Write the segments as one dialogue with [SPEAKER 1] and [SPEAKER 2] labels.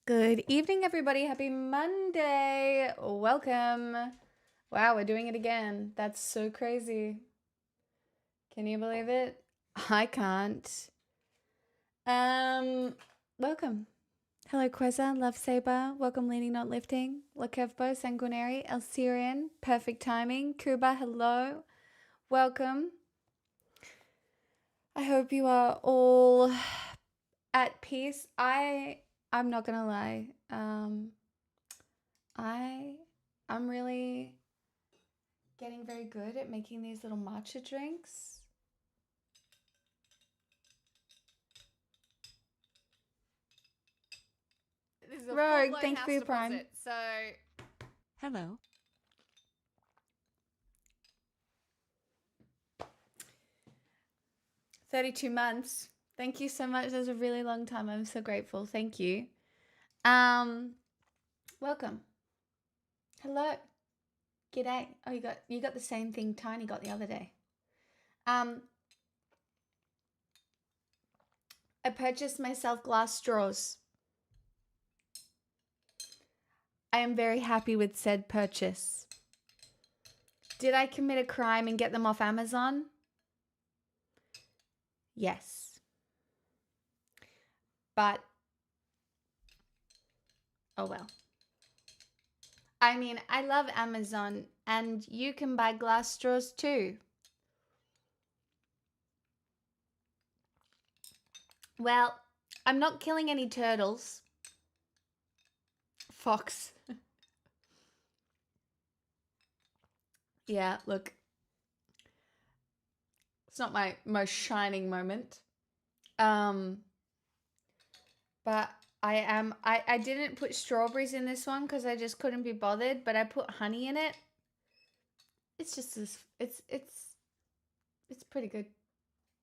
[SPEAKER 1] Good evening, everybody. Happy Monday. Welcome. Wow, we're doing it again. That's so crazy. Can you believe it? I can't. Um, Welcome. Hello, Queza, Love Saber. Welcome, Leaning Not Lifting. Lakevbo, Sanguinary, Elsirian, Perfect Timing. Kuba, hello. Welcome. I hope you are all at peace. I'm not gonna lie. I'm really getting very good at making these little matcha drinks. This is a Rogue, thank you for your prime. So
[SPEAKER 2] Hello.
[SPEAKER 1] 32 months. Thank you so much. That's a really long time. I'm so grateful. Thank you. Welcome. Hello. G'day. Oh, you got the same thing Tiny got the other day. I purchased myself glass straws. I am very happy with said purchase. Did I commit a crime and get them off Amazon? Yes. But, oh well. I mean, I love Amazon and you can buy glass straws too. Well, I'm not killing any turtles. Fox. Yeah, look. It's not my most shining moment. But I didn't put strawberries in this one because I just couldn't be bothered, but I put honey in it. It's just this it's pretty good.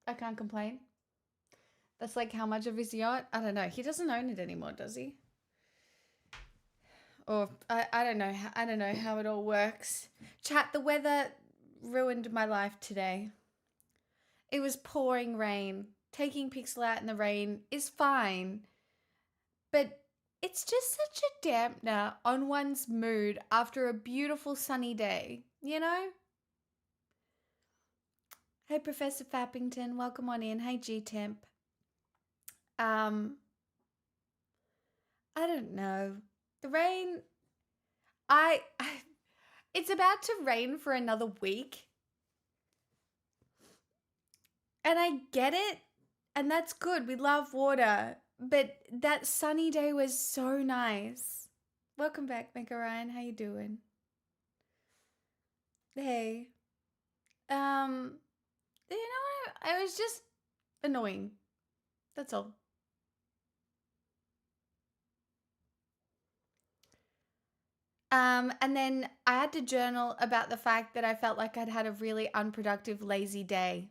[SPEAKER 1] I can't complain. That's like how much of his yacht? I don't know. He doesn't own it anymore, does he? Or I don't know. I don't know how it all works. Chat, the weather ruined my life today. It was pouring rain. Taking Pixel out in the rain is fine. But it's just such a dampener on one's mood after a beautiful sunny day, you know? Hey, Professor Fappington, welcome on in. Hey, G-Temp. I don't know. The rain, I it's about to rain for another week. And I get it, and that's good. We love water. But that sunny day was so nice. Welcome back, Mega Ryan. How you doing? Hey. You know what? I was just annoying. That's all. And then I had to journal about the fact that I felt like I'd had a really unproductive, lazy day.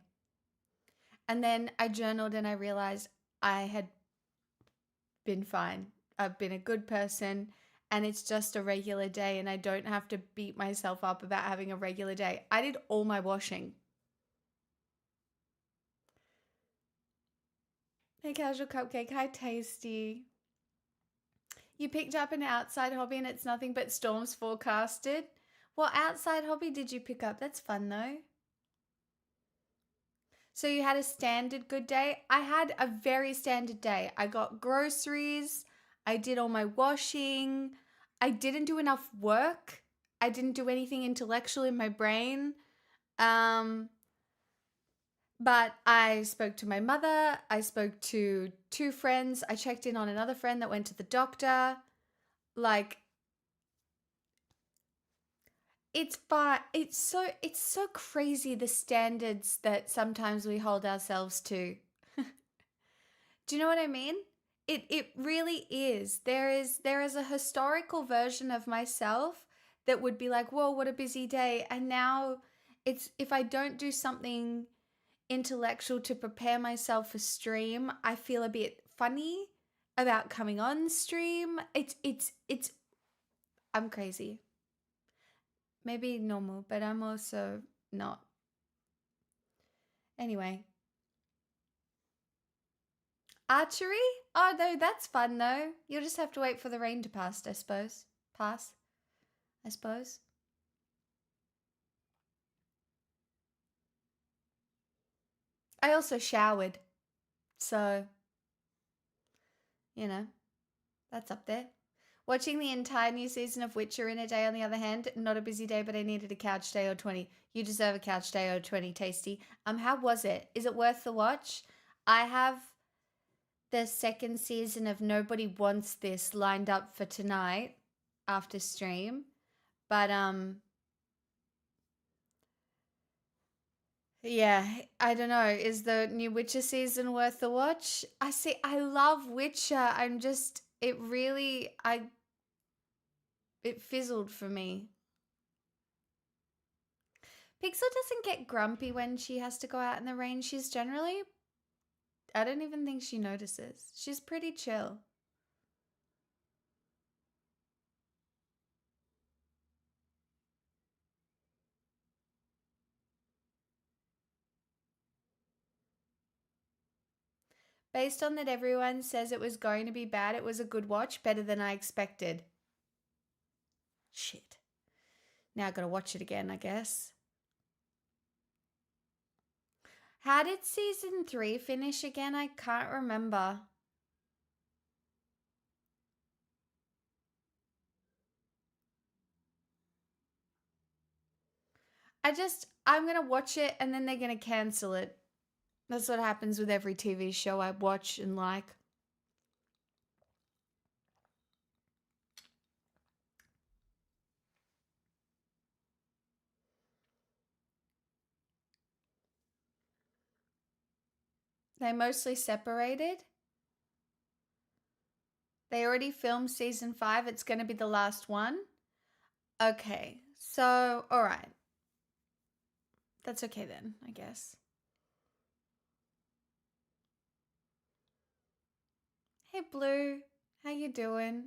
[SPEAKER 1] And then I journaled and I realized I had been fine. I've been a good person and it's just a regular day and I don't have to beat myself up about having a regular day. I did all my washing. Hey, Casual Cupcake. Hi, Tasty. You picked up an outside hobby and it's nothing but storms forecasted. What outside hobby did you pick up? That's fun though. So you had a standard good day? I had a very standard day. I got groceries. I did all my washing. I didn't do enough work. I didn't do anything intellectual in my brain. But I spoke to my mother. I spoke to two friends. I checked in on another friend that went to the doctor. Like, it's fine. It's so crazy the standards that sometimes we hold ourselves to. Do you know what I mean? It really is. There is a historical version of myself that would be like, "Whoa, what a busy day." And now it's if I don't do something intellectual to prepare myself for stream, I feel a bit funny about coming on stream. It's I'm crazy. Maybe normal, but I'm also not. Anyway, Archery? Oh, no, that's fun, though. You'll just have to wait for the rain to pass, I suppose. I suppose. I also showered. So, you know, that's up there. Watching the entire new season of Witcher in a day, on the other hand, not a busy day, but I needed a couch day or 20. You deserve a couch day or 20, Tasty. How was it? Is it worth the watch? I have the second season of Nobody Wants This lined up for tonight after stream. But yeah, I don't know. Is the new Witcher season worth the watch? I love Witcher. It fizzled for me. Pixel doesn't get grumpy when she has to go out in the rain. I don't even think she notices. She's pretty chill. Based on that everyone says it was going to be bad, it was a good watch, better than I expected. Shit. Now I gotta watch it again, I guess. How did season 3 finish again? I can't remember. I'm gonna watch it and then they're gonna cancel it. That's what happens with every TV show I watch and like. They mostly separated. They already filmed season 5. It's going to be the last one. Okay. So, all right. That's okay then, I guess. Hey, Blue. How you doing?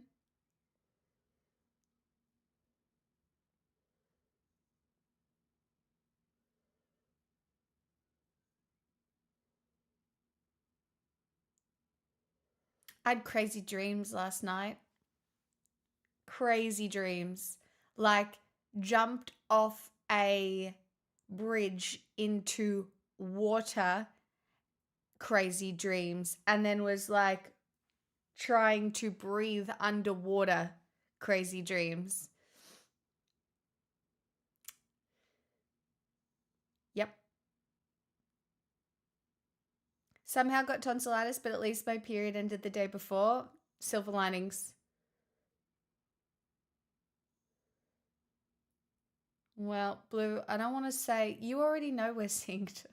[SPEAKER 1] I had crazy dreams last night. Crazy dreams. Like, jumped off a bridge into water. Crazy dreams. And then was like trying to breathe underwater. Crazy dreams. Yep. Somehow got tonsillitis, but at least my period ended the day before. Silver linings. Well, Blue, I don't want to say, you already know we're synced.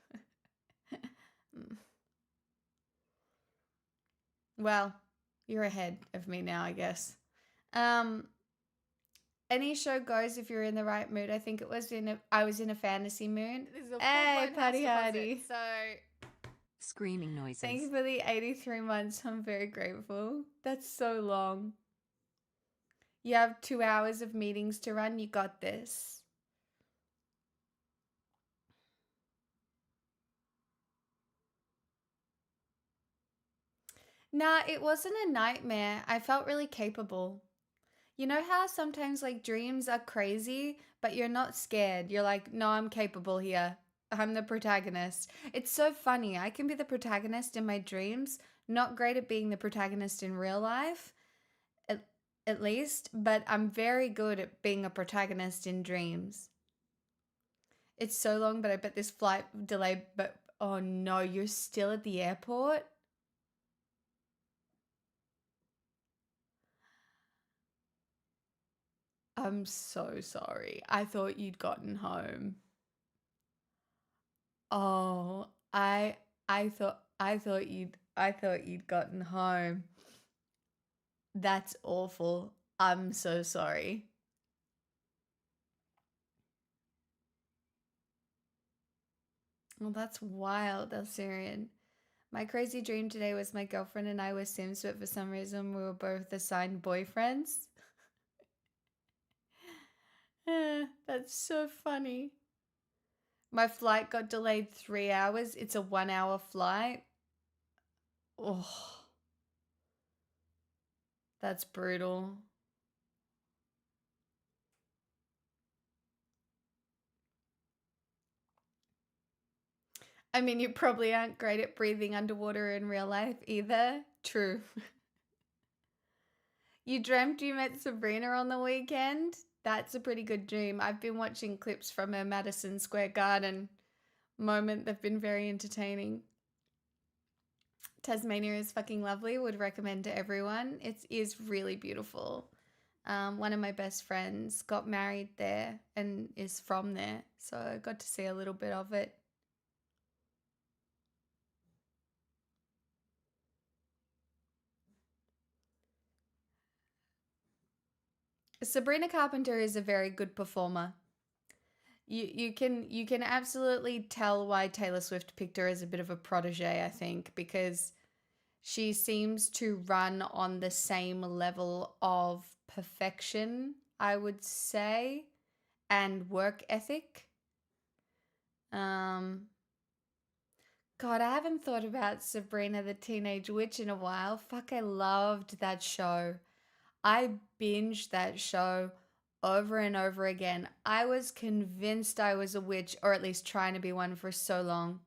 [SPEAKER 1] Well, you're ahead of me now, I guess. Any show goes if you're in the right mood. I think I was in a fantasy mood.
[SPEAKER 3] This is a
[SPEAKER 1] Hey,
[SPEAKER 3] full-blown
[SPEAKER 1] Patty
[SPEAKER 3] house
[SPEAKER 1] Hardy.
[SPEAKER 3] deposit, so
[SPEAKER 2] Screaming noises.
[SPEAKER 1] Thank you for the 83 months. I'm very grateful. That's so long. You have 2 hours of meetings to run. You got this. Nah, it wasn't a nightmare. I felt really capable. You know how sometimes like dreams are crazy, but you're not scared. You're like, no, I'm capable here. I'm the protagonist. It's so funny. I can be the protagonist in my dreams. Not great at being the protagonist in real life, at least, but I'm very good at being a protagonist in dreams. It's so long, but I bet this flight delay, but oh no, you're still at the airport? I'm so sorry. I thought you'd gotten home. Oh, I thought you'd gotten home. That's awful. I'm so sorry. Well, that's wild, Alcerian. My crazy dream today was my girlfriend and I were Sims, but for some reason we were both assigned boyfriends. That's so funny. My flight got delayed 3 hours. It's a 1 hour flight. Oh, That's brutal. I mean, you probably aren't great at breathing underwater in real life either. True. You dreamt you met Sabrina on the weekend? That's a pretty good dream. I've been watching clips from her Madison Square Garden moment. They've been very entertaining. Tasmania is fucking lovely. Would recommend to everyone. It is really beautiful. One of my best friends got married there and is from there, so I got to see a little bit of it. Sabrina Carpenter is a very good performer. You can absolutely tell why Taylor Swift picked her as a bit of a protege, I think, because she seems to run on the same level of perfection, I would say, and work ethic. Um God, I haven't thought about Sabrina the Teenage Witch in a while. Fuck, I loved that show. I binged that show over and over again. I was convinced I was a witch, or at least trying to be one for so long.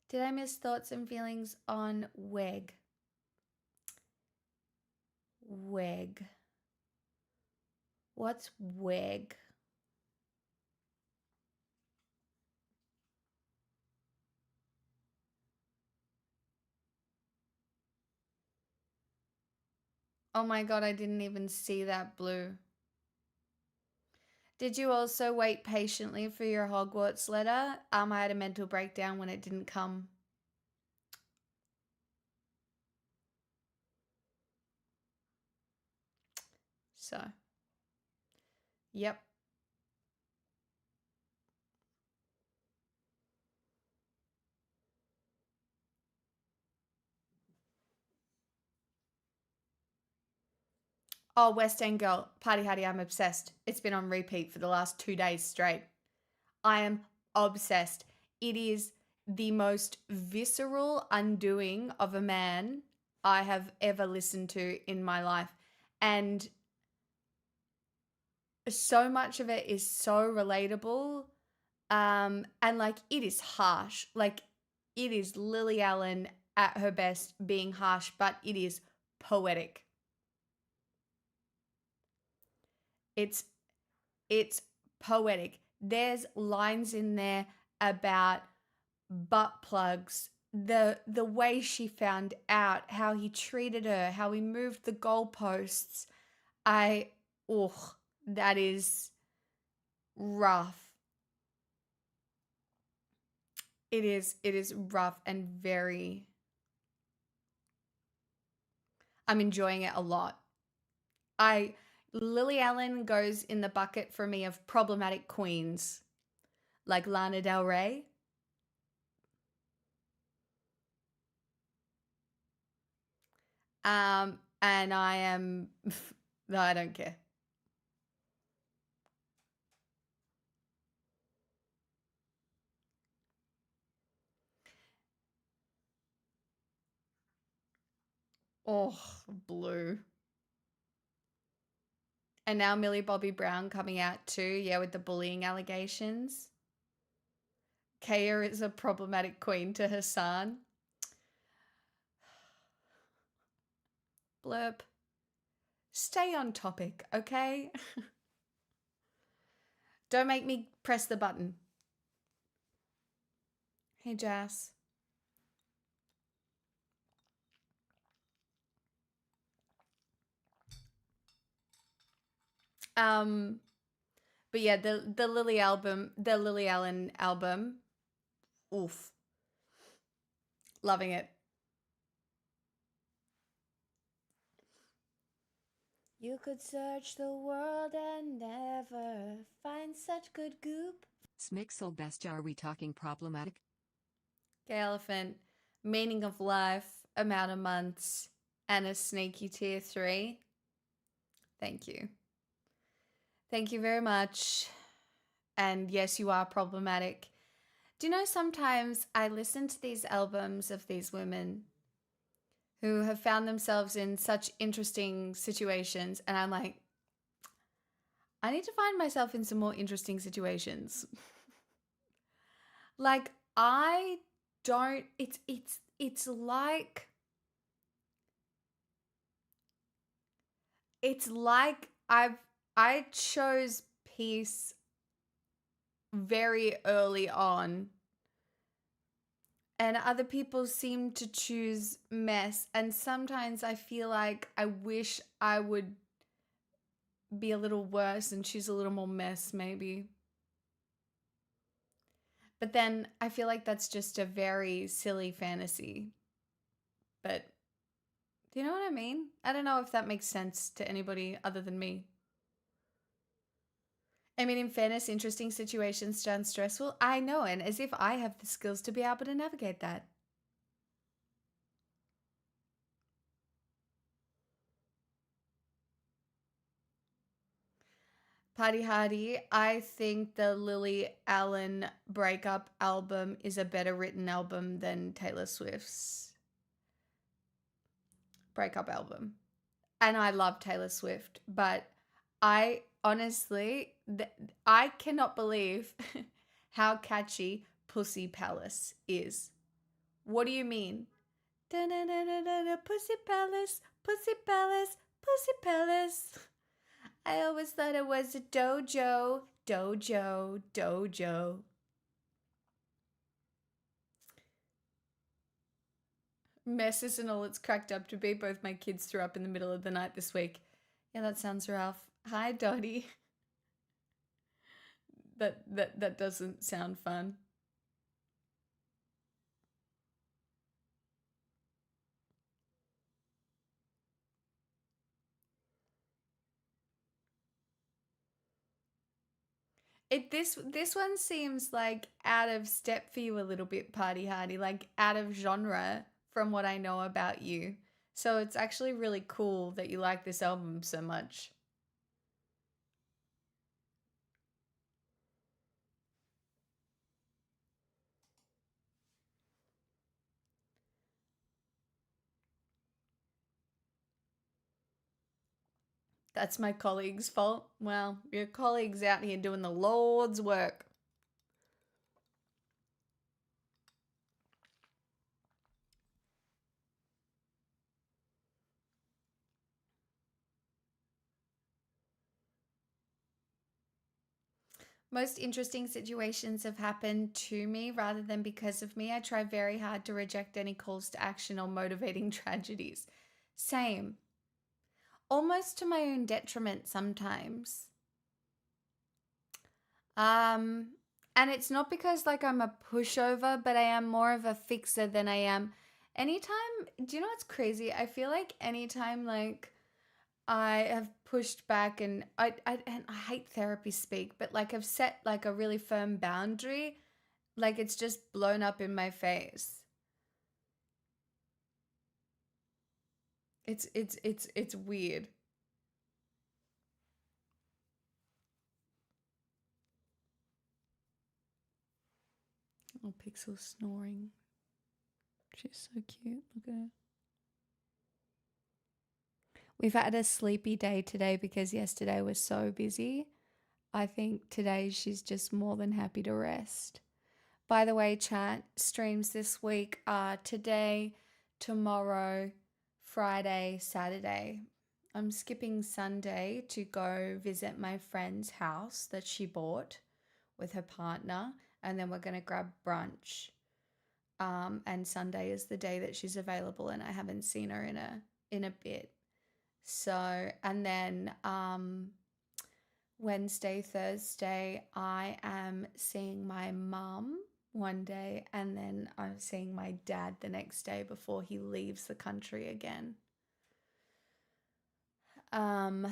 [SPEAKER 1] Did I miss thoughts and feelings on WEG? WEG. What's WEG? Oh my god, I didn't even see that blue. Did you also wait patiently for your Hogwarts letter? I had a mental breakdown when it didn't come. So, yep. Oh, West End Girl, Party Hardy, I'm obsessed. It's been on repeat for the last 2 days straight. I am obsessed. It is the most visceral undoing of a man I have ever listened to in my life. And so much of it is so relatable. And like it is harsh. Like it is Lily Allen at her best being harsh, but it is poetic. It's it's poetic. There's lines in there about butt plugs, the way she found out, how he treated her, how he moved the goalposts. I oh, that is rough. It is rough and very I'm enjoying it a lot. I Lily Allen goes in the bucket for me of problematic queens, like Lana Del Rey. And I am no, I don't care. Oh, blue. And now Millie Bobby Brown coming out too, yeah, with the bullying allegations. Kaya is a problematic queen to Hassan. Blurb. Stay on topic, okay? Don't make me press the button. Hey, Jas. Um, but yeah, the Lily Allen album, oof, loving it. You could search the world and never find such good goop.
[SPEAKER 2] Smixel best, are we talking problematic?
[SPEAKER 1] Gay Elephant, meaning of life, amount of months, and a sneaky tier 3. Thank you. Thank you very much. And yes, you are problematic. Do you know sometimes I listen to these albums of these women who have found themselves in such interesting situations. And I'm like, I need to find myself in some more interesting situations. Like, I don't, it's like, it's like I chose peace very early on, and other people seem to choose mess. And sometimes I feel like I wish I would be a little worse and choose a little more mess, maybe. But then I feel like that's just a very silly fantasy. But do you know what I mean? I don't know if that makes sense to anybody other than me. I mean, in fairness, interesting situations sound stressful. I know, and as if I have the skills to be able to navigate that. Paddy Hardy, I think the Lily Allen breakup album is a better written album than Taylor Swift's breakup album. And I love Taylor Swift, but I honestly, I cannot believe how catchy Pussy Palace is. What do you mean? Da-da-da-da-da, Pussy Palace, Pussy Palace, Pussy Palace. I always thought it was a dojo, dojo, dojo. Mess isn't all it's cracked up to be. Both my kids threw up in the middle of the night this week. Yeah, that sounds rough. Hi, Dottie. That doesn't sound fun. This one seems like out of step for you a little bit, Party Hardy, like out of genre from what I know about you. So it's actually really cool that you like this album so much. That's my colleague's fault. Well, your colleague's out here doing the Lord's work. Most interesting situations have happened to me rather than because of me. I try very hard to reject any calls to action or motivating tragedies. Same. Almost to my own detriment sometimes. Um, and it's not because like I'm a pushover, but I am more of a fixer than I am. Anytime, do you know what's crazy? I feel like anytime like I have pushed back and I hate therapy speak, but like I've set like a really firm boundary, like it's just blown up in my face. It's weird. Oh, Pixel snoring. She's so cute. Look at her. We've had a sleepy day today because yesterday was so busy. I think today she's just more than happy to rest. By the way, chat, streams this week are today, tomorrow, Friday, Saturday. I'm skipping Sunday to go visit my friend's house that she bought with her partner, and then we're going to grab brunch. And Sunday is the day that she's available, and I haven't seen her in a bit. So, and then Wednesday, Thursday, I am seeing my mum one day, and then I'm seeing my dad the next day before he leaves the country again. Um,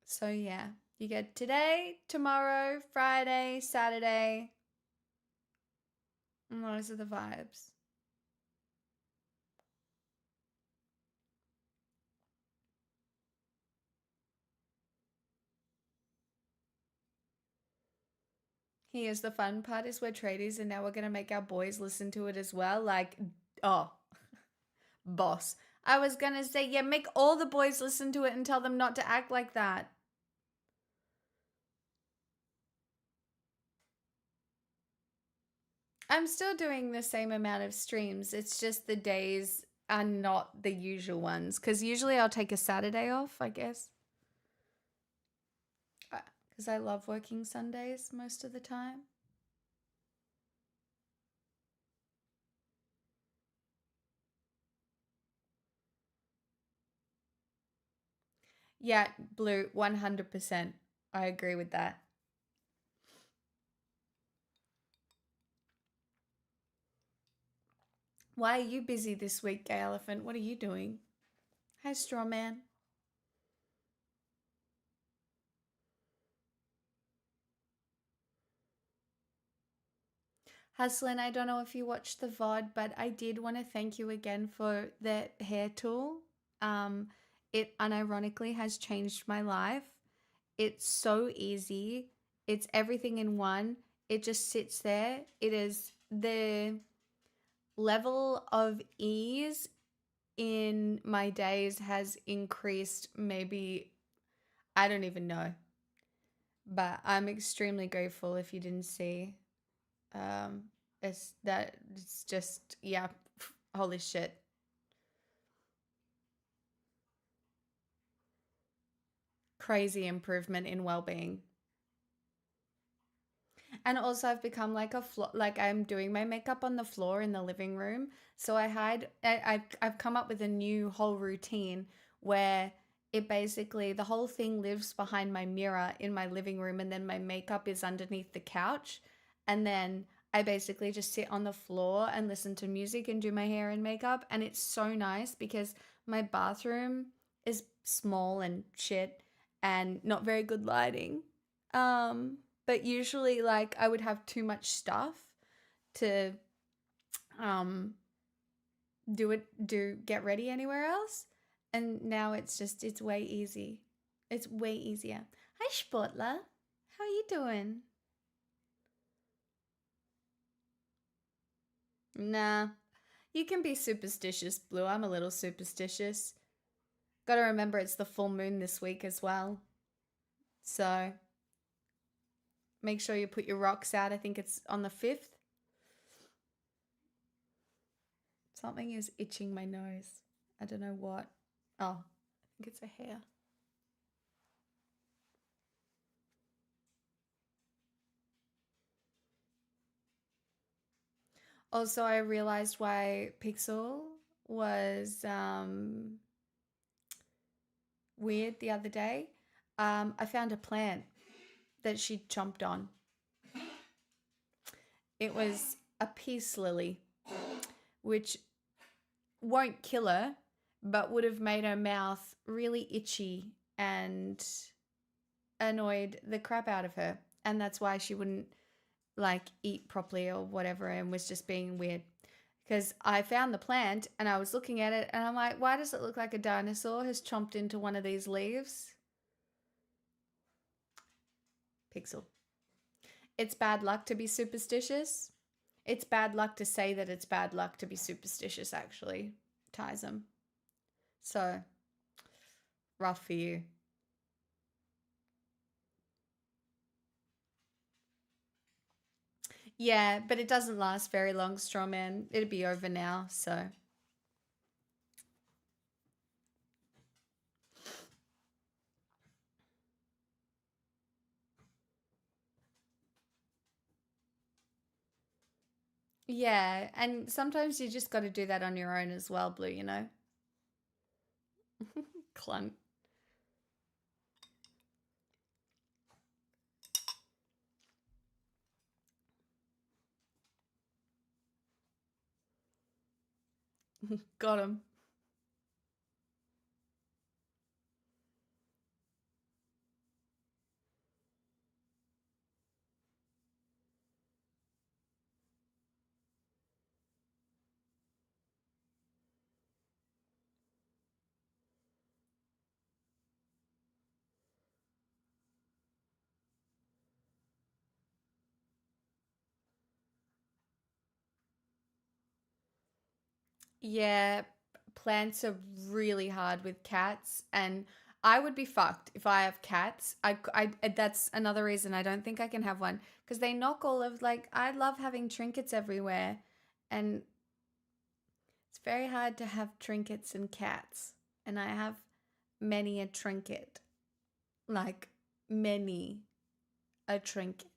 [SPEAKER 1] so yeah, you get today, tomorrow, Friday, Saturday, and those are the vibes. Here's the fun part is we're tradies and now we're gonna make our boys listen to it as well. Like, oh, boss. I was gonna say, yeah, make all the boys listen to it and tell them not to act like that. I'm still doing the same amount of streams. It's just the days are not the usual ones. Because usually I'll take a Saturday off, I guess. Because I love working Sundays most of the time. Yeah, Blue, 100%. I agree with that. Why are you busy this week, Gay Elephant? What are you doing? Hi, Strawman. Hustlin, I don't know if you watched the VOD, but I did want to thank you again for the hair tool. It unironically has changed my life. It's so easy. It's everything in one. It just sits there. It is the level of ease in my days has increased maybe, I don't even know. But I'm extremely grateful if you didn't see. Um, it's just, yeah, holy shit. Crazy improvement in well-being. And also I've become like like I'm doing my makeup on the floor in the living room. So I've come up with a new whole routine where it basically the whole thing lives behind my mirror in my living room and then my makeup is underneath the couch. And then I basically just sit on the floor and listen to music and do my hair and makeup. And it's so nice because my bathroom is small and shit and not very good lighting. Um, but usually like I would have too much stuff to um get ready anywhere else. And now it's way easy. It's way easier. Hi Sportler. How are you doing? Nah. You can be superstitious, Blue. I'm a little superstitious. Gotta remember it's the full moon this week as well. So make sure you put your rocks out. I think it's on the 5th. Something is itching my nose. I don't know what. Oh, I think it's a hair. Also, I realized why Pixel was weird the other day. I found a plant that she chomped on. It was a peace lily, which won't kill her, but would have made her mouth really itchy and annoyed the crap out of her. And that's why she wouldn't like eat properly or whatever and was just being weird. Because I found the plant and I was looking at it and I'm like, why does it look like a dinosaur has chomped into one of these leaves? Pixel. It's bad luck to be superstitious. It's bad luck to say that it's bad luck to be superstitious, actually, ties them. So, rough for you. Yeah, but it doesn't last very long, Strawman. It'll be over now, so. Yeah, and sometimes you just got to do that on your own as well, Blue, you know? Clunk. Got him. Yeah, plants are really hard with cats, and I would be fucked if I have cats. That's another reason I don't think I can have one because they knock all of like I love having trinkets everywhere, and it's very hard to have trinkets and cats, and I have many a trinket, like many a trinket.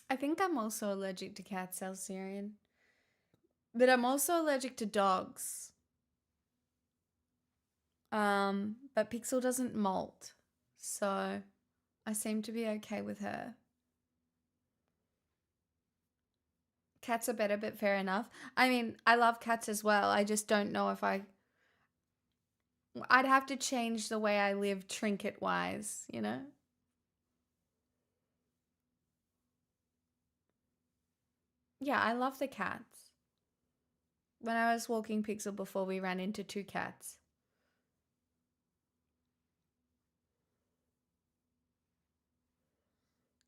[SPEAKER 1] I think I'm also allergic to cats, Alcerian, but I'm also allergic to dogs. But Pixel doesn't molt, so I seem to be okay with her. Cats are better, but fair enough. I mean, I love cats as well. I just don't know if I'd have to change the way I live trinket wise, you know? Yeah, I love the cats. When I was walking Pixel before, we ran into two cats.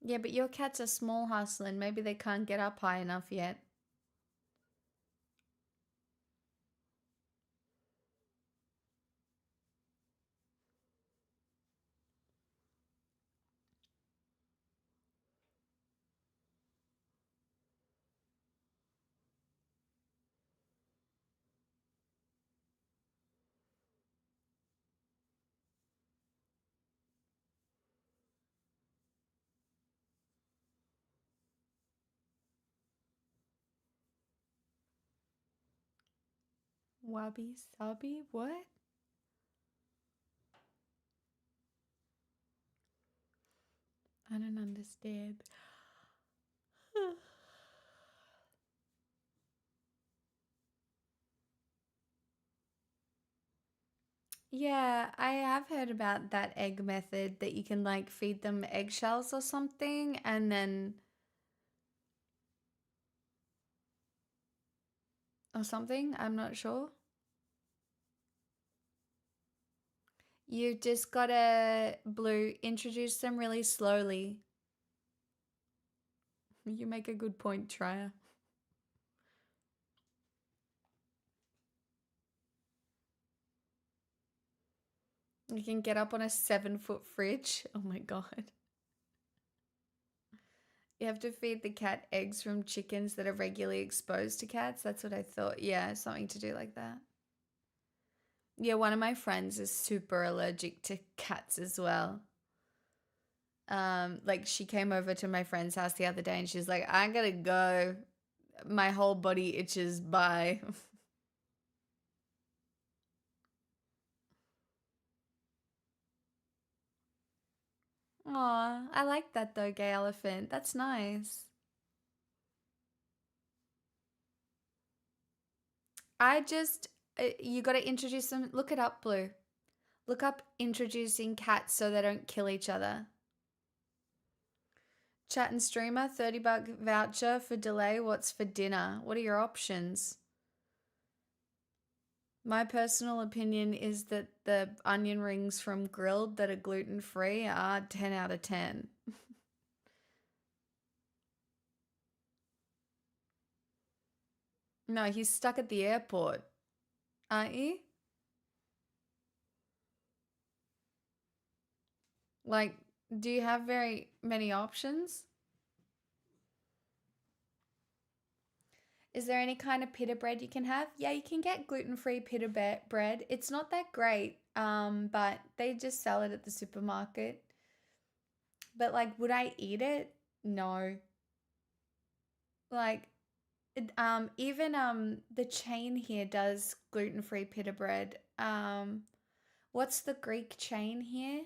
[SPEAKER 1] Yeah, but your cats are small, Hustlin. Maybe they can't get up high enough yet. Wabi sabi? What? I don't understand. Yeah, I have heard about that egg method that you can like feed them eggshells or something and then or something, I'm not sure. You just gotta Blue introduce them really slowly. You make a good point, Trya. You can get up on a 7-foot fridge. Oh my god. You have to feed the cat eggs from chickens that are regularly exposed to cats. That's what I thought. Yeah, something to do like that. Yeah, one of my friends is super allergic to cats as well. Like she came over to my friend's house the other day and she's like, I gotta go. My whole body itches. Bye. Aw, I like that though, gay elephant. That's nice. I just, you gotta introduce them. Look it up, Blue. Look up introducing cats so they don't kill each other. Chat and streamer, $30 voucher for delay. What's for dinner? What are your options? My personal opinion is that the onion rings from Grilled that are gluten free are 10 out of 10. No, he's stuck at the airport, aren't you? Like, do you have very many options? Is there any kind of pita bread you can have? Yeah, you can get gluten-free pita bread. It's not that great, but they just sell it at the supermarket. But like, would I eat it? No. Like, even the chain here does gluten-free pita bread. What's the Greek chain here?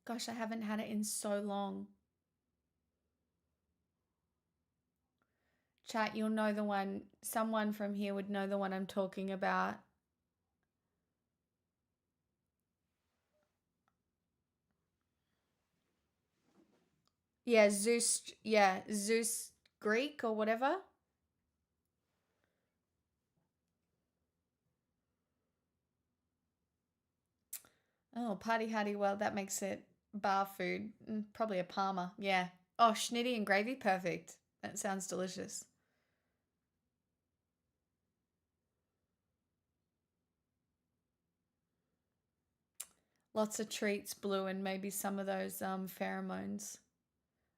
[SPEAKER 1] Gosh, I haven't had it in so long. Chat, you'll know the one. Someone from here would know the one I'm talking about. Yeah, Zeus. Yeah, Zeus Greek or whatever. Oh, party hatty. Well, that makes it bar food. Probably a Parma. Yeah. Oh, schnitty and gravy. Perfect. That sounds delicious. Lots of treats, Blue, and maybe some of those pheromones.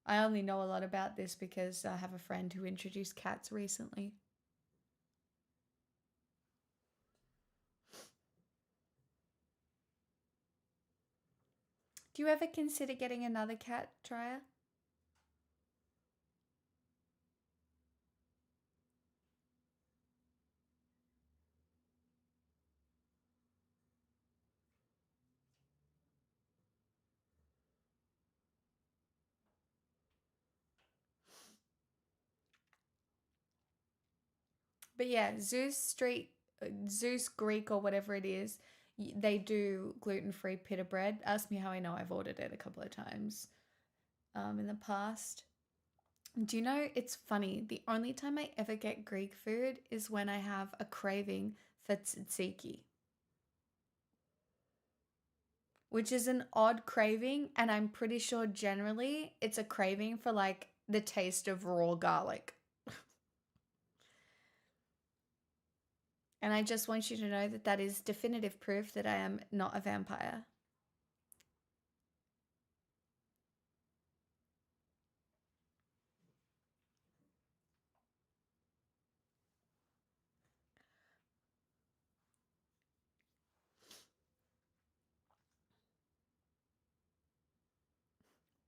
[SPEAKER 1] I only know a lot about this because I have a friend who introduced cats recently. Do you ever consider getting another cat, Trya? But yeah, Zeus Greek or whatever it is, they do gluten-free pita bread. Ask me how I know. I've ordered it a couple of times in the past. Do you know, it's funny, the only time I ever get Greek food is when I have a craving for tzatziki, which is an odd craving, and I'm pretty sure generally it's a craving for like the taste of raw garlic. And I just want you to know that that is definitive proof that I am not a vampire.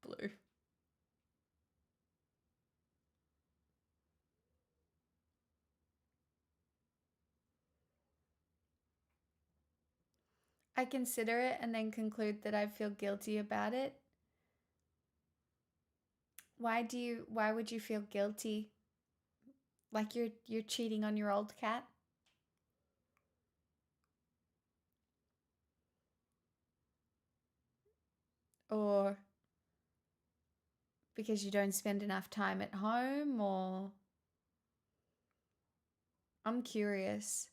[SPEAKER 1] Blue. I consider it and then conclude that I feel guilty about it. Why would you feel guilty? Like you're cheating on your old cat? Or because you don't spend enough time at home, or I'm curious.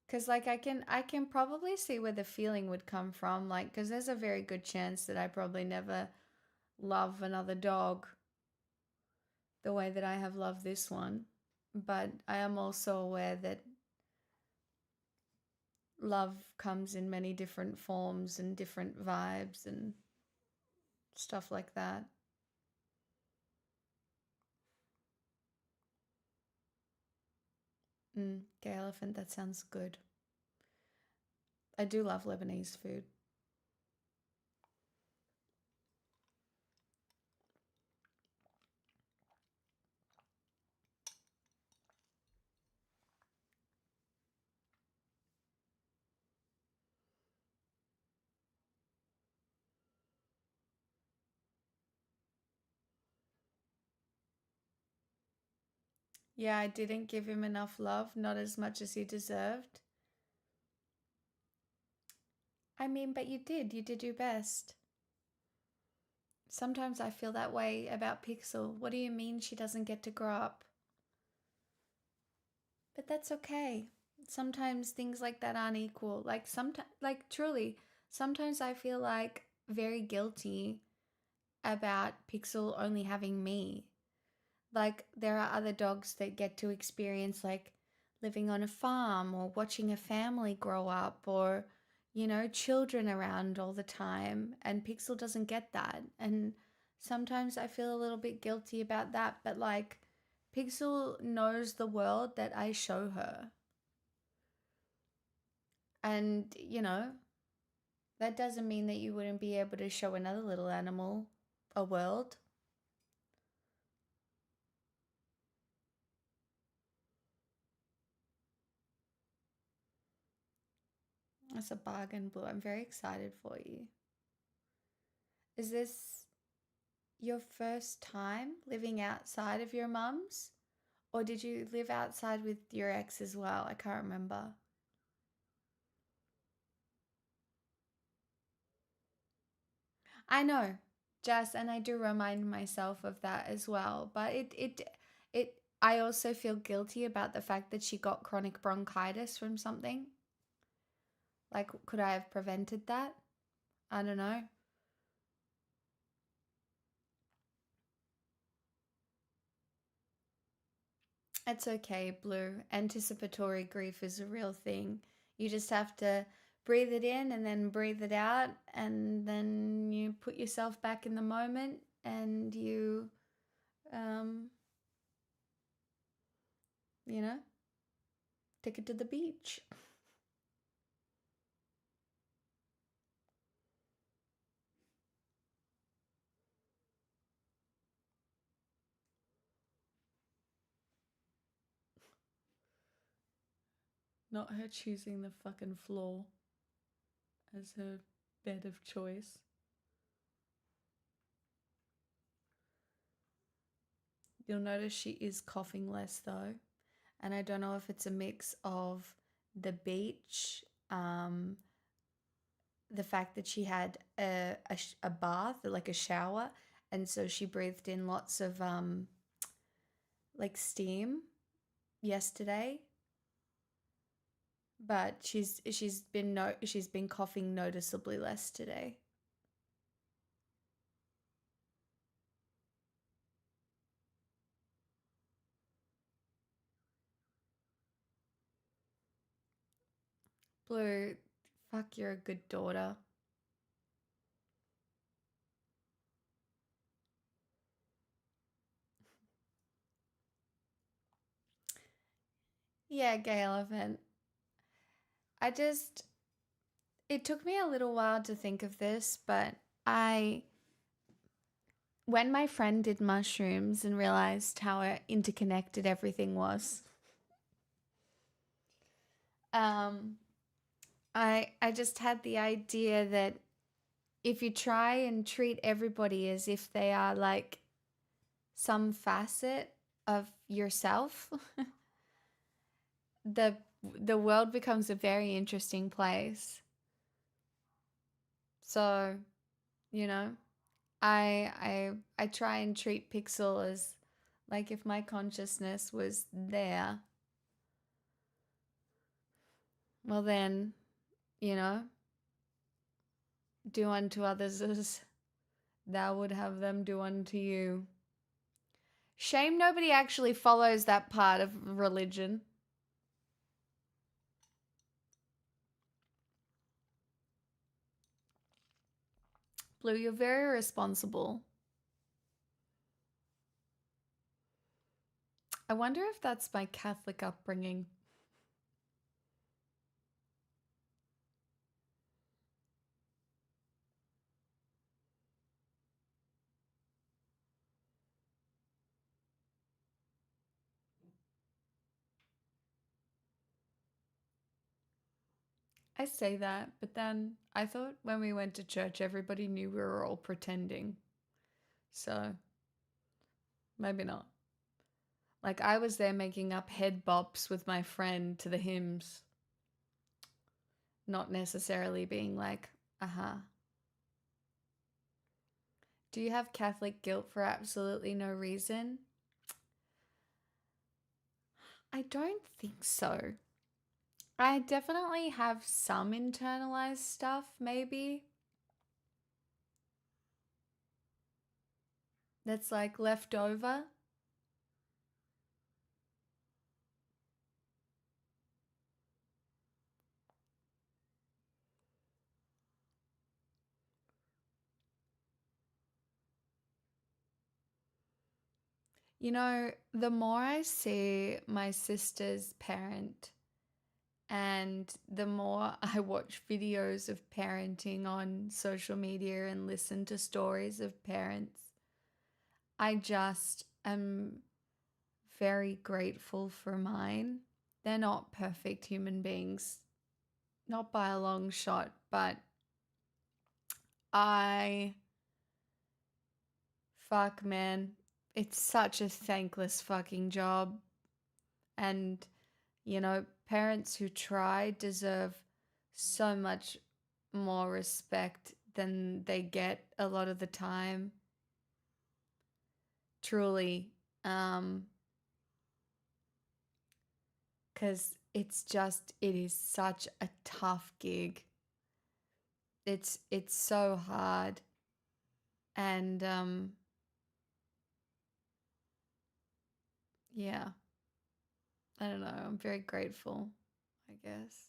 [SPEAKER 1] Cuz like I can probably see where the feeling would come from, like cuz there's a very good chance that I probably never love another dog the way that I have loved this one. But I am also aware that love comes in many different forms and different vibes and stuff like that. Gay elephant, that sounds good. I do love Lebanese food. Yeah, I didn't give him enough love, not as much as he deserved. I mean, but you did. You did your best. Sometimes I feel that way about Pixel. What do you mean she doesn't get to grow up? But that's okay. Sometimes things like that aren't equal. Like sometimes, like truly, sometimes I feel like very guilty about Pixel only having me. Like there are other dogs that get to experience like living on a farm or watching a family grow up or children around all the time, and Pixel doesn't get that. And sometimes I feel a little bit guilty about that, but like Pixel knows the world that I show her. And that doesn't mean that you wouldn't be able to show another little animal a world. That's a bargain, Blue. I'm very excited for you. Is this your first time living outside of your mum's? Or did you live outside with your ex as well? I can't remember. I know, Jess, and I do remind myself of that as well. But I also feel guilty about the fact that she got chronic bronchitis from something. Like, could I have prevented that? I don't know. It's okay, Blue. Anticipatory grief is a real thing. You just have to breathe it in and then breathe it out, and then you put yourself back in the moment and um, you know, take it to the beach. Not her choosing the fucking floor as her bed of choice. You'll notice she is coughing less though. And I don't know if it's a mix of the beach, the fact that she had a bath, like a shower, and so she breathed in lots of like steam yesterday. But she's been coughing noticeably less today. Blue, fuck, you're a good daughter. Yeah, gay elephant. I just, it took me a little while to think of this, but I, when my friend did mushrooms and realized how interconnected everything was, um, I just had the idea that if you try and treat everybody as if they are like some facet of yourself, the the world becomes a very interesting place. So, you know, I try and treat Pixel as like if my consciousness was there, well then, you know, do unto others as thou would have them do unto you. Shame nobody actually follows that part of religion. Blue, you're very responsible. I wonder if that's my Catholic upbringing. I say that, but then I thought when we went to church, everybody knew we were all pretending. So maybe not. Like I was there making up head bops with my friend to the hymns, not necessarily being like, uh-huh. Do you have Catholic guilt for absolutely no reason? I don't think so. I definitely have some internalized stuff, maybe, that's like left over. You know, the more I see my sister's parent and the more I watch videos of parenting on social media and listen to stories of parents, I just am very grateful for mine. They're not perfect human beings, not by a long shot, but I, fuck, man, it's such a thankless fucking job. And, you know, parents who try deserve so much more respect than they get a lot of the time. Truly. Because it is such a tough gig. It's so hard. And yeah, I don't know. I'm very grateful, I guess.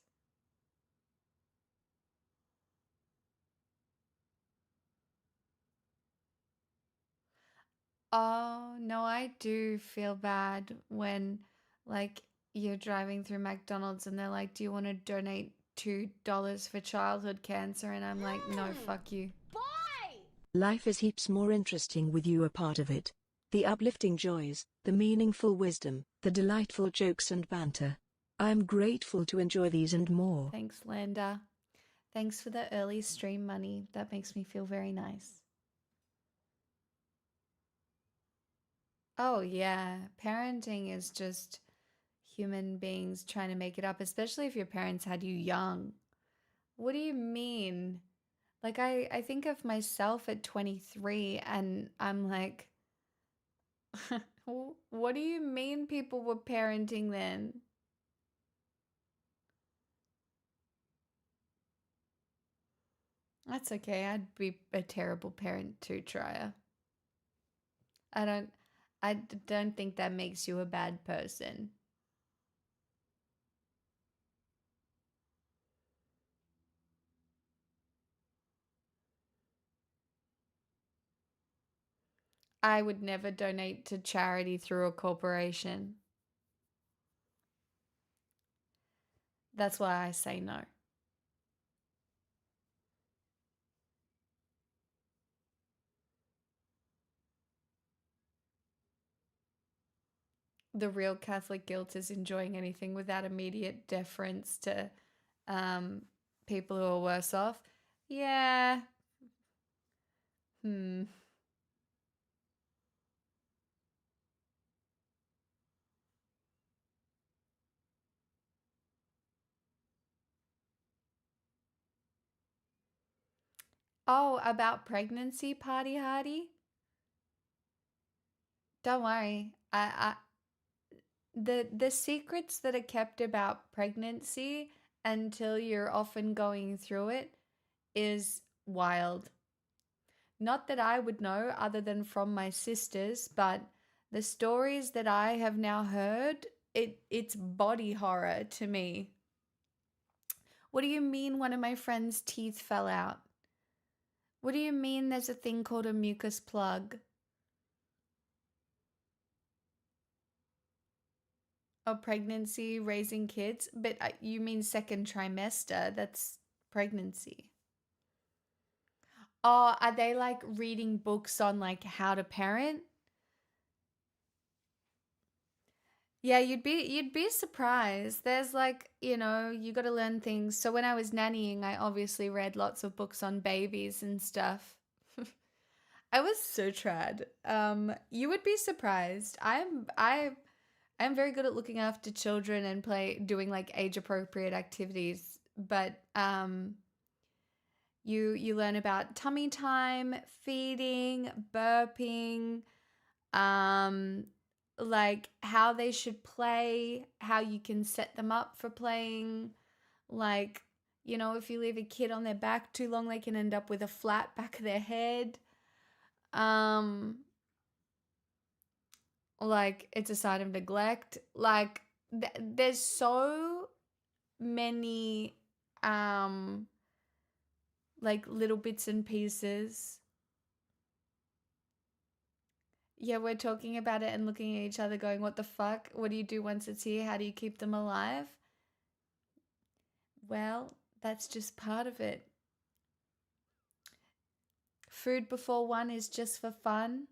[SPEAKER 1] Oh, no, I do feel bad when like you're driving through McDonald's and they're like, "Do you want to donate $2 for childhood cancer?" And I'm like, "No, fuck you."
[SPEAKER 3] Life is heaps more interesting with you a part of it. The uplifting joys, the meaningful wisdom, the delightful jokes and banter. I am grateful to enjoy these and more.
[SPEAKER 1] Thanks, Linda. Thanks for the early stream money. That makes me feel very nice. Oh, yeah. Parenting is just human beings trying to make it up, especially if your parents had you young. What do you mean? Like, I think of myself at 23 and I'm like, what do you mean people were parenting then? That's okay. I'd be a terrible parent too, Trya. I don't I don't think that makes you a bad person. I would never donate to charity through a corporation. That's why I say no. The real Catholic guilt is enjoying anything without immediate deference to um, people who are worse off. Yeah. Hmm. Oh, about pregnancy, party hardy? Don't worry. The secrets that are kept about pregnancy until you're often going through it is wild. Not that I would know other than from my sisters, but the stories that I have now heard, it's body horror to me. What do you mean one of my friend's teeth fell out? What do you mean there's a thing called a mucus plug? Oh, pregnancy, raising kids? But you mean second trimester, that's pregnancy. Oh, are they like reading books on like how to parent? Yeah, you'd be surprised. There's like, you got to learn things. So when I was nannying, I obviously read lots of books on babies and stuff. I was so trad. You would be surprised. I'm very good at looking after children and doing like age appropriate activities, but you learn about tummy time, feeding, burping, um like how they should play, how you can set them up for playing, like if you leave a kid on their back too long they can end up with a flat back of their head. um like it's a sign of neglect, like there's so many um like little bits and pieces. Yeah, we're talking about it and looking at each other going, what the fuck? What do you do once it's here? How do you keep them alive? Well, that's just part of it. Food before one is just for fun,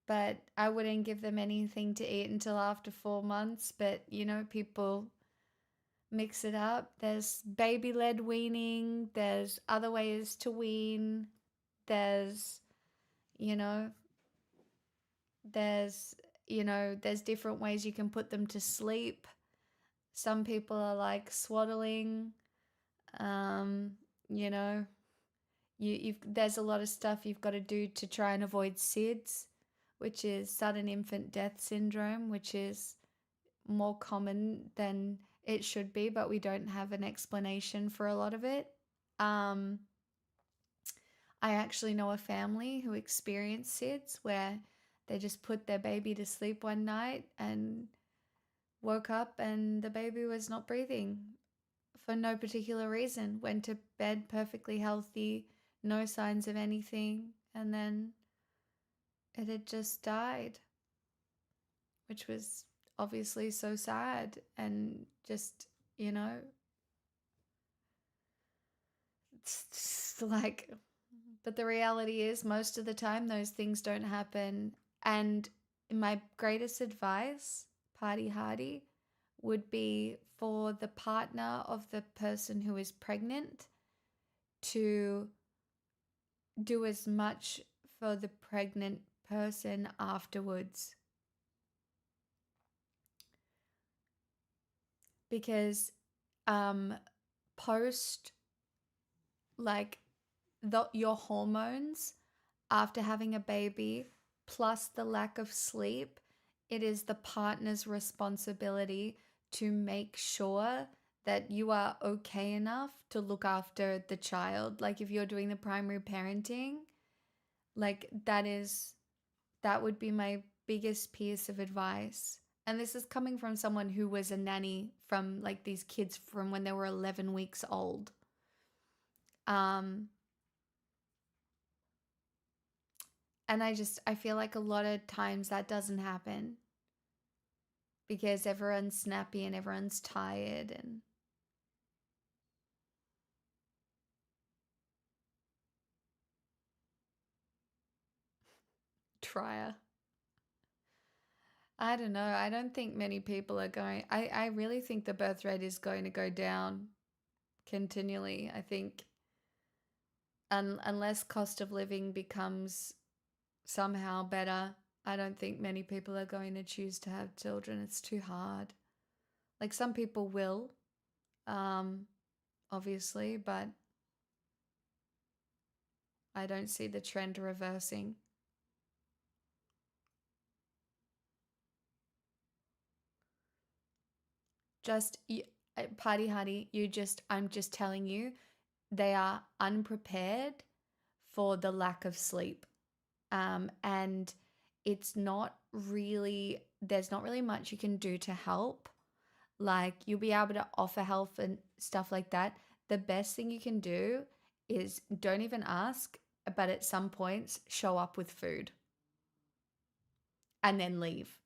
[SPEAKER 1] but I wouldn't give them anything to eat until after 4 months. But, people mix it up. There's baby led weaning, there's other ways to wean, there's, you know, there's, there's different ways you can put them to sleep. Some people are like swaddling, um, you know. There's a lot of stuff you've got to do to try and avoid SIDS, which is sudden infant death syndrome, which is more common than it should be, but we don't have an explanation for a lot of it. I actually know a family who experienced SIDS where they just put their baby to sleep one night and woke up and the baby was not breathing for no particular reason. Went to bed perfectly healthy, no signs of anything, and then it had just died, which was obviously so sad and just, it's just like, but the reality is most of the time those things don't happen. And my greatest advice, party hardy, would be for the partner of the person who is pregnant to do as much for the pregnant person afterwards. Because post like your hormones after having a baby plus the lack of sleep, it is the partner's responsibility to make sure that you are okay enough to look after the child. Like if you're doing the primary parenting, like that would be my biggest piece of advice. And this is coming from someone who was a nanny from like these kids from when they were 11 weeks old. And I feel like a lot of times that doesn't happen because everyone's snappy and everyone's tired and trier. I don't know. I don't think many people are going. I really think the birth rate is going to go down continually. I think unless cost of living becomes somehow better, I don't think many people are going to choose to have children. It's too hard. Like some people will, obviously, but I don't see the trend reversing. Just party hardy, I'm just telling you, they are unprepared for the lack of sleep. And there's not really much you can do to help. Like you'll be able to offer help and stuff like that. The best thing you can do is don't even ask, but at some points show up with food and then leave.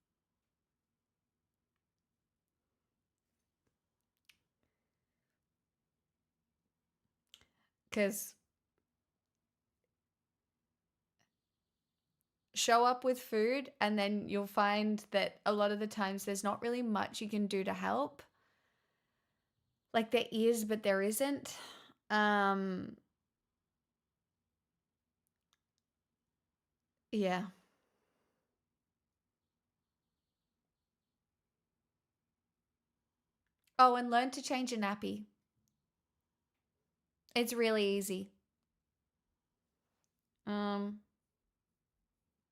[SPEAKER 1] Because show up with food and then you'll find that a lot of the times there's not really much you can do to help. Like there is, but there isn't. Yeah. Oh, and learn to change a nappy. It's really easy.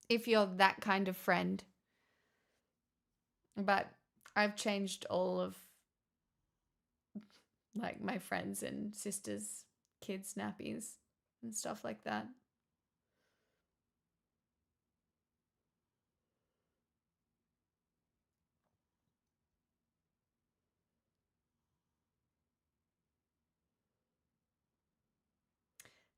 [SPEAKER 1] If you're that kind of friend. But I've changed all of like my friends and sisters' kids' nappies and stuff like that.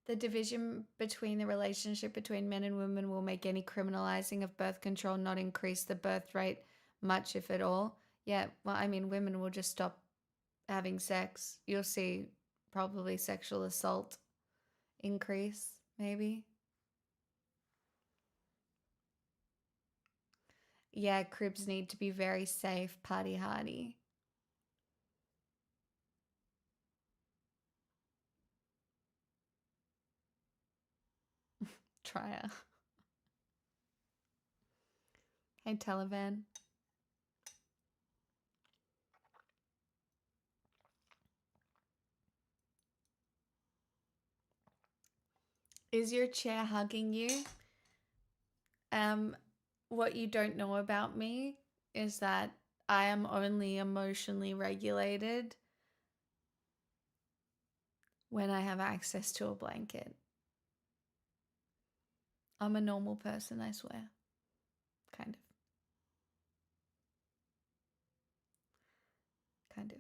[SPEAKER 1] The division between the relationship between men and women will make any criminalizing of birth control not increase the birth rate much, if at all. Yeah, well, I mean, women will just stop having sex. You'll see probably sexual assault increase, maybe. Yeah, cribs need to be very safe, party hardy. Trier. Hey, Taliban. Is your chair hugging you? What you don't know about me is that I am only emotionally regulated when I have access to a blanket. I'm a normal person, I swear. Kind of. Kind of.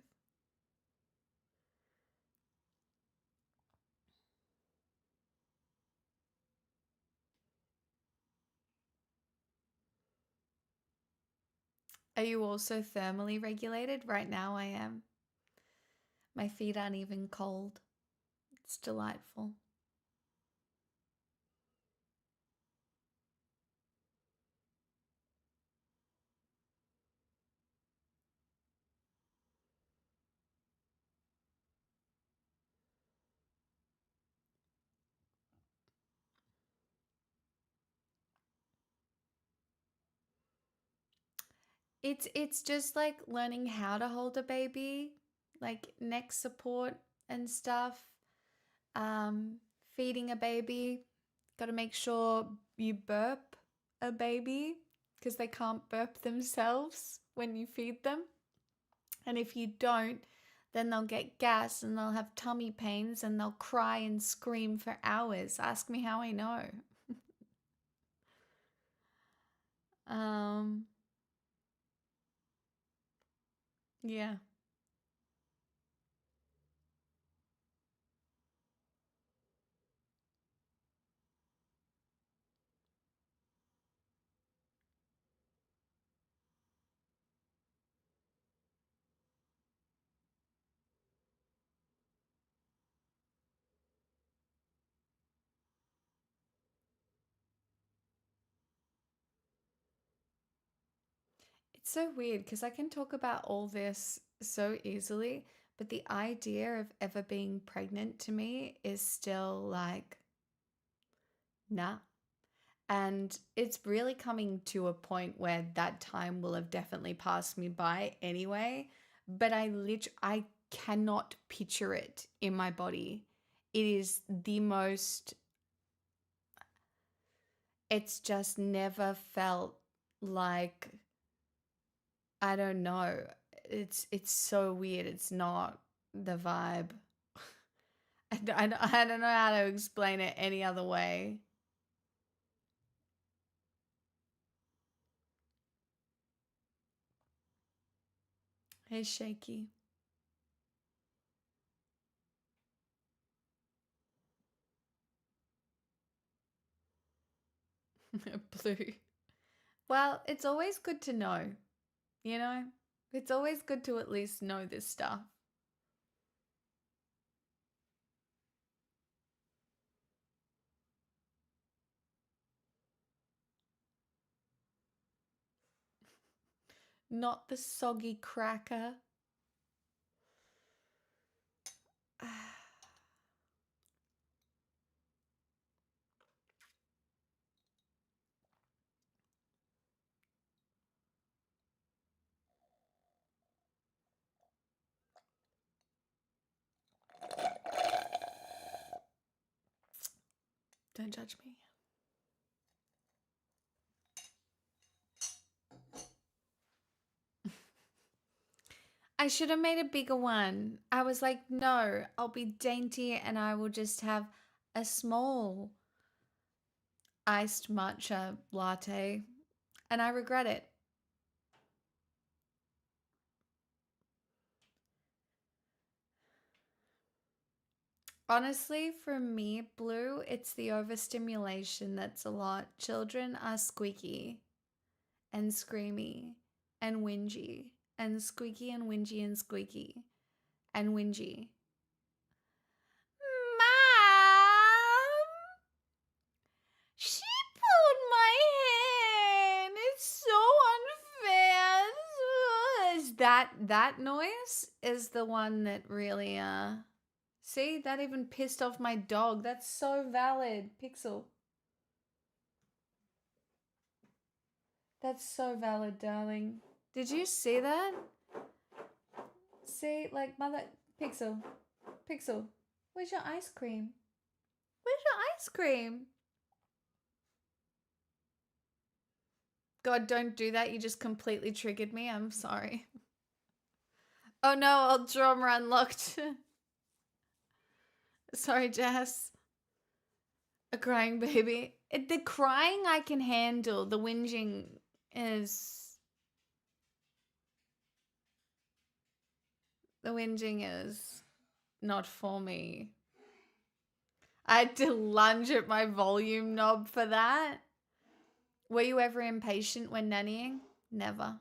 [SPEAKER 1] Are you also thermally regulated? Right now I am. My feet aren't even cold. It's delightful. It's just like learning how to hold a baby, like neck support and stuff. Um, Feeding a baby, got to make sure you burp a baby because they can't burp themselves when you feed them. And if you don't, then they'll get gas and they'll have tummy pains and they'll cry and scream for hours. Ask me how I know. um, yeah. It's so weird because I can talk about all this so easily, but the idea of ever being pregnant to me is still like, nah. And it's really coming to a point where that time will have definitely passed me by anyway, but I cannot picture it in my body. It is the most, it's just never felt like, I don't know. It's so weird. It's not the vibe. I don't know how to explain it any other way. Hey, Shaky. Blue. Well, it's always good to know, you know? It's always good to at least know this stuff. Not the soggy cracker. Don't judge me. I should have made a bigger one. I was like, no, I'll be dainty and I will just have a small iced matcha latte. And I regret it. Honestly, for me, Blue, it's the overstimulation that's a lot. Children are squeaky and screamy and whingy and squeaky and whingy and squeaky and whingy. Mom! She pulled my hair and it's so unfair. Is that noise is the one that really see, that even pissed off my dog. That's so valid, Pixel. That's so valid, darling. Did you see that? See, like, mother, Pixel, Pixel, where's your ice cream? Where's your ice cream? God, don't do that. You just completely triggered me. I'm sorry. Oh no, old drama unlocked. Sorry, Jess. A crying baby. The crying I can handle. The whinging is. The whinging is not for me. I had to lunge at my volume knob for that. Were you ever impatient when nannying? Never.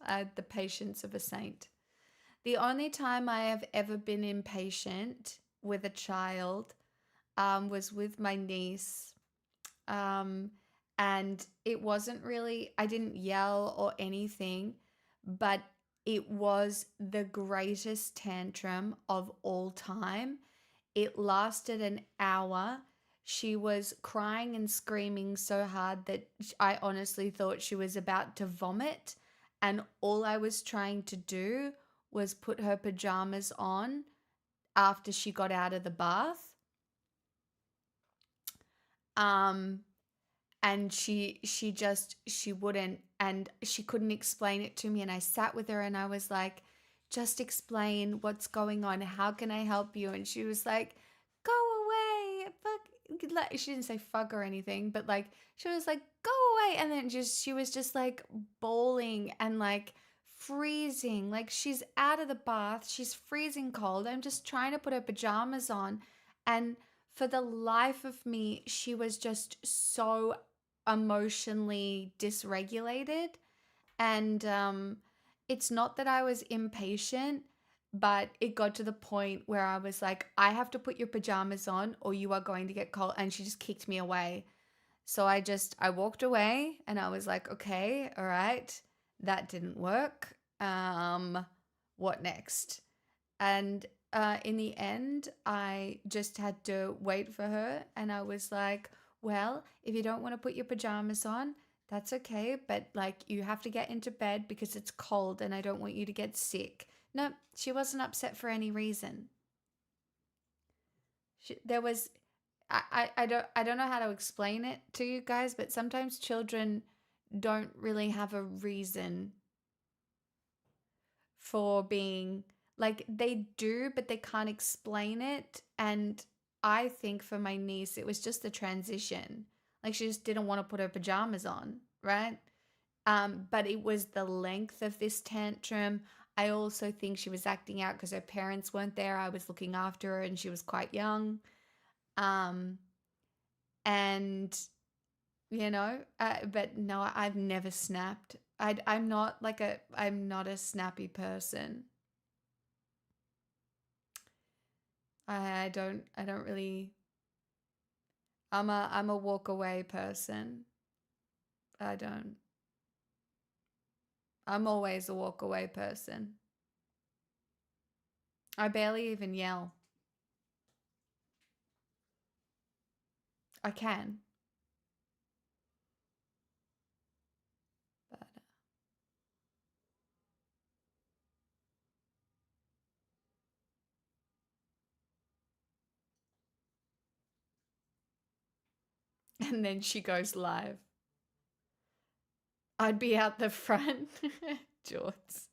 [SPEAKER 1] I had the patience of a saint. The only time I have ever been impatient with a child was with my niece. And it wasn't really, I didn't yell or anything, but it was the greatest tantrum of all time. It lasted an hour. She was crying and screaming so hard that I honestly thought she was about to vomit. And all I was trying to do was put her pajamas on after she got out of the bath. And she wouldn't, and she couldn't explain it to me, and I sat with her and I was like, just explain what's going on. How can I help you? And she was like, go away. Fuck. Like, she didn't say fuck or anything, but like she was like, go away. And then she was just like bawling and like freezing. Like she's out of the bath. She's freezing cold. I'm just trying to put her pajamas on. And for the life of me, she was just so emotionally dysregulated. And it's not that I was impatient, but it got to the point where I was like, I have to put your pajamas on or you are going to get cold. And she just kicked me away. So I walked away and I was like, okay, all right, that didn't work. What next? And in the end, I just had to wait for her. And I was like, well, if you don't want to put your pajamas on, that's okay. But like, you have to get into bed because it's cold and I don't want you to get sick. No, she wasn't upset for any reason. There was, I don't know how to explain it to you guys, but sometimes children don't really have a reason for being like they do, but they can't explain it. And I think for my niece, it was just the transition. Like she just didn't want to put her pajamas on, right? But it was the length of this tantrum. I also think she was acting out because her parents weren't there. I was looking after her and she was quite young. Um, and but no, I've never snapped. I'm not a snappy person. I don't really, I'm a walk away person. I don't, I'm always a walk away person. I barely even yell. I can, but and then she goes live. I'd be out the front. Jorts.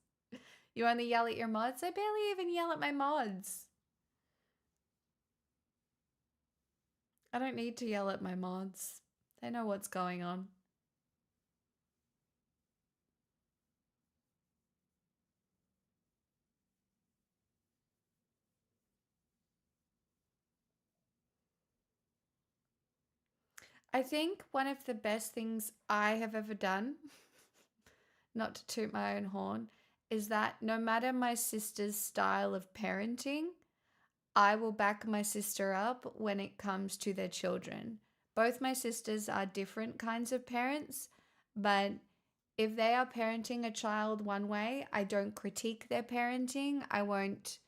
[SPEAKER 1] You only yell at your mods? I barely even yell at my mods. I don't need to yell at my mods. They know what's going on. I think one of the best things I have ever done, not to toot my own horn, is that no matter my sister's style of parenting, I will back my sister up when it comes to their children. Both my sisters are different kinds of parents, but if they are parenting a child one way, I don't critique their parenting. I won't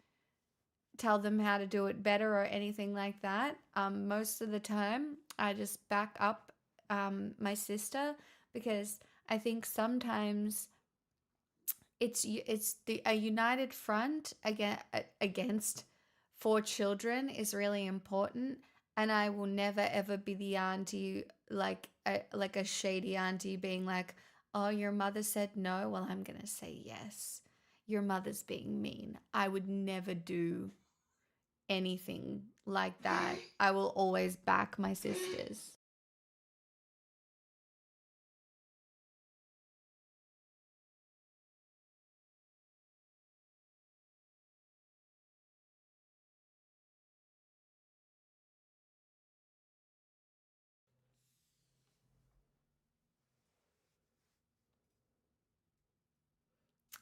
[SPEAKER 1] tell them how to do it better or anything like that. Most of the time, I just back up my sister because I think sometimes it's a united front against for children is really important, and I will never ever be the auntie, like a shady auntie being like, "Oh, your mother said no, well I'm going to say yes. Your mother's being mean." I would never do anything like that. I will always back my sisters.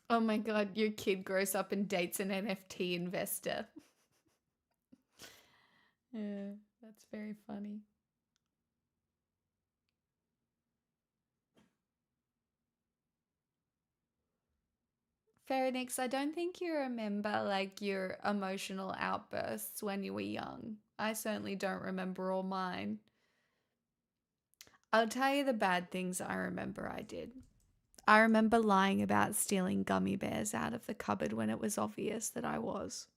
[SPEAKER 1] Oh my god, your kid grows up and dates an NFT investor. Yeah, that's very funny. Pharynx, I don't think you remember like your emotional outbursts when you were young. I certainly don't remember all mine. I'll tell you the bad things I remember I did. I remember lying about stealing gummy bears out of the cupboard when it was obvious that I was.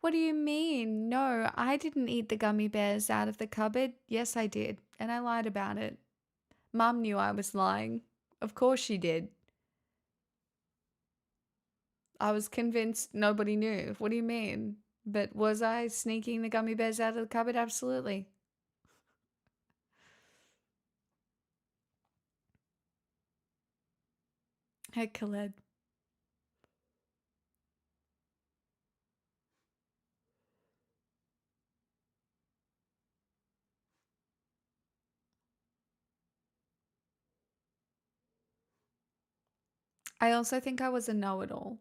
[SPEAKER 1] What do you mean? No, I didn't eat the gummy bears out of the cupboard. Yes, I did, and I lied about it. Mum knew I was lying. Of course she did. I was convinced nobody knew. What do you mean? But was I sneaking the gummy bears out of the cupboard? Absolutely. Hey, Khaled. I also think I was a know-it-all.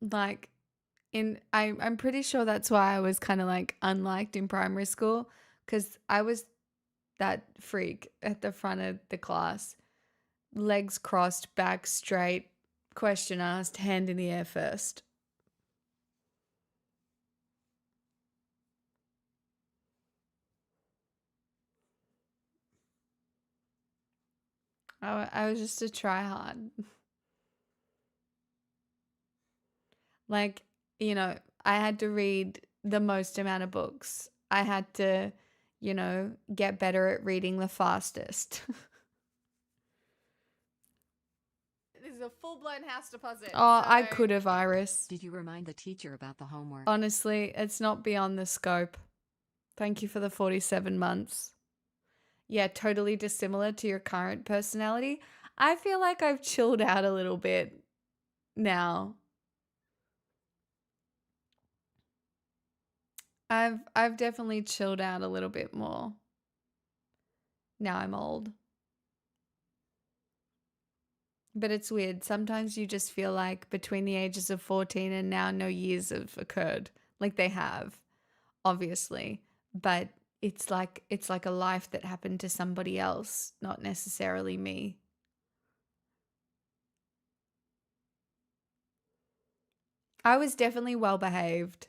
[SPEAKER 1] Like, I'm pretty sure that's why I was kind of like unliked in primary school, because I was that freak at the front of the class, legs crossed, back straight, question asked, hand in the air first. I was just a try hard. Like, I had to read the most amount of books. I had to, get better at reading the fastest. This is a full-blown house deposit. Oh, I could have, Iris.
[SPEAKER 2] Did you remind the teacher about the homework?
[SPEAKER 1] Honestly, it's not beyond the scope. Thank you for the 47 months. Yeah, totally dissimilar to your current personality. I feel like I've chilled out a little bit now. I've definitely chilled out a little bit more. Now I'm old. But it's weird. Sometimes you just feel like between the ages of 14 and now, no years have occurred. Like they have, obviously. But it's like a life that happened to somebody else, not necessarily me. I was definitely well behaved.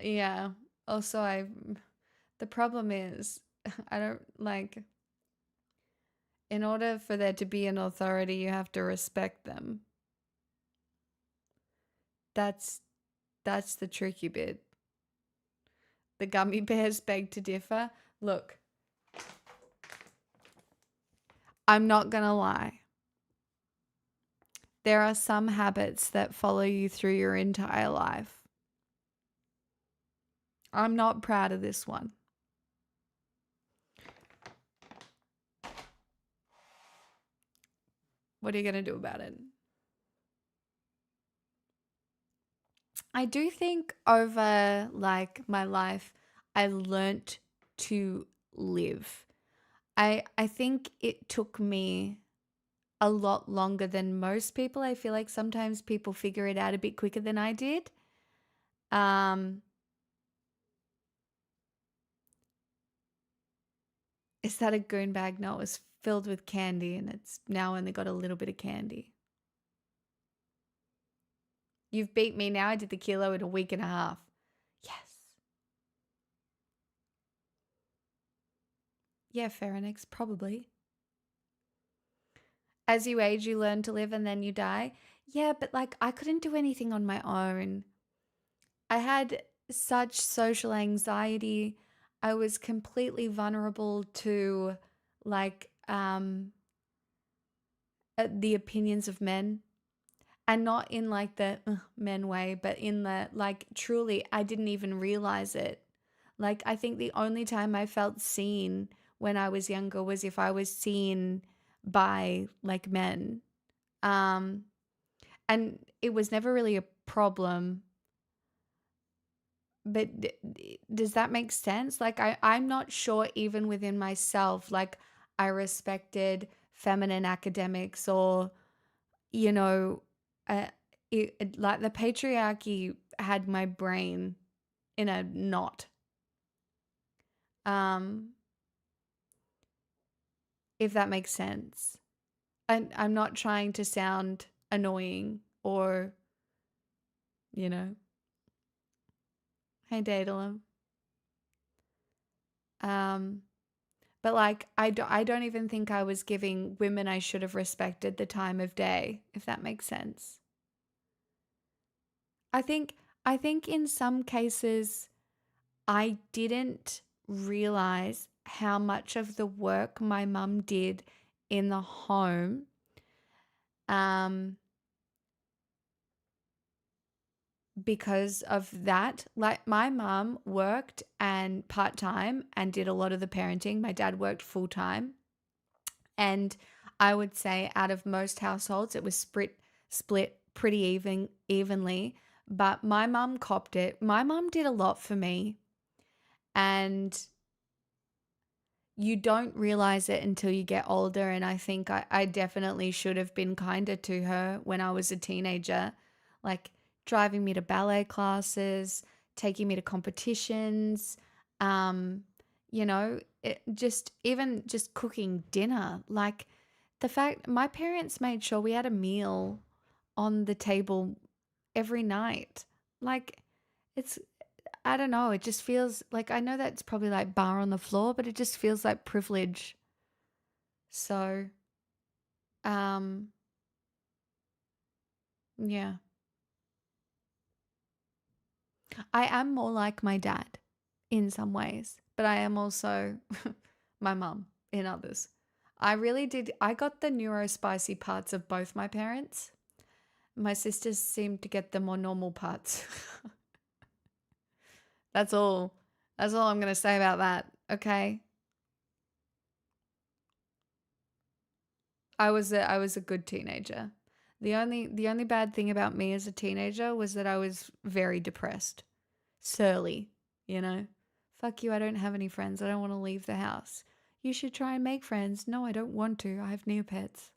[SPEAKER 1] Yeah. Also, the problem is I don't like, in order for there to be an authority, you have to respect them. That's the tricky bit. The gummy bears beg to differ. Look, I'm not gonna lie. There are some habits that follow you through your entire life. I'm not proud of this one. What are you gonna do about it? I do think over like my life, I learnt to live. I think it took me a lot longer than most people. I feel like sometimes people figure it out a bit quicker than I did. Um, is that a goon bag? No, it was filled with candy and it's now only got a little bit of candy. You've beat me now. I did the kilo in a week and a half. Yes. Yeah, Pharynx, probably. As you age, you learn to live and then you die. Yeah, but like I couldn't do anything on my own. I had such social anxiety. I was completely vulnerable to like the opinions of men, and not in like the men way, but in the like truly I didn't even realize it. Like I think the only time I felt seen when I was younger was if I was seen by like men. Um and it was never really a problem. But does that make sense? Like I'm not sure even within myself, like I respected feminine academics or, you know, uh, like the patriarchy had my brain in a knot. Um, if that makes sense. I'm not trying to sound annoying or, you know, hey Daedalum. Um, But like I don't even think I was giving women I should have respected the time of day, if that makes sense. I think I think in some cases I didn't realize how much of the work my mum did in the home um because of that. Like my mum worked and part-time and did a lot of the parenting. My dad worked full-time. And I would say out of most households, it was split pretty evenly. But my mum copped it. My mum did a lot for me, and you don't realize it until you get older. And I think I definitely should have been kinder to her when I was a teenager, like driving me to ballet classes, taking me to competitions, um, just even just cooking dinner. Like the fact my parents made sure we had a meal on the table every night. Like it's I don't know, it just feels like I know that's probably like bar on the floor, but it just feels like privilege. So, um, yeah. I am more like my dad in some ways, but I am also my mum in others. I got the neurospicy parts of both my parents. My sisters seem to get the more normal parts. That's all. That's all I'm going to say about that. Okay. I was a good teenager. The only bad thing about me as a teenager was that I was very depressed. Surly, you know. Fuck you, I don't have any friends. I don't want to leave the house. You should try and make friends. No, I don't want to. I have Neopets.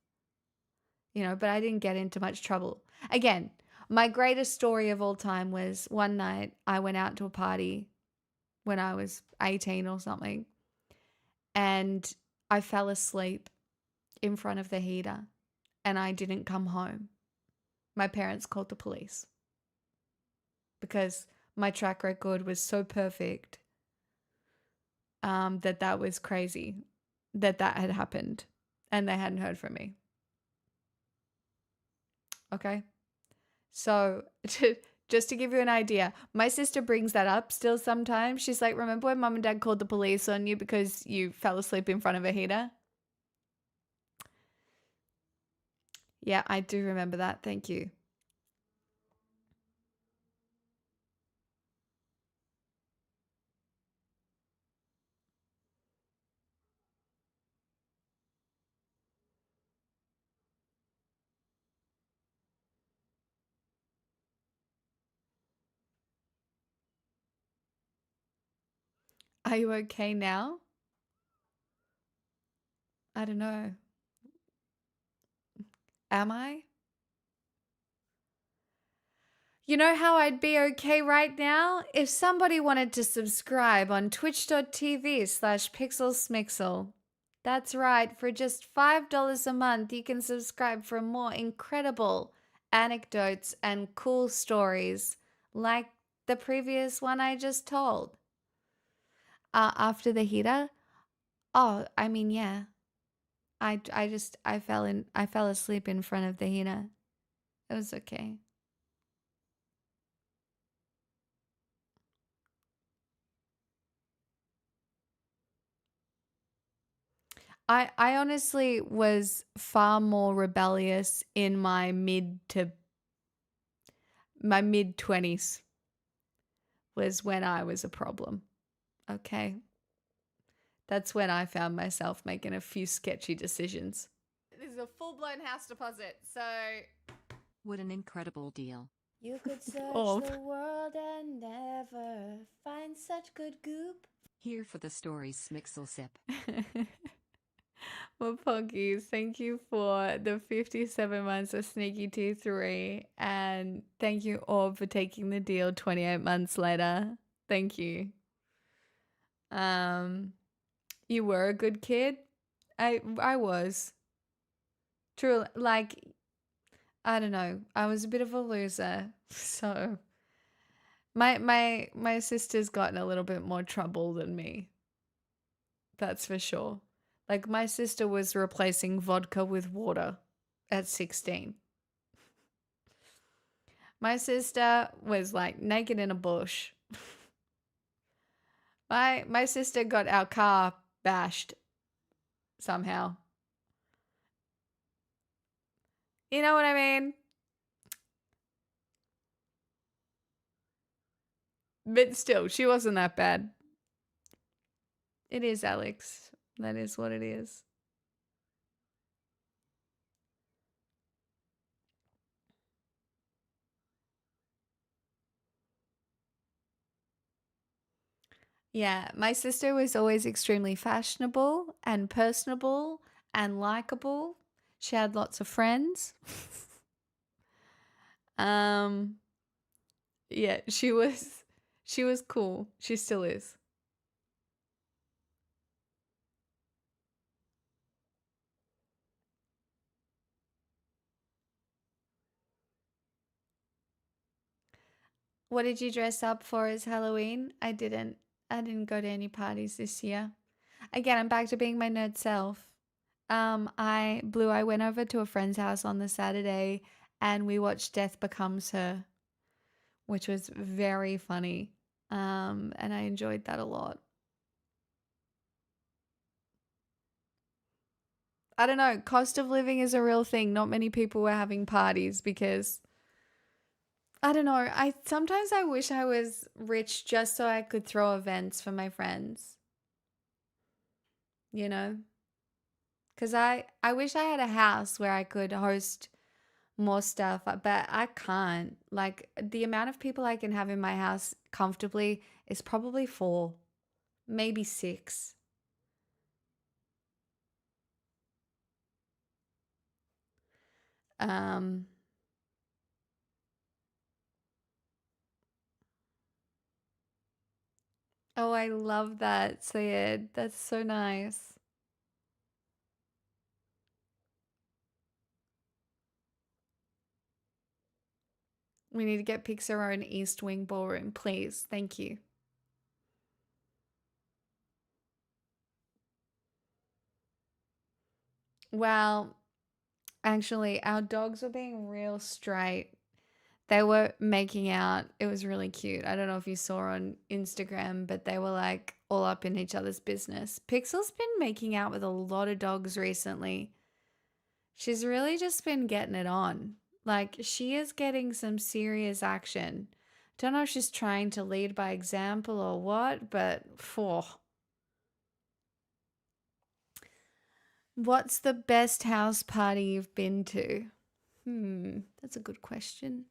[SPEAKER 1] But I didn't get into much trouble. Again, my greatest story of all time was one night I went out to a party when I was 18 or something, and I fell asleep in front of the heater and I didn't come home. My parents called the police because my track record was so perfect, that was crazy that had happened and they hadn't heard from me. Okay. So just to give you an idea, my sister brings that up still sometimes. She's like, remember when mum and dad called the police on you because you fell asleep in front of a heater? Yeah, I do remember that. Thank you. Are you okay now? I don't know. Am I? You know how I'd be okay right now? If somebody wanted to subscribe on twitch.tv/pixelsmixel. That's right, for just $5 a month, you can subscribe for more incredible anecdotes and cool stories like the previous one I just told. After the heater, oh, I mean, yeah. I fell asleep in front of the heater. It was okay. I honestly was far more rebellious in my mid 20s was when I was a problem. Okay. That's when I found myself making a few sketchy decisions. This is a full-blown house deposit. So
[SPEAKER 2] What an incredible deal.
[SPEAKER 1] you could search
[SPEAKER 2] Oh.
[SPEAKER 1] the world and never find such good goop.
[SPEAKER 2] Here for the stories, Smixel Sip.
[SPEAKER 1] Well, Poggies, thank you for the 57 months of Sneaky Tea 3. And thank you all for taking the deal 28 months later. Thank you. You were a good kid. I was. True, like, I don't know. I was a bit of a loser. So my sister's gotten a little bit more trouble than me. That's for sure. Like, my sister was replacing vodka with water at 16. My sister was like naked in a bush. My sister got our car bashed somehow. You know what I mean? But still, she wasn't that bad. It is, Alex. That is what it is. Yeah, my sister was always extremely fashionable and personable and likable. She had lots of friends. um, yeah, she was cool. She still is. What did you dress up for as Halloween? I didn't. I didn't go to any parties this year. Again, I'm back to being my nerd self. I went over to a friend's house on the Saturday and we watched Death Becomes Her, which was very funny. And I enjoyed that a lot. I don't know, cost of living is a real thing. Not many people were having parties because I don't know. I sometimes I wish I was rich just so I could throw events for my friends. You know? Cuz I wish I had a house where I could host more stuff, but I can't. Like, the amount of people I can have in my house comfortably is probably 4, maybe 6. Um Oh, I love that, Sayed. That's so nice. We need to get Pixar own East Wing Ballroom, please. Thank you. Well, actually, our dogs were being real straight. They were making out. It was really cute. I don't know if you saw on Instagram, but they were like all up in each other's business. Pixel's been making out with a lot of dogs recently. She's really just been getting it on. Like, she is getting some serious action. Don't know if she's trying to lead by example or what, but for. What's the best house party you've been to? That's a good question.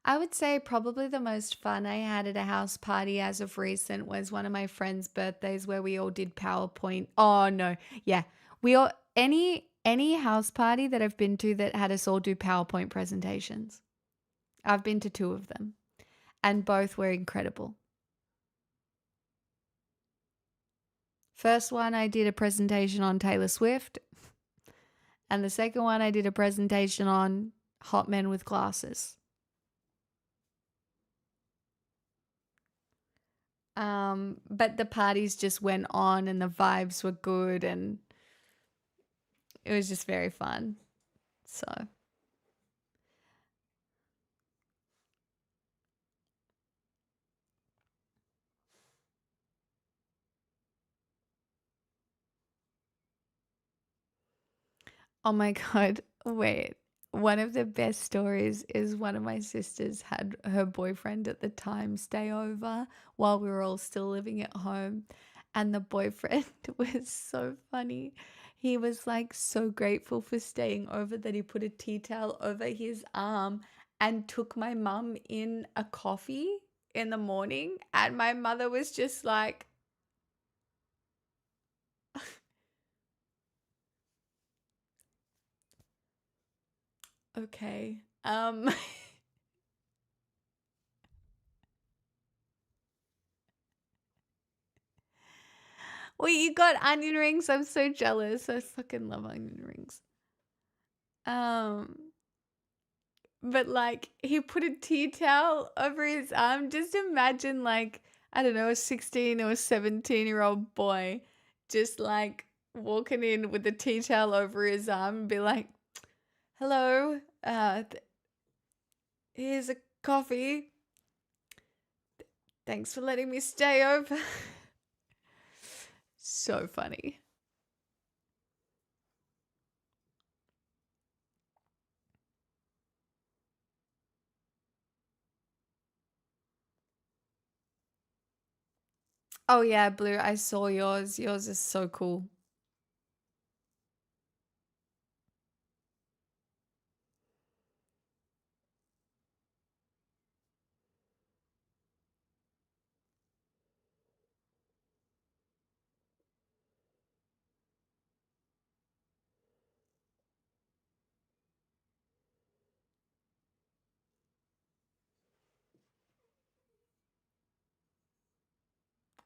[SPEAKER 1] I would say probably the most fun I had at a house party as of recent was one of my friends' birthdays where we all did PowerPoint. Oh no, yeah. We all any house party that I've been to that had us all do PowerPoint presentations. I've been to 2 of them and both were incredible. First one I did a presentation on Taylor Swift. And the second one I did a presentation on hot men with glasses. But the parties just went on and the vibes were good and it was just very fun. So, oh my God, wait. One of the best stories is one of my sisters had her boyfriend at the time stay over while we were all still living at home. And the boyfriend was so funny. He was like so grateful for staying over that he put a tea towel over his arm and took my mum in a coffee in the morning. And my mother was just like, okay. Wait, you got onion rings? I'm so jealous. I fucking love onion rings. Um, but like he put a tea towel over his arm. Just imagine like, I don't know, a 16 or a 17-year-old boy just like walking in with a tea towel over his arm and be like, hello, here's a coffee. Thanks for letting me stay over. So funny. Oh yeah, Blue, I saw yours. Yours is so cool.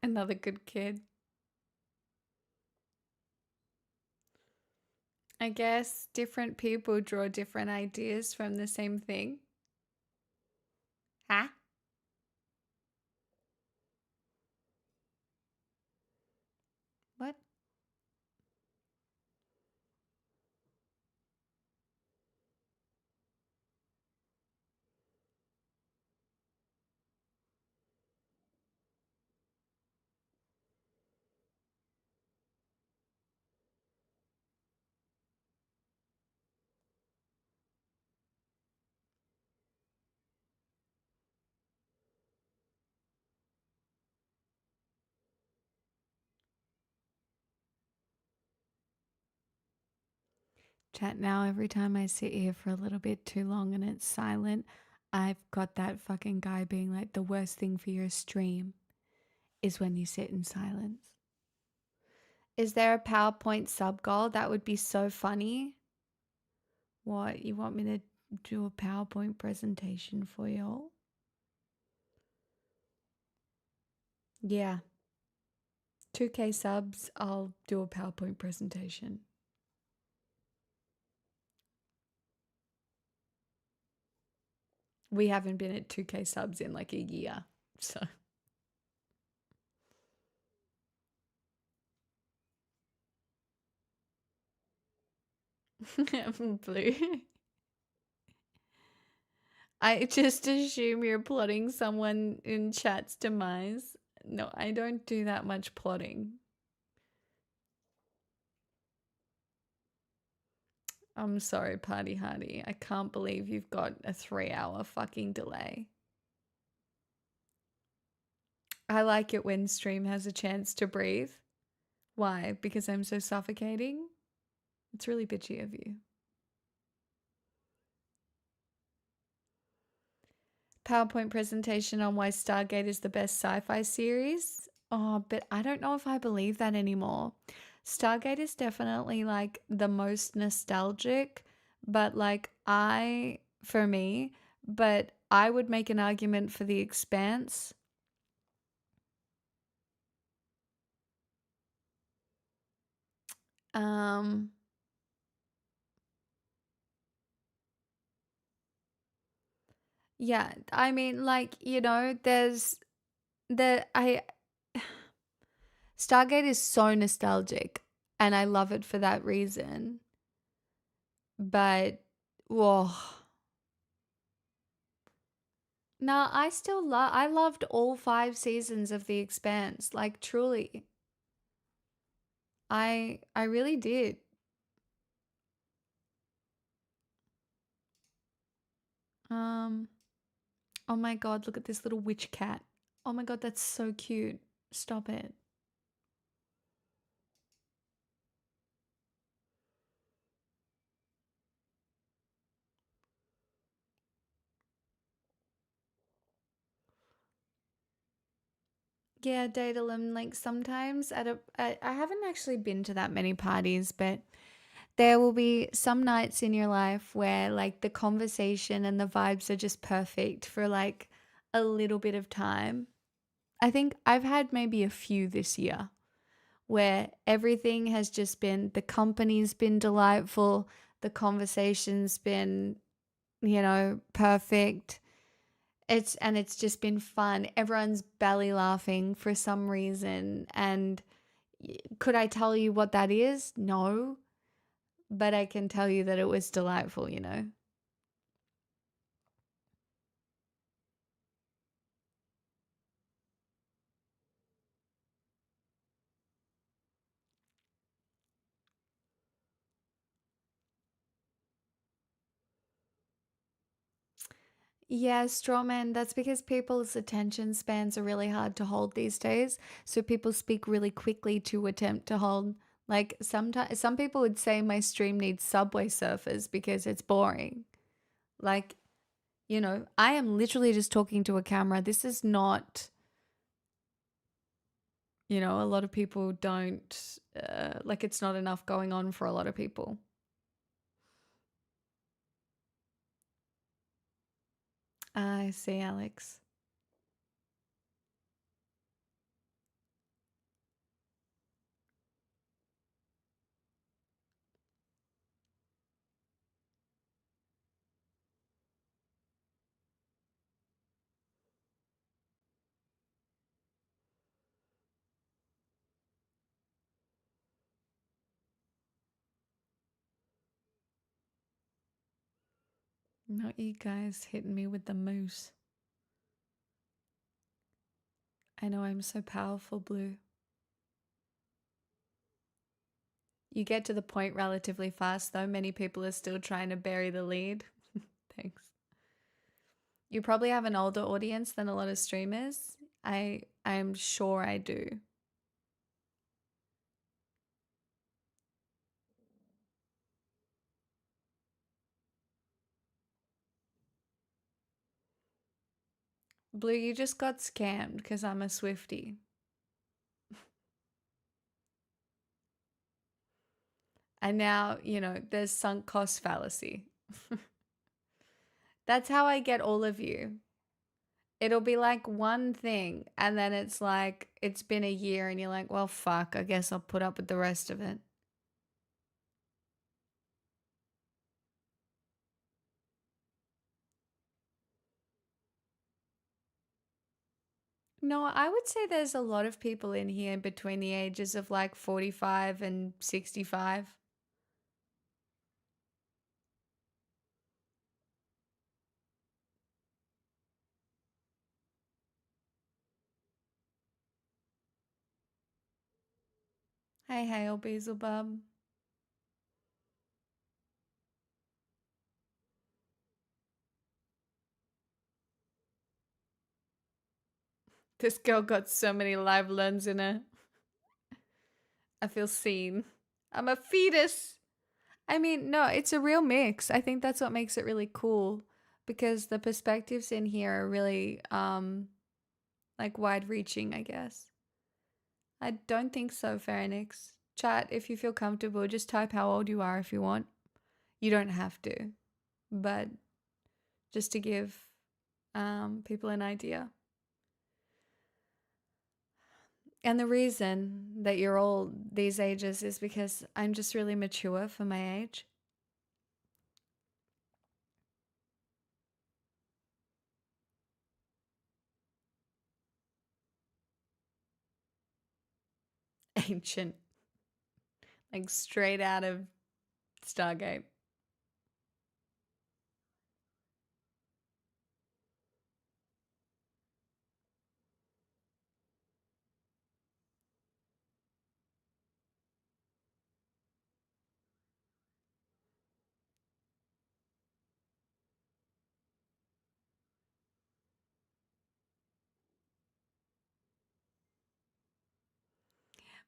[SPEAKER 1] Another good kid. I guess different people draw different ideas from the same thing. Huh? What? Chat now, every time I sit here for a little bit too long and it's silent, I've got that fucking guy being like, the worst thing for your stream is when you sit in silence. Is there a PowerPoint sub goal? That would be so funny. What? You want me to do a PowerPoint presentation for y'all? Yeah. 2K subs, I'll do a PowerPoint presentation. We haven't been at 2K subs in like a year, so. Blue. I just assume you're plotting someone in chat's demise. No, I don't do that much plotting. I'm sorry, Party Hardy. I can't believe you've got a 3-hour fucking delay. I like it when stream has a chance to breathe. Why? Because I'm so suffocating? It's really bitchy of you. PowerPoint presentation on why Stargate is the best sci-fi series. Oh, but I don't know if I believe that anymore. Stargate is definitely like the most nostalgic, but like for me, but I would make an argument for The Expanse. Um, Yeah, I mean, like, there's the I Stargate is so nostalgic and I love it for that reason. But whoa. No, I loved all 5 seasons of The Expanse. Like truly. I really did. Um oh my god, look at this little witch cat. Oh my god, that's so cute. Stop it. Yeah, Datalum, like sometimes I haven't actually been to that many parties, but there will be some nights in your life where like the conversation and the vibes are just perfect for like a little bit of time. I think I've had maybe a few this year where everything has just been, the company's been delightful, the conversation's been, perfect. It's just been fun. Everyone's belly laughing for some reason. And could I tell you what that is? No, but I can tell you that it was delightful. Yeah, strawman, that's because people's attention spans are really hard to hold these days. So people speak really quickly to attempt to hold. Like sometimes some people would say my stream needs Subway Surfers because it's boring. Like, I am literally just talking to a camera. This is not, a lot of people don't, like, it's not enough going on for a lot of people. I see, Alex. Not you guys hitting me with the moose. I know I'm so powerful, Blue. You get to the point relatively fast, though. Many people are still trying to bury the lead. Thanks. You probably have an older audience than a lot of streamers. I'm sure I do. Blue, you just got scammed because I'm a Swiftie. And now, there's sunk cost fallacy. That's how I get all of you. It'll be like one thing, and then it's like, it's been a year, and you're like, well, fuck, I guess I'll put up with the rest of it. No, I would say there's a lot of people in here between the ages of like 45 and 65. Hey, Hail Beelzebub. This girl got so many live learns in her. I feel seen. I'm a fetus. I mean, no, it's a real mix. I think that's what makes it really cool because the perspectives in here are really like wide reaching, I guess. I don't think so, Pharynix. Chat, if you feel comfortable, just type how old you are if you want. You don't have to, but just to give people an idea. And the reason that you're all these ages is because I'm just really mature for my age. ancient, like straight out of Stargate.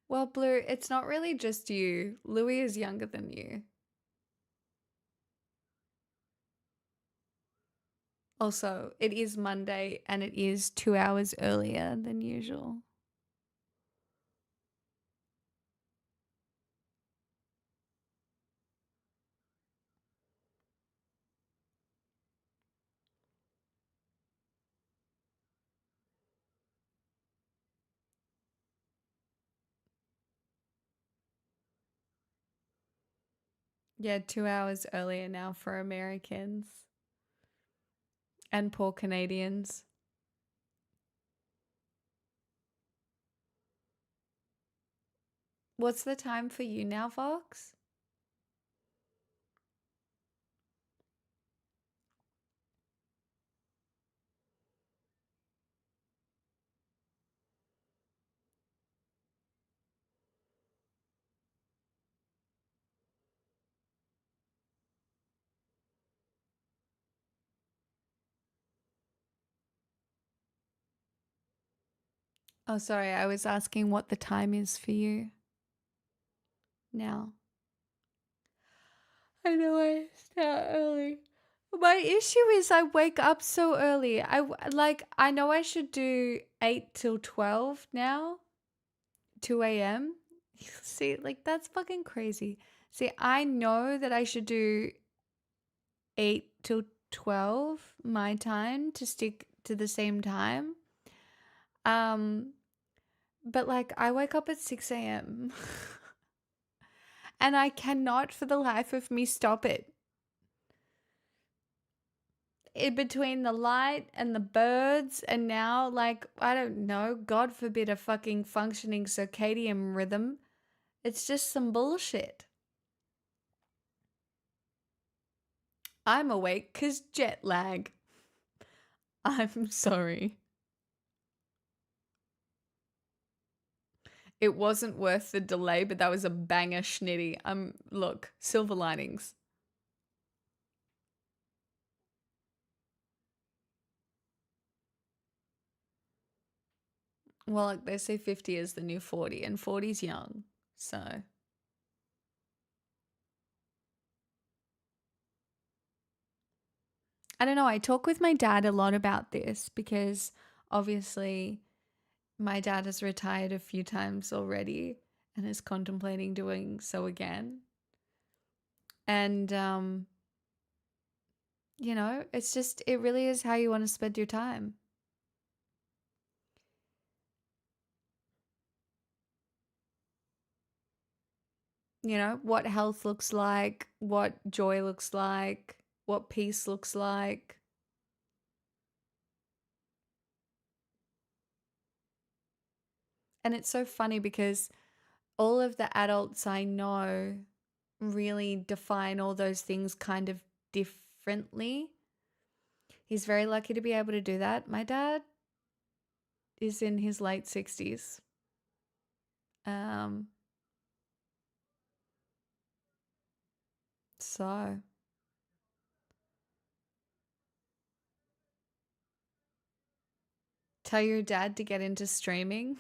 [SPEAKER 1] Well, Blue, it's not really just you. Louis is younger than you. Also, it is Monday and it is 2 hours earlier than usual. Yeah, 2 hours earlier now for Americans and poor Canadians. What's the time for you now, Fox? Oh, sorry, I was asking what the time is for you now. I know I start early. My issue is I wake up so early. I know I should do 8 till 12 now, 2 a.m. See, like that's fucking crazy. See, I know that I should do 8 till 12 my time to stick to the same time. But like I wake up at 6 a.m. and I cannot for the life of me stop it. In between the light and the birds and now like I don't know, God forbid a fucking functioning circadian rhythm. It's just some bullshit. I'm awake 'cause jet lag. I'm sorry. It wasn't worth the delay, but that was a banger schnitty. Look, silver linings. Well, like they say 50 is the new 40 and 40's young. So, I don't know. I talk with my dad a lot about this because obviously my dad has retired a few times already and is contemplating doing so again. And you know, it really is how you want to spend your time. You know, what health looks like, what joy looks like, what peace looks like. And it's so funny because all of the adults I know really define all those things kind of differently. He's very lucky to be able to do that. My dad is in his late 60s. Um, so tell your dad to get into streaming.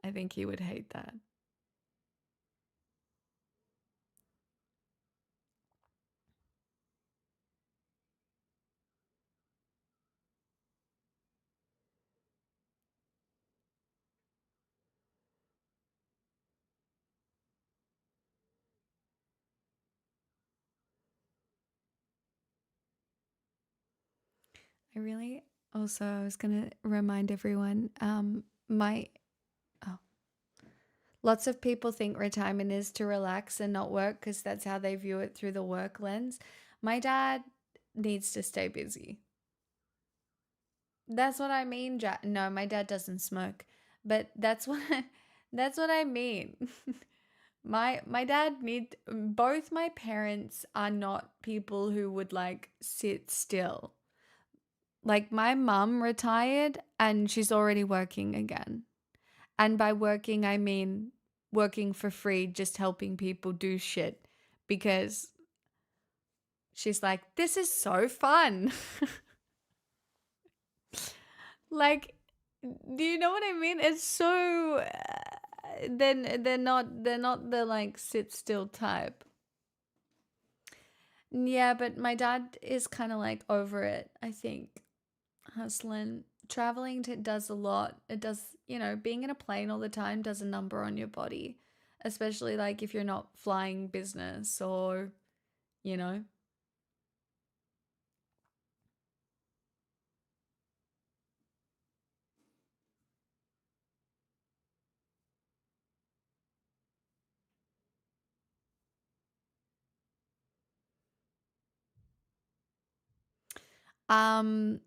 [SPEAKER 1] I think he would hate that. I was gonna remind everyone, my oh, lots of people think retirement is to relax and not work because that's how they view it through the work lens. My dad needs to stay busy. That's what I mean, no, my dad doesn't smoke, but that's what That's what I mean. My dad need both my parents are not people who would like sit still. Like my mum retired and she's already working again. And by working I mean working for free, just helping people do shit because she's like, this is so fun. Like, do you know what I mean? It's so then they're not the like sit still type. Yeah, but my dad is kind of like over it, I think. Hustling, traveling does a lot. It does, being in a plane all the time does a number on your body, especially like if you're not flying business or, you know.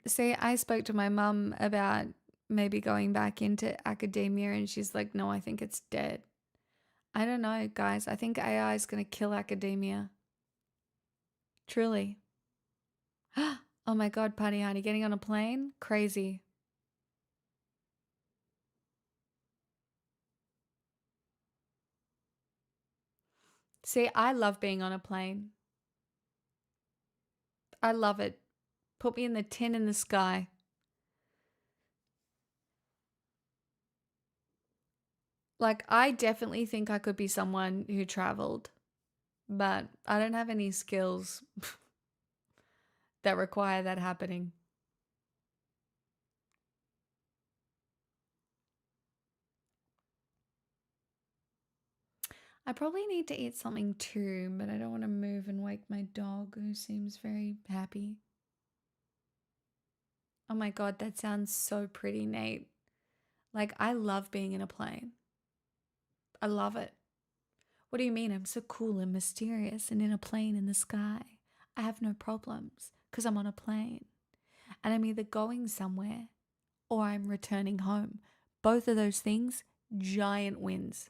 [SPEAKER 1] See, I spoke to my mum about maybe going back into academia and she's like, "No, I think it's dead." I don't know, guys. I think AI is going to kill academia. Truly. Oh my God, Patty Hardy, getting on a plane? Crazy. See, I love being on a plane. I love it. Put me in the tin in the sky. Like, I definitely think I could be someone who traveled, but I don't have any skills that require that happening. I probably need to eat something too, but I don't want to move and wake my dog, who seems very happy. Oh my God, that sounds so pretty, Nate. Like, I love being in a plane. I love it. What do you mean? I'm so cool and mysterious and in a plane in the sky. I have no problems because I'm on a plane and I'm either going somewhere or I'm returning home. Both of those things, giant wins.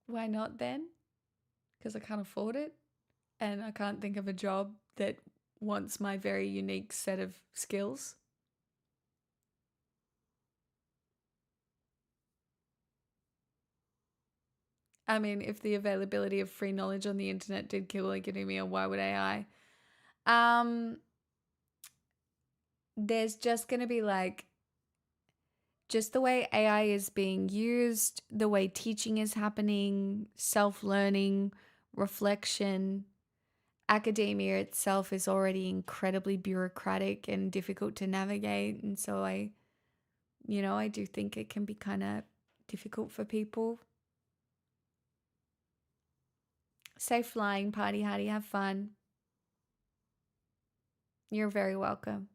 [SPEAKER 1] Why not then? Because I can't afford it and I can't think of a job that wants my very unique set of skills. I mean, if the availability of free knowledge on the internet did kill academia, why would AI? Um, there's just going to be like, just the way AI is being used, the way teaching is happening, self learning, reflection. Academia itself is already incredibly bureaucratic and difficult to navigate. And so I do think it can be kind of difficult for people. Safe flying, party hardy, have fun. You're very welcome.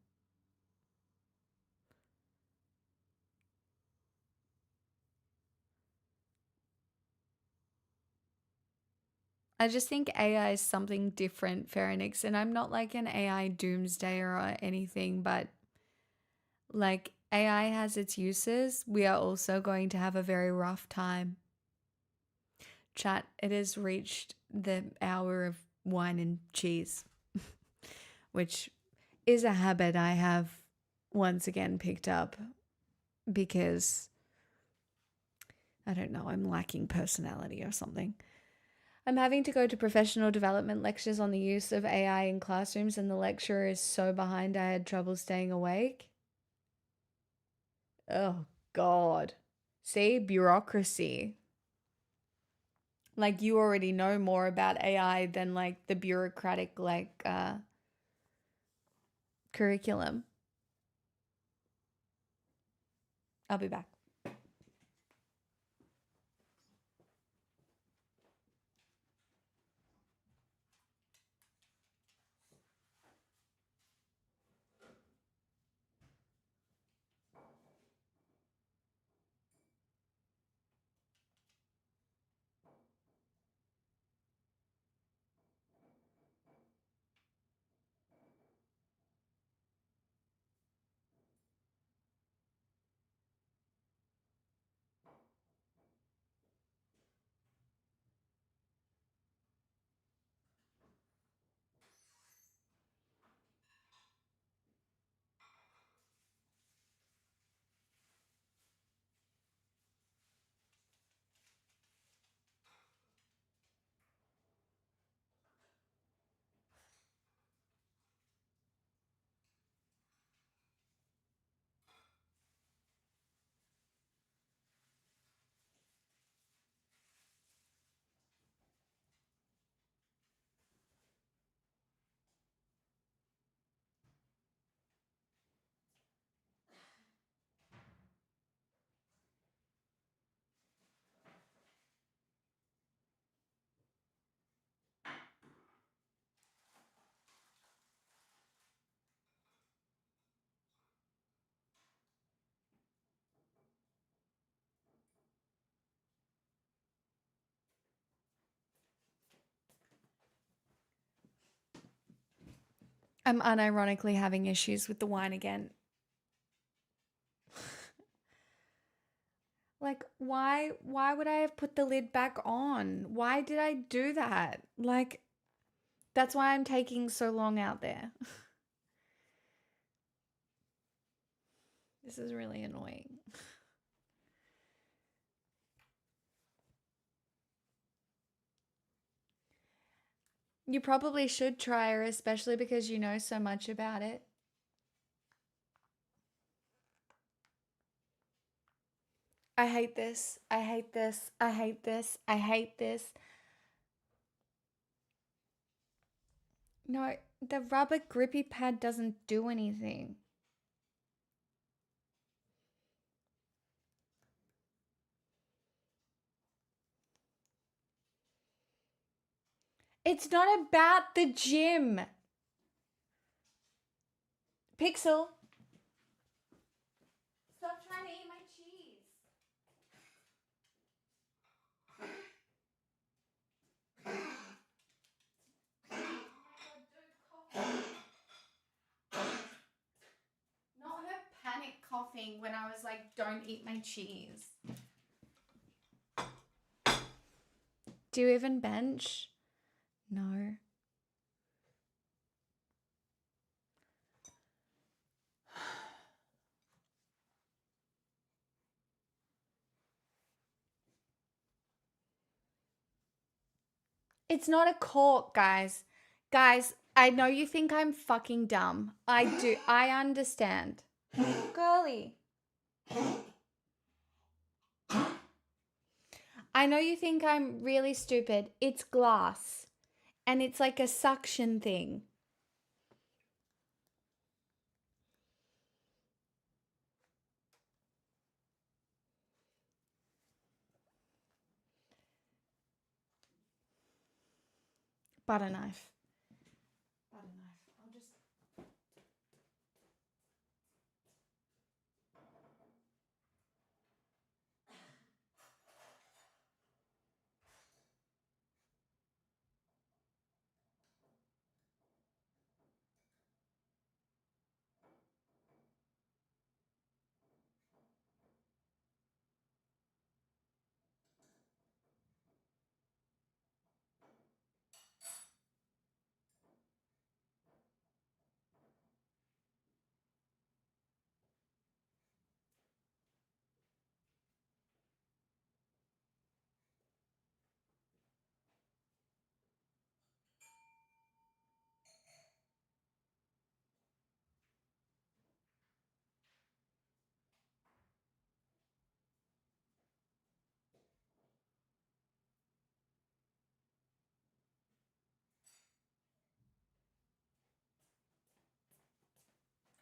[SPEAKER 1] I just think AI is something different, Pharynix, and I'm not like an AI doomsdayer or anything, but like AI has its uses. We are also going to have a very rough time. Chat, it has reached the hour of wine and cheese, which is a habit I have once again picked up because I don't know, I'm lacking personality or something. I'm having to go to professional development lectures on the use of AI in classrooms, and the lecturer is so behind I had trouble staying awake. Oh, God. See, bureaucracy. Like, you already know more about AI than like the bureaucratic, like, curriculum. I'll be back. I'm unironically having issues with the wine again. Like, why would I have put the lid back on? Why did I do that? Like, that's why I'm taking so long out there. This is really annoying. You probably should try her, especially because you know so much about it. I hate this. I hate this. I hate this. I hate this. No, the rubber grippy pad doesn't do anything. It's not about the gym. Pixel, stop trying to eat my cheese. Oh my god, dude, cough. Not her panic coughing when I was like, don't eat my cheese. Do you even bench? No. It's not a cork, guys. Guys, I know you think I'm fucking dumb. I do. I understand. Girly. I know you think I'm really stupid. It's glass. And it's like a suction thing. Butter knife. Butter knife. I'll just...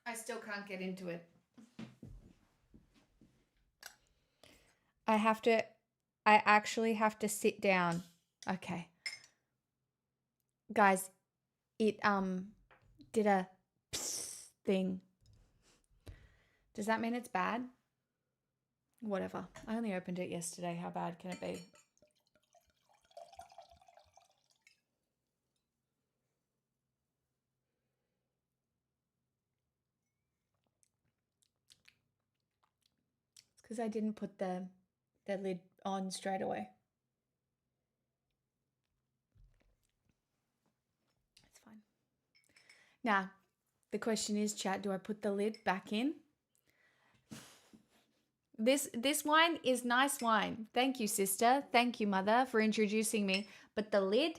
[SPEAKER 1] I still can't get into it. I actually have to sit down. Okay. Guys, it did a psst thing. Does that mean it's bad? Whatever. I only opened it yesterday. How bad can it be? It's because I didn't put the lid on straight away. It's fine. Now, the question is, chat, do I put the lid back in? This wine is nice wine. Thank you, sister. Thank you, mother, for introducing me. But the lid,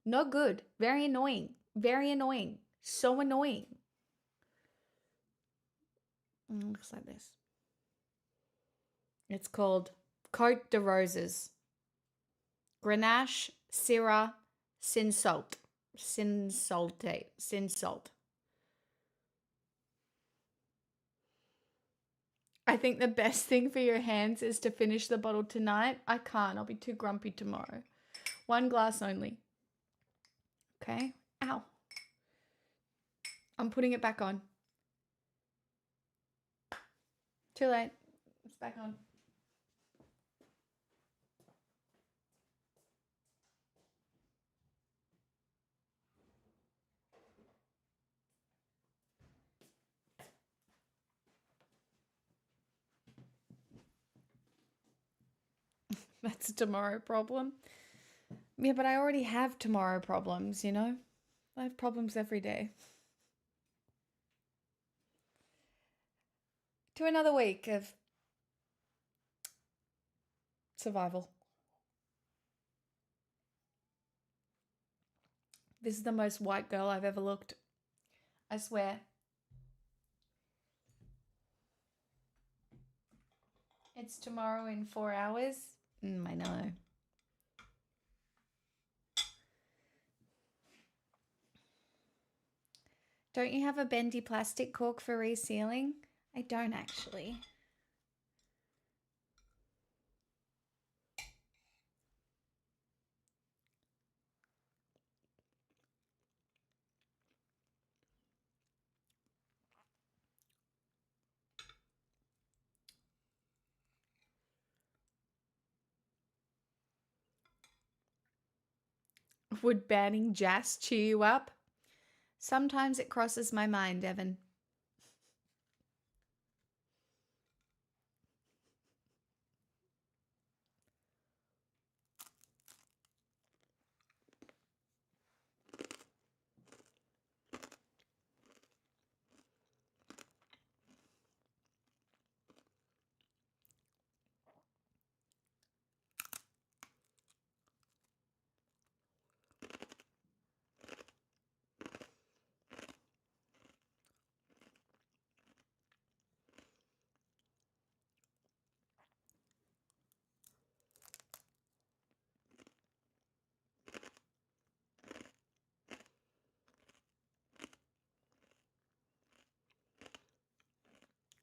[SPEAKER 1] no good. Very annoying. Very annoying. So annoying. Looks like this. It's called Cote de Roses. Grenache, Syrah, Sinsalt. Sinsalt. I think the best thing for your hands is to finish the bottle tonight. I can't. I'll be too grumpy tomorrow. 1 glass only. Okay. Ow. I'm putting it back on. Too late. It's back on. That's a tomorrow problem. Yeah, but I already have tomorrow problems, you know? I have problems every day. To another week of survival. This is the most white girl I've ever looked. I swear. It's tomorrow in 4 hours. I know. Don't you have a bendy plastic cork for resealing? I don't actually. Would banning jazz cheer you up? Sometimes it crosses my mind, Evan.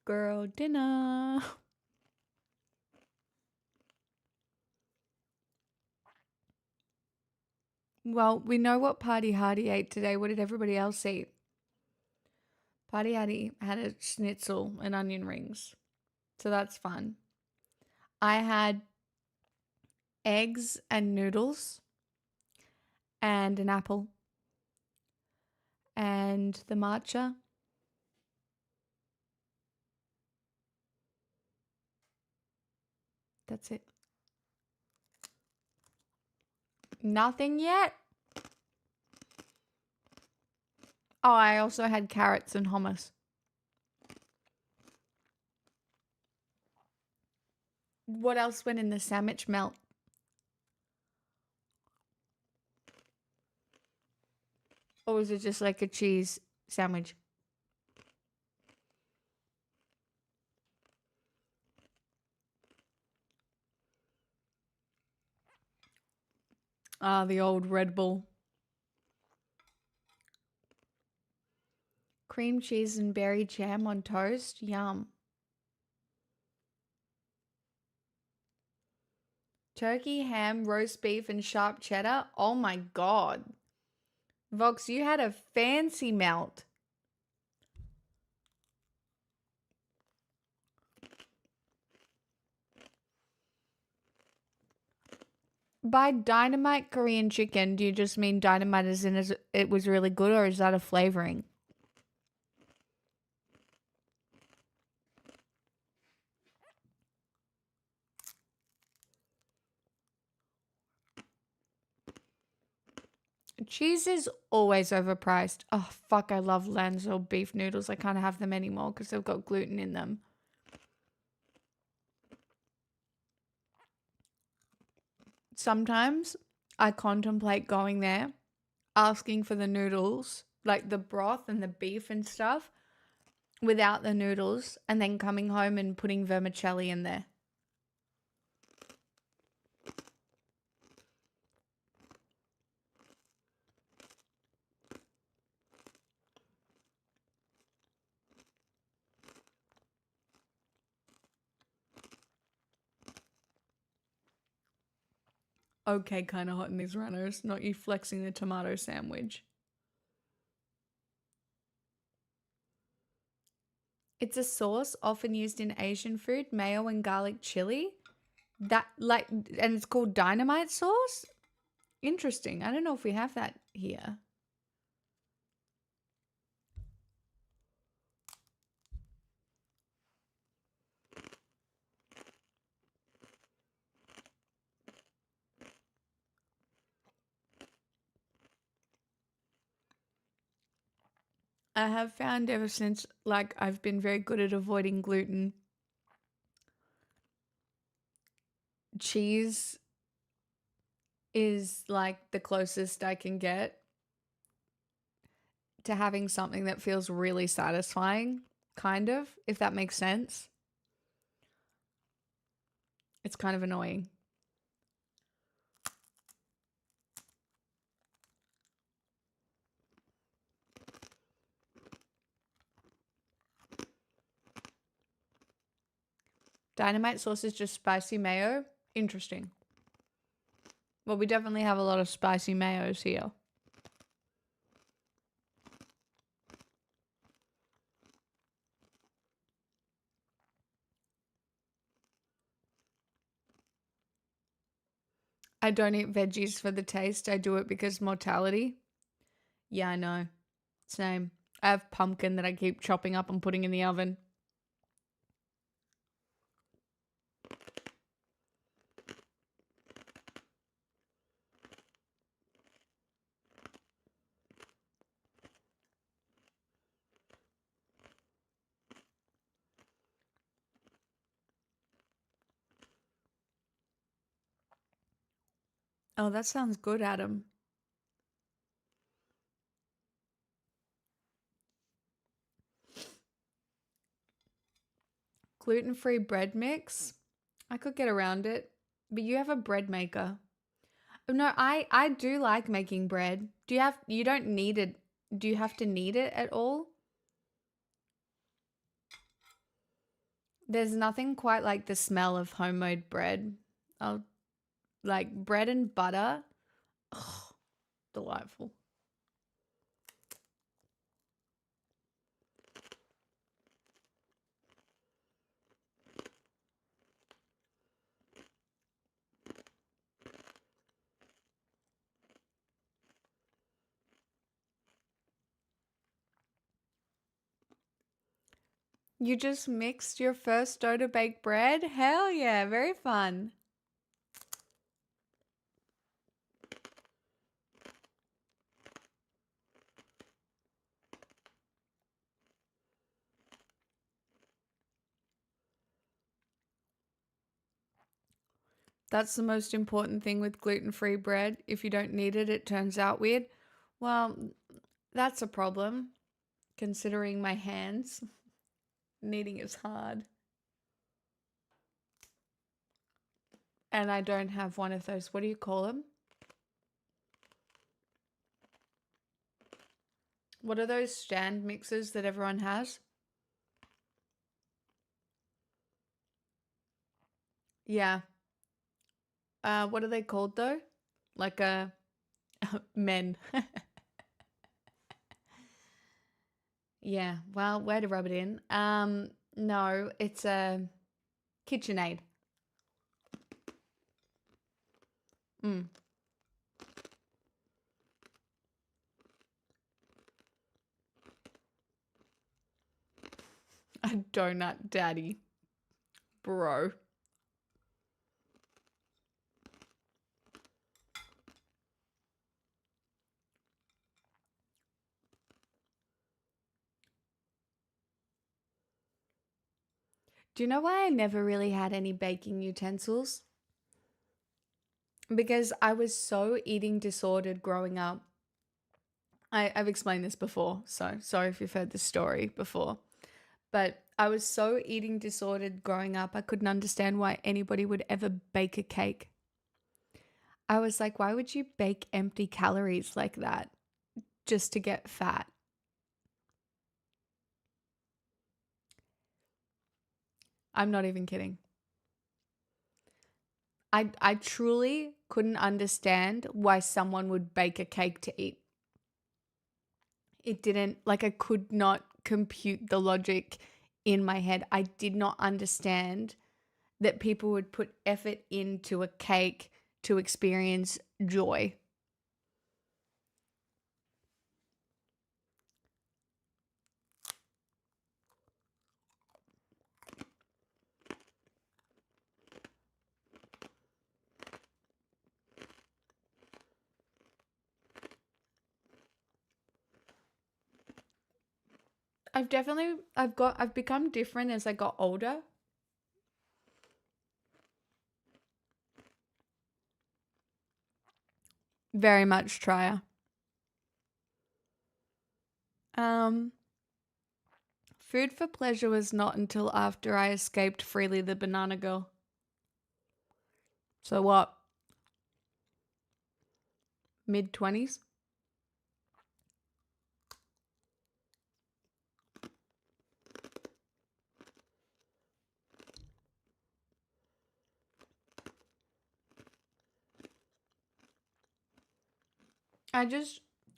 [SPEAKER 1] Girl dinner. Well, we know what Party Hardy ate today. What did everybody else eat? Party Hardy had a schnitzel and onion rings. So that's fun. I had eggs and noodles and an apple and the matcha. That's it. Nothing yet. Oh, I also had carrots and hummus. What else went in the sandwich melt? Or was it just like a cheese sandwich? Ah, the old Red Bull. Cream cheese and berry jam on toast. Yum. Turkey, ham, roast beef, and sharp cheddar. Oh my god. Vox, you had a fancy melt. By dynamite Korean chicken, do you just mean dynamite as in as it was really good, or is that a flavoring? Cheese is always overpriced. Oh, fuck, I love Lanzo beef noodles. I can't have them anymore because they've got gluten in them. Sometimes I contemplate going there, asking for the noodles, like the broth and the beef and stuff, without the noodles, and then coming home and putting vermicelli in there. Okay, kind of hot in these runners, not you flexing the tomato sandwich. It's a sauce often used in Asian food, mayo and garlic chili. That like and it's called dynamite sauce? Interesting. I don't know if we have that here. I have found ever since, like, I've been very good at avoiding gluten, cheese is like the closest I can get to having something that feels really satisfying, kind of, if that makes sense. It's kind of annoying. Dynamite sauce is just spicy mayo. Interesting. Well, we definitely have a lot of spicy mayos here. I don't eat veggies for the taste. I do it because mortality. Yeah, I know. Same. I have pumpkin that I keep chopping up and putting in the oven. Oh, that sounds good, Adam. Gluten-free bread mix. I could get around it, but you have a bread maker. Oh, no, I do like making bread. You don't need it. Do you have to knead it at all? There's nothing quite like the smell of homemade bread. Oh, like bread and butter. Oh, delightful. You just mixed your first dough to bake bread? Hell yeah, very fun. That's the most important thing with gluten-free bread. If you don't need it, it turns out weird. Well, that's a problem, considering my hands. Kneading is hard. And I don't have one of those, what do you call them? What are those stand mixers that everyone has? Yeah. What are they called though? Like a men. Yeah, well, way to rub it in. No, it's a KitchenAid. Mm. A donut daddy, bro. Do you know why I never really had any baking utensils? Because I was so eating disordered growing up. I've explained this before, so sorry if you've heard this story before. But I was so eating disordered growing up, I couldn't understand why anybody would ever bake a cake. I was like, why would you bake empty calories like that just to get fat? I'm not even kidding. I truly couldn't understand why someone would bake a cake to eat. It didn't, like, I could not compute the logic in my head. I did not understand that people would put effort into a cake to experience joy. I've become different as I got older. Very much trier. Um, Food for pleasure was not until after I escaped Freely the Banana Girl. So what? Mid-20s?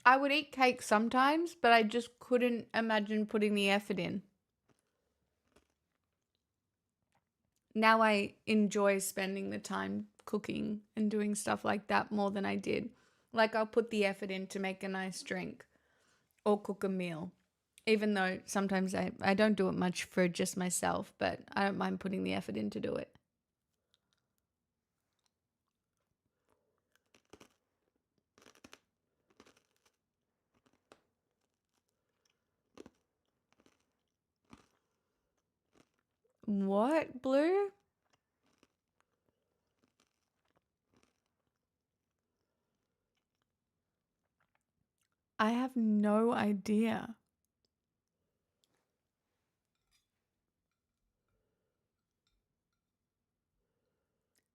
[SPEAKER 1] I would eat cake sometimes, but I just couldn't imagine putting the effort in. Now I enjoy spending the time cooking and doing stuff like that more than I did. Like I'll put the effort in to make a nice drink or cook a meal. Even though sometimes I don't do it much for just myself, but I don't mind putting the effort in to do it. What, Blue? I have no idea.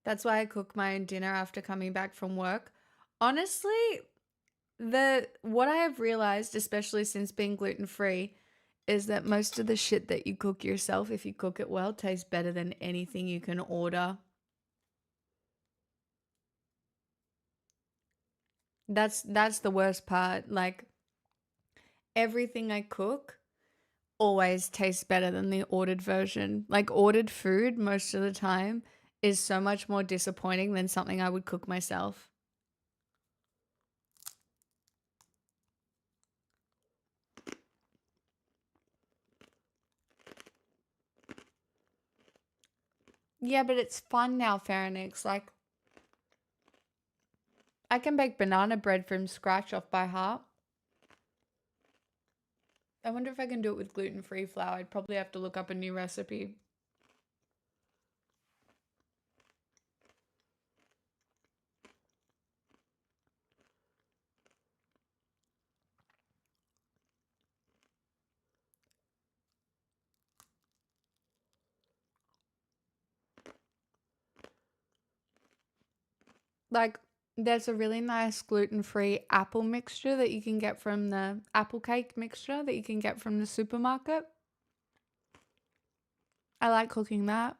[SPEAKER 1] That's why I cook my own dinner after coming back from work. Honestly, what I have realized, especially since being gluten-free, is that most of the shit that you cook yourself, if you cook it well, tastes better than anything you can order. That's the worst part. Like everything I cook always tastes better than the ordered version. Like ordered food most of the time is so much more disappointing than something I would cook myself. Yeah, but it's fun now, Pharonix. Like I can bake banana bread from scratch off by heart. I wonder if I can do it with gluten-free flour. I'd probably have to look up a new recipe. Like, there's a really nice gluten-free apple mixture that you can get from the apple cake mixture that you can get from the supermarket. I like cooking that.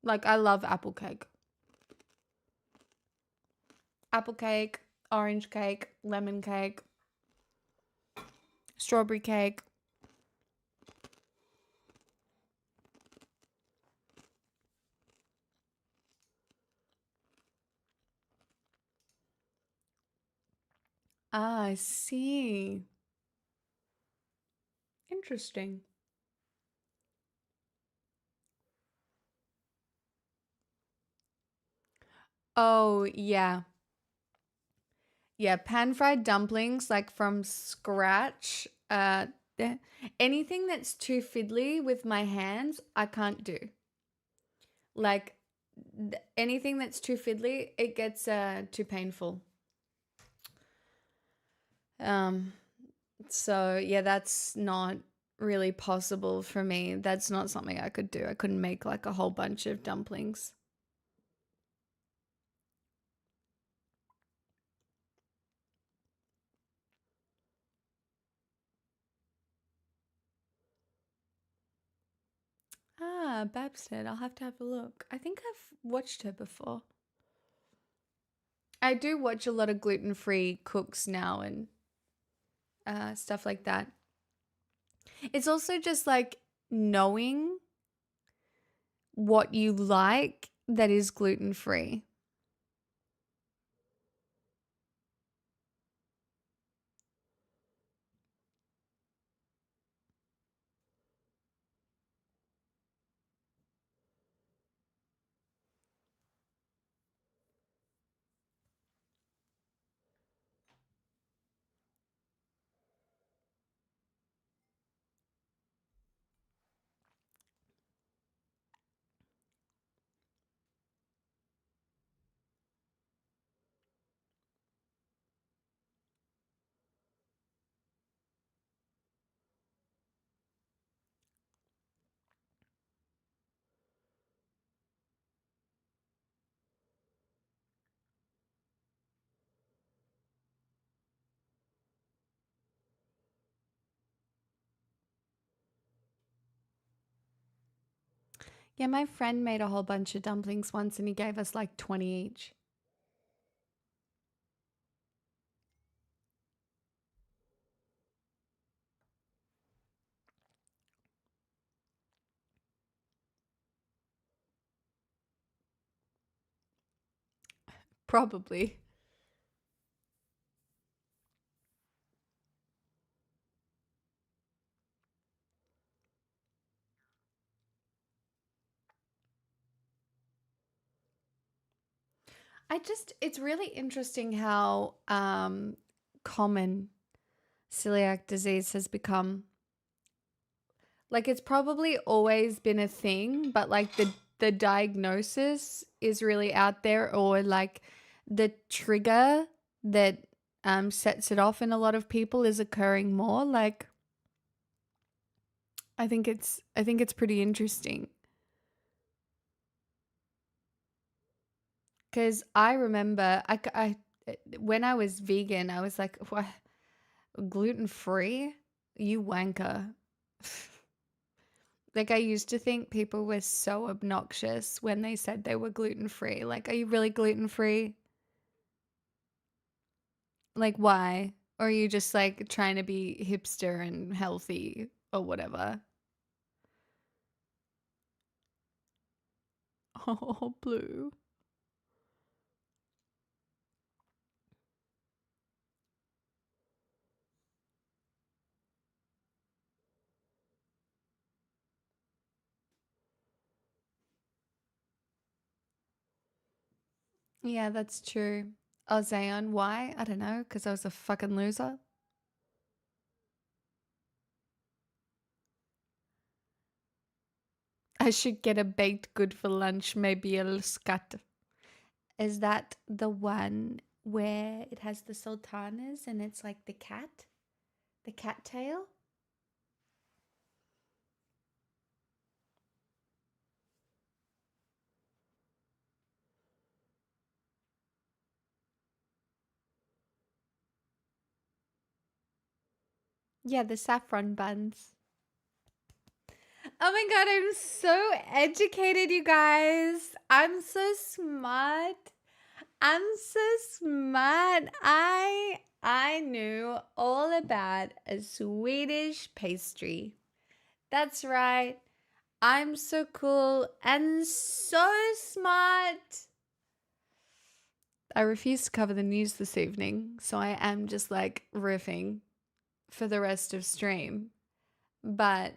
[SPEAKER 1] Like, I love apple cake. Apple cake, orange cake, lemon cake, strawberry cake. Ah, I see. Interesting. Oh, yeah. Yeah, pan-fried dumplings like from scratch. Eh, anything that's too fiddly with my hands, I can't do. Like anything that's too fiddly, it gets too painful. Um, so yeah, that's not really possible for me. That's not something I could do. I couldn't make like a whole bunch of dumplings. Ah, Babstead, I'll have to have a look. I think I've watched her before. I do watch a lot of gluten-free cooks now and stuff like that. It's also just like knowing what you like that is gluten-free. Yeah, my friend made a whole bunch of dumplings once and he gave us like 20 each. Probably. It's really interesting how common celiac disease has become. Like it's probably always been a thing, but like the diagnosis is really out there, or like the trigger that sets it off in a lot of people is occurring more. Like I think it's pretty interesting because I remember when I was vegan, I was like, what, gluten free? You wanker. Like I used to think people were so obnoxious when they said they were gluten free. Like, are you really gluten free? Like, why? Or are you just like trying to be hipster and healthy or whatever? Oh, blue. Yeah, that's true. Oh, Zayon, why? I don't know, because I was a fucking loser. I should get a baked good for lunch, maybe a scut. Is that the one where it has the sultanas and it's like the cat? The cat tail? Yeah, the saffron buns. Oh my god, I'm so educated, you guys. I'm so smart. I'm so smart. I knew all about a Swedish pastry. That's right. I'm so cool and so smart. I refuse to cover the news this evening, so I am just like riffing for the rest of stream. But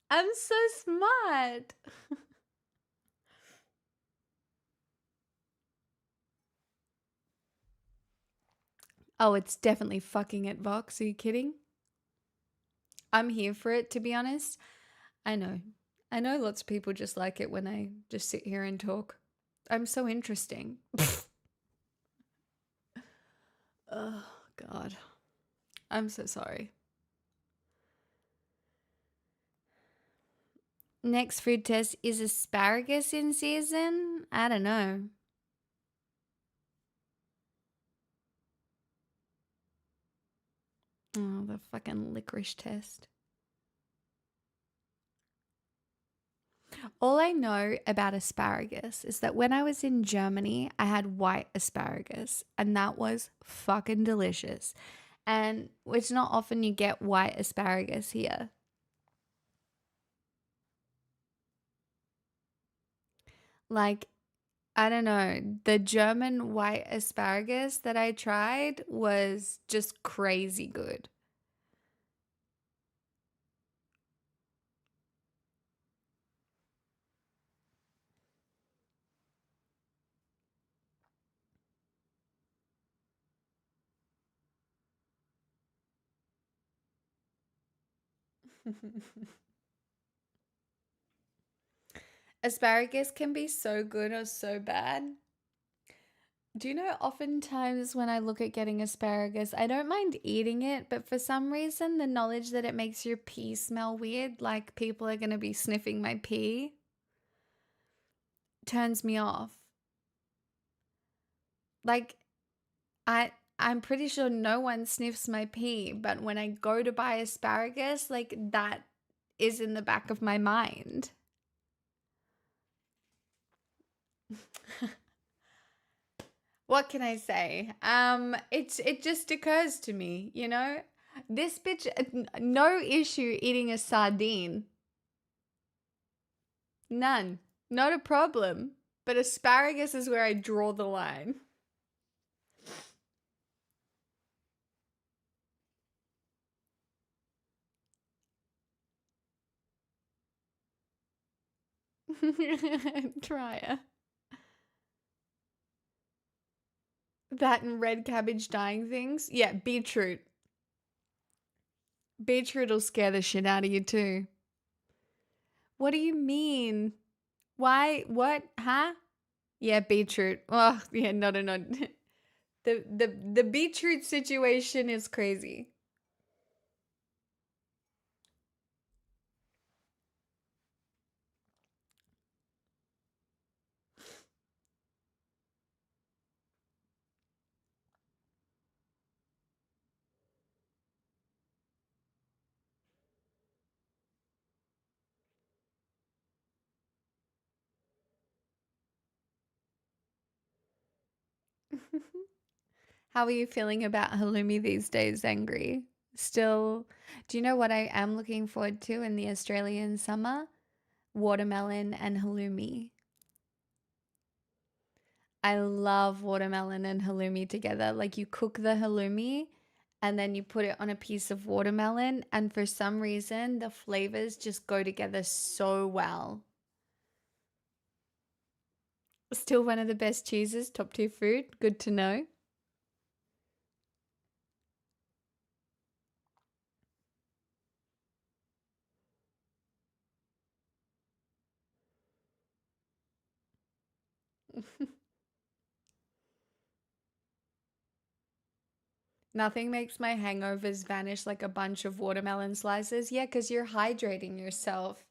[SPEAKER 1] I'm so smart. Oh, it's definitely fucking at Vox. Are you kidding? I'm here for it, to be honest. I know. I know lots of people just like it when I just sit here and talk. I'm so interesting. Oh, God. I'm so sorry. Next food test, is asparagus in season? I don't know. Oh, the fucking licorice test. All I know about asparagus is that when I was in Germany, I had white asparagus, and that was fucking delicious. And it's not often you get white asparagus here. Like, I don't know, the German white asparagus that I tried was just crazy good. Asparagus can be so good or so bad. Do you know, oftentimes when I look at getting asparagus, I don't mind eating it, but for some reason, the knowledge that it makes your pee smell weird, like people are going to be sniffing my pee, turns me off. Like, I'm pretty sure no one sniffs my pee, but when I go to buy asparagus, like that is in the back of my mind. What can I say? It just occurs to me, you know? This bitch, no issue eating a sardine. None. Not a problem. But asparagus is where I draw the line. Try it. That and red cabbage dyeing things. Yeah, beetroot. Beetroot will scare the shit out of you too. What do you mean? Why? What? Huh? Yeah, beetroot. Oh, yeah, no, no, no. The beetroot situation is crazy. How are you feeling about halloumi these days, Angry? Still, do you know what I am looking forward to in the Australian summer? Watermelon and halloumi. I love watermelon and halloumi together. Like you cook the halloumi and then you put it on a piece of watermelon, and for some reason, the flavors just go together so well. Still one of the best cheeses, top tier food. Good to know. Nothing makes my hangovers vanish like a bunch of watermelon slices. Yeah, because you're hydrating yourself.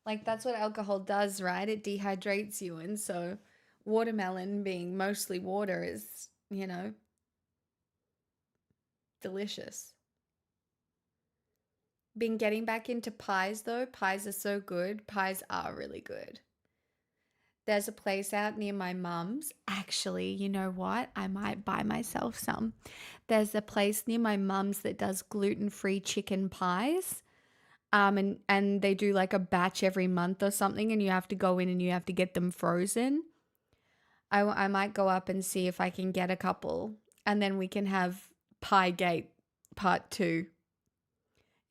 [SPEAKER 1] Like that's what alcohol does, right? It dehydrates you. And so watermelon being mostly water is, delicious. Been getting back into pies though. Pies are so good. Pies are really good. There's a place out near my mum's. Actually, you know what? I might buy myself some. There's a place near my mum's that does gluten-free chicken pies. And they do like a batch every month or something, and you have to go in and you have to get them frozen. I might go up and see if I can get a couple, and then we can have Pie Gate Part 2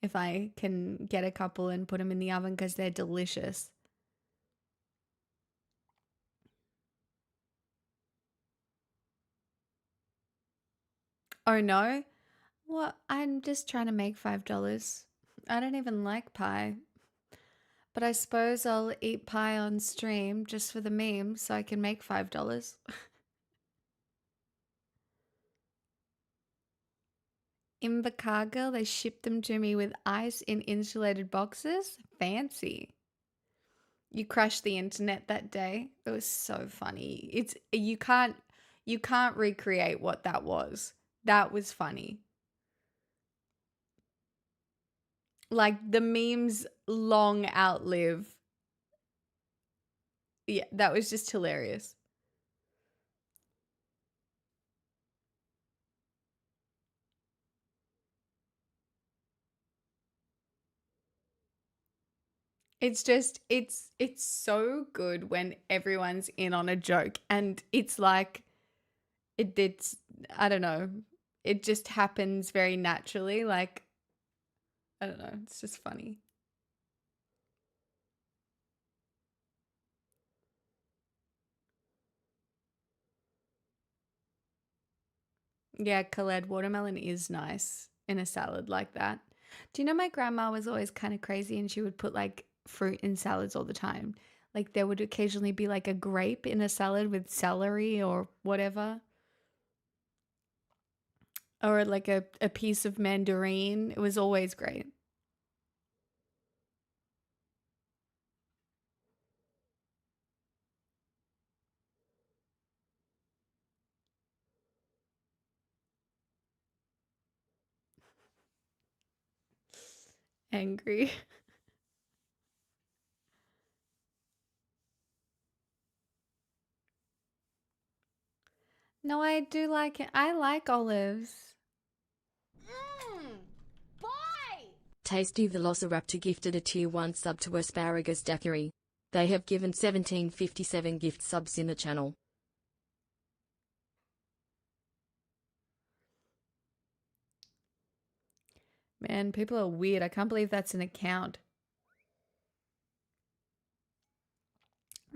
[SPEAKER 1] if I can get a couple and put them in the oven because they're delicious. Oh no? What? I'm just trying to make $5. I don't even like pie. But I suppose I'll eat pie on stream just for the meme so I can make $5. Invercargill, they shipped them to me with ice in insulated boxes. Fancy. You crushed the internet that day. It was so funny. It's you can't recreate what that was. That was funny. Like the memes long outlive. Yeah, that was just hilarious. It's so good when everyone's in on a joke, and it's like it's I don't know. It just happens very naturally. Like I don't know, it's just funny. Yeah, Khaled, watermelon is nice in a salad like that. Do you know my grandma was always kind of crazy and she would put like fruit in salads all the time? Like there would occasionally be like a grape in a salad with celery or whatever, or like a piece of mandarin. It was always great. Angry. No, I do like it. I like olives.
[SPEAKER 4] Tasty Velociraptor gifted a tier 1 sub to Asparagus Daiquiri. They have given 1757 gift subs in the channel.
[SPEAKER 1] Man, people are weird. I can't believe that's an account.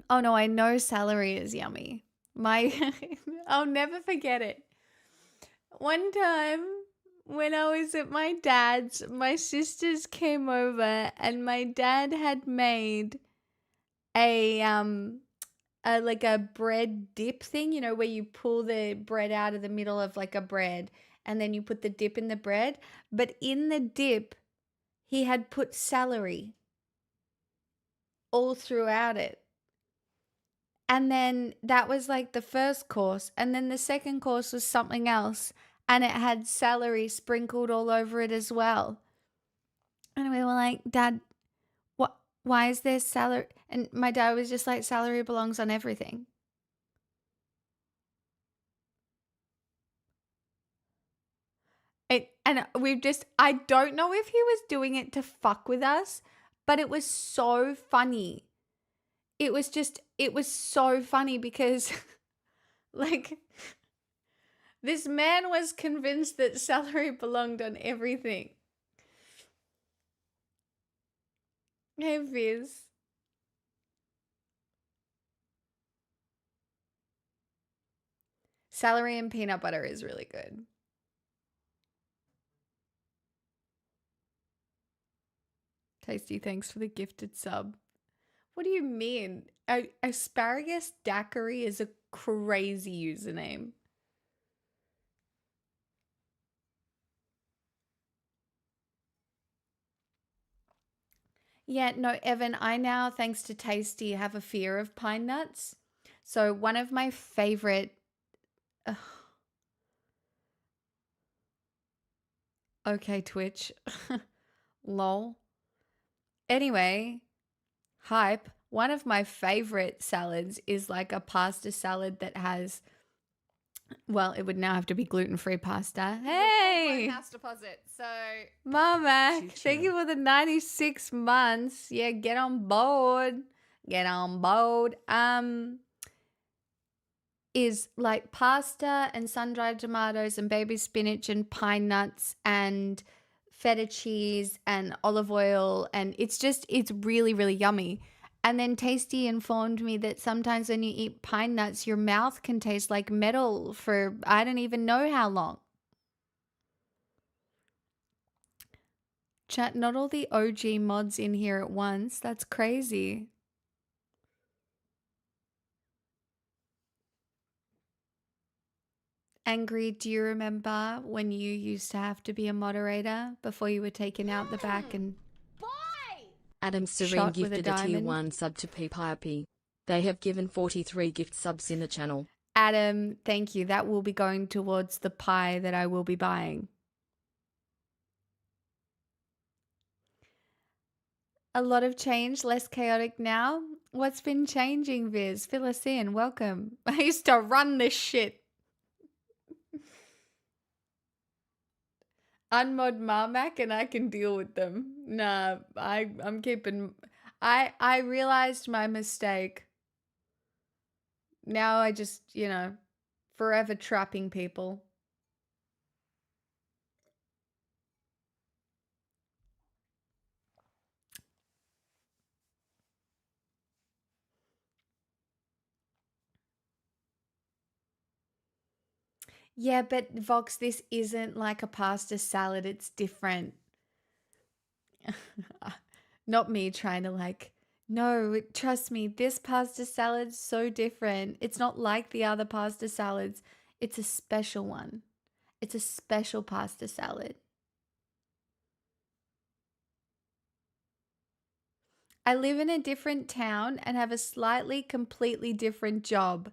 [SPEAKER 1] Oh no, I know celery is yummy. I'll never forget it. One time when I was at my dad's, my sisters came over and my dad had made a like a bread dip thing, you know, where you pull the bread out of the middle of like a bread and then you put the dip in the bread, but in the dip he had put celery all throughout it. And then that was like the first course. And then the second course was something else. And it had celery sprinkled all over it as well. And we were like, Dad, what? Why is there celery? And my dad was just like, celery belongs on everything. And I don't know if he was doing it to fuck with us, but it was so funny. It was so funny because like this man was convinced that celery belonged on everything. Hey, Viz. Celery and peanut butter is really good. Tasty, thanks for the gifted sub. What do you mean? Asparagus Daiquiri is a crazy username. Yeah, no, Evan, I now, thanks to Tasty, have a fear of pine nuts. So one of my favorite... Okay, Twitch. Lol. Anyway, hype. One of my favorite salads is like a pasta salad that has... Well, it would now have to be gluten-free pasta. Hey!
[SPEAKER 5] House deposit. So
[SPEAKER 1] Mama,
[SPEAKER 4] Choo
[SPEAKER 1] thank you
[SPEAKER 4] choo.
[SPEAKER 1] for the 96 months. Yeah, get on board. Get on board. Is like pasta and sun-dried tomatoes and baby spinach and pine nuts and feta cheese and olive oil, and it's really, really yummy. And then Tasty informed me that sometimes when you eat pine nuts, your mouth can taste like metal for I don't even know how long. Chat, not all the OG mods in here at once. That's crazy. Angry, do you remember when you used to have to be a moderator before you were taken out the back and
[SPEAKER 4] Adam Serene
[SPEAKER 1] shot with a
[SPEAKER 4] gifted a tier
[SPEAKER 1] diamond?
[SPEAKER 4] 1 sub to PPIP. They have given 43 gift subs in the channel.
[SPEAKER 1] Adam, thank you. That will be going towards the pie that I will be buying. A lot of change, less chaotic now. What's been changing, Viz? Fill us in. Welcome. I used to run this shit. Unmod Marmac and I can deal with them. Nah, I'm keeping... I realized my mistake. Now I just, you know, forever trapping people. Yeah, but Vox, this isn't like a pasta salad. It's different. Not me trying to like, no, trust me, this pasta salad's so different. It's not like the other pasta salads. It's a special one. It's a special pasta salad. I live in a different town and have a slightly, completely different job.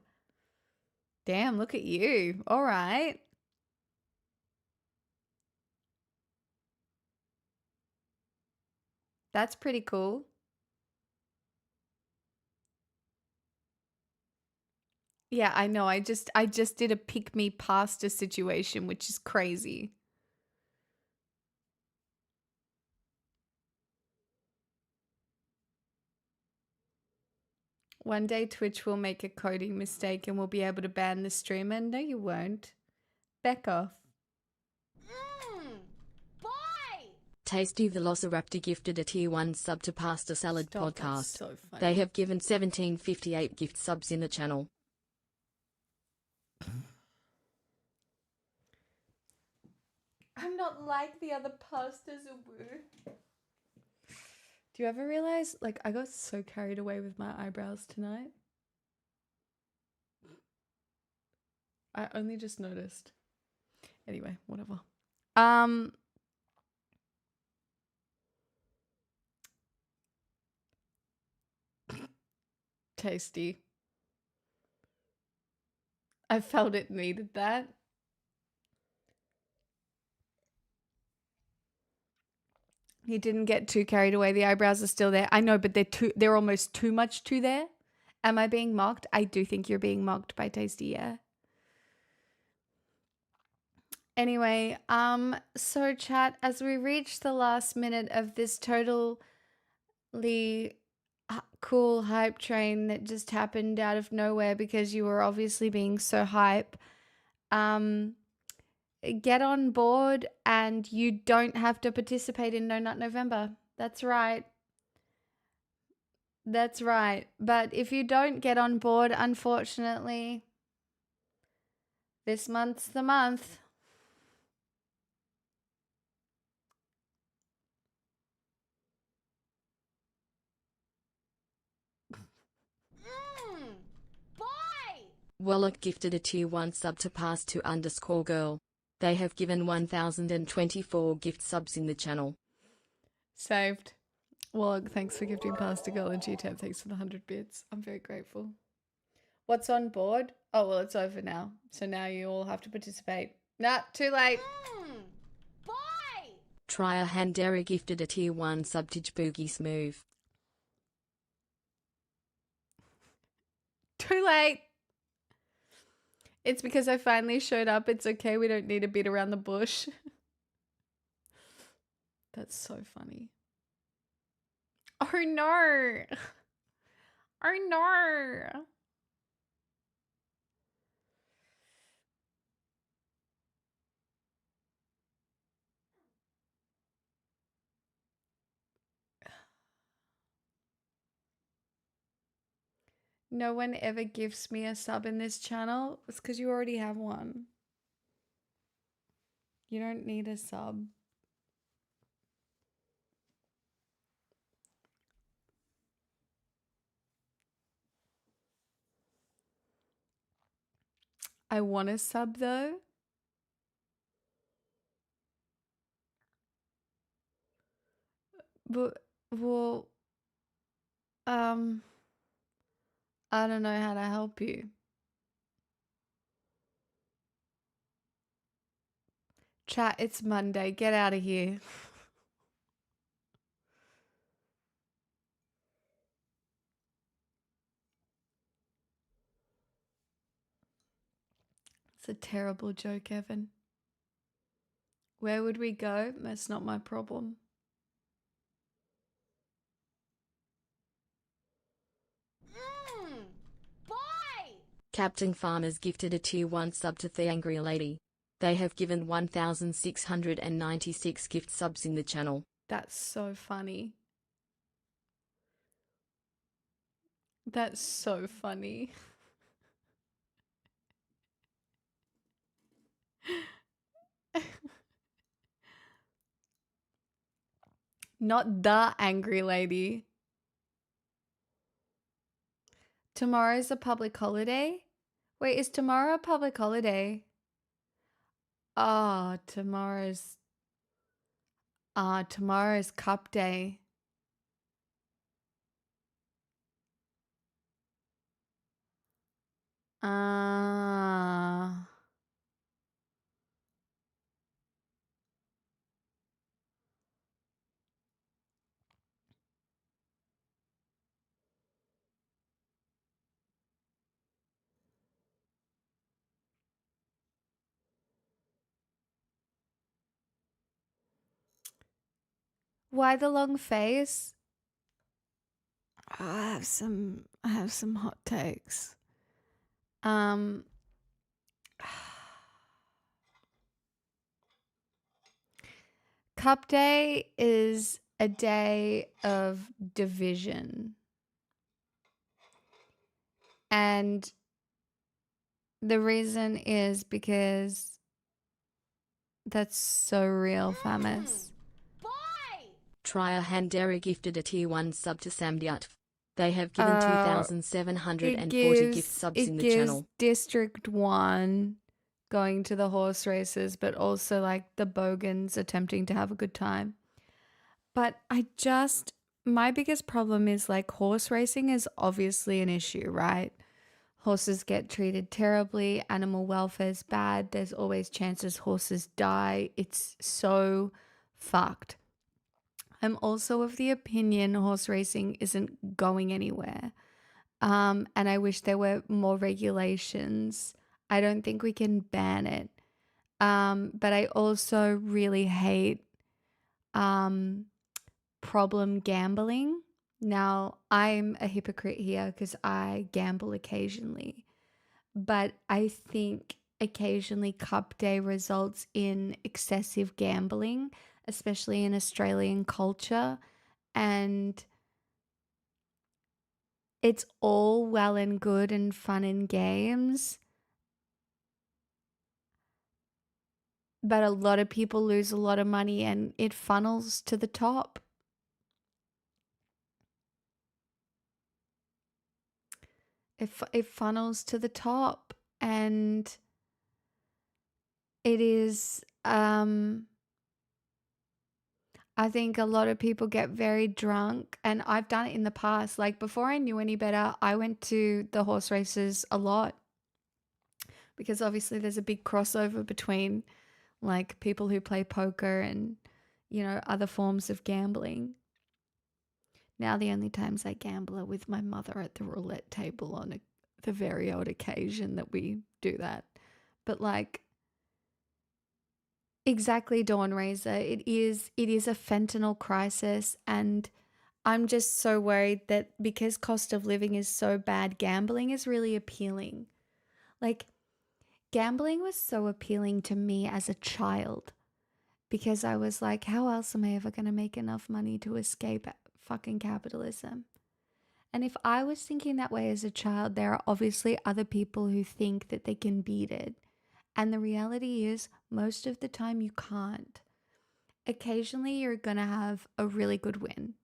[SPEAKER 1] Damn, look at you. All right. That's pretty cool. Yeah, I know. I just did a pick me pasta situation, which is crazy. One day Twitch will make a coding mistake and we'll be able to ban the streamer. No, you won't. Back off.
[SPEAKER 4] Tasty Velociraptor gifted a tier 1 sub to Pasta Salad
[SPEAKER 1] Stop, that's
[SPEAKER 4] Podcast.
[SPEAKER 1] so funny.
[SPEAKER 4] They have given 1758 gift subs in the channel.
[SPEAKER 1] I'm not like the other pastas, Ubu. Do you ever realize, like, I got so carried away with my eyebrows tonight? I only just noticed. Anyway, whatever. Tasty. I felt it needed that. He didn't get too carried away. The eyebrows are still there. I know, but they're almost too much too there. Am I being mocked? I do think you're being mocked by Tasty, yeah. Anyway, so chat, as we reach the last minute of this totally cool hype train that just happened out of nowhere because you were obviously being so hype, get on board and you don't have to participate in No Nut November. That's right. That's right. But if you don't get on board, unfortunately, this month's the month.
[SPEAKER 4] Wallach gifted a tier 1 sub to pass to _girl. They have given 1024 gift subs in the channel.
[SPEAKER 1] Saved. Well, thanks for gifting Pasta Girl and G-Tab. Thanks for the 100 bits. I'm very grateful. What's on board? Oh, well, it's over now. So now you all have to participate. Nah, too late.
[SPEAKER 4] Trier Handera gifted a tier 1 sub to Boogie Smooth.
[SPEAKER 1] Too late. It's because I finally showed up. It's okay. We don't need to beat around the bush. That's so funny. Oh no. Oh no. No one ever gifts me a sub in this channel. It's because you already have one. You don't need a sub. I want a sub though. But, well, I don't know how to help you. Chat, it's Monday. Get out of here. It's a terrible joke, Evan. Where would we go? That's not my problem.
[SPEAKER 4] Captain Farmers gifted a tier 1 sub to The Angry Lady. They have given 1696 gift subs in the channel.
[SPEAKER 1] That's so funny. That's so funny. Not the angry lady. Tomorrow's a public holiday? Wait, is tomorrow a public holiday? Ah, tomorrow's cup day. Ah. Why the long face? I have some hot takes. Um Cup Day is a day of division. And the reason is because that's so real, Famis.
[SPEAKER 4] Trier Handera gifted a tier 1 sub to Samdyat. They have given
[SPEAKER 1] It
[SPEAKER 4] 2,740 gift subs in the
[SPEAKER 1] gives
[SPEAKER 4] channel.
[SPEAKER 1] District 1 going to the horse races, but also like the bogans attempting to have a good time. But my biggest problem is like horse racing is obviously an issue, right? Horses get treated terribly, animal welfare is bad, there's always chances horses die. It's so fucked. I'm also of the opinion horse racing isn't going anywhere. And I wish there were more regulations. I don't think we can ban it. But I also really hate problem gambling. Now, I'm a hypocrite here because I gamble occasionally. But I think occasionally Cup Day results in excessive gambling, especially in Australian culture. And it's all well and good and fun and games, but a lot of people lose a lot of money and it funnels to the top. It funnels to the top, and it is I think a lot of people get very drunk, and I've done it in the past. Like before I knew any better, I went to the horse races a lot because obviously there's a big crossover between like people who play poker and, you know, other forms of gambling. Now the only times I gamble are with my mother at the roulette table on the very odd occasion that we do that. But like, exactly, Dawn Razor. It is a fentanyl crisis, and I'm just so worried that because cost of living is so bad, gambling is really appealing. Like, gambling was so appealing to me as a child because I was like, how else am I ever going to make enough money to escape fucking capitalism? And if I was thinking that way as a child, there are obviously other people who think that they can beat it. And the reality is, most of the time you can't. Occasionally you're going to have a really good win.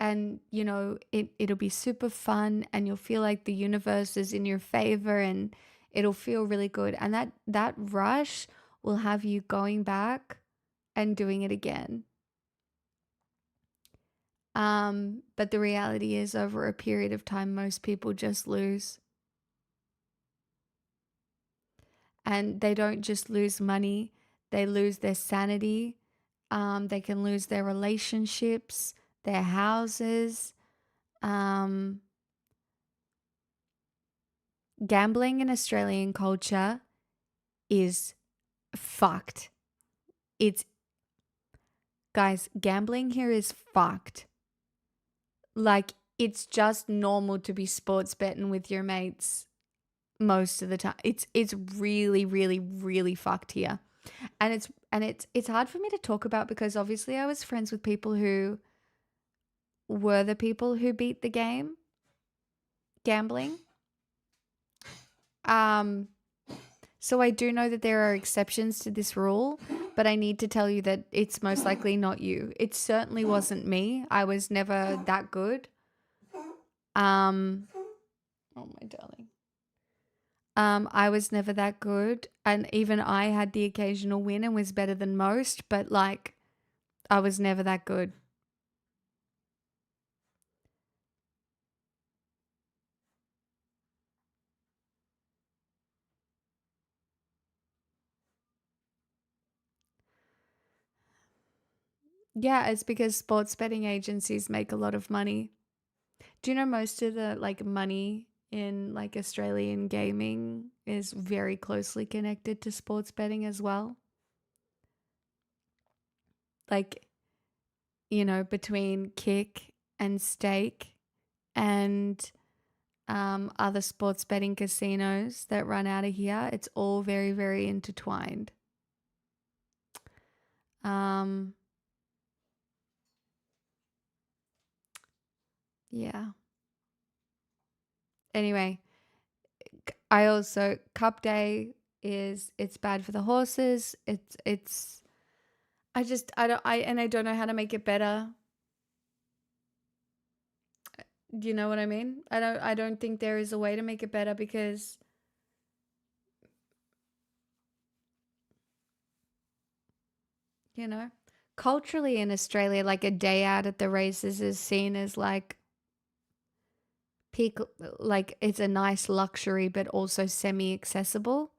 [SPEAKER 1] And, you know, it'll be super fun and you'll feel like the universe is in your favor and it'll feel really good. And that rush will have you going back and doing it again. But the reality is, over a period of time, most people just lose. And they don't just lose money, they lose their sanity. They can lose their relationships, their houses. Gambling in Australian culture is fucked. Guys, gambling here is fucked. Like, it's just normal to be sports betting with your mates most of the time. It's really, really, really fucked here. And it's hard for me to talk about because obviously I was friends with people who were the people who beat the game gambling. So I do know that there are exceptions to this rule, but I need to tell you that it's most likely not you. It certainly wasn't me. I was never that good. Oh my darling. I was never that good, and even I had the occasional win and was better than most, but like I was never that good. Yeah, it's because sports betting agencies make a lot of money. Do you know most of the like money in like Australian gaming is very closely connected to sports betting as well? Like between kick and stake and other sports betting casinos that run out of here. It's all very, very intertwined. Yeah. Anyway, I also Cup Day it's bad for the horses. I don't know how to make it better. Do you know what I mean? I don't think there is a way to make it better because culturally in Australia, like a day out at the races is seen as like peak, like it's a nice luxury, but also semi-accessible.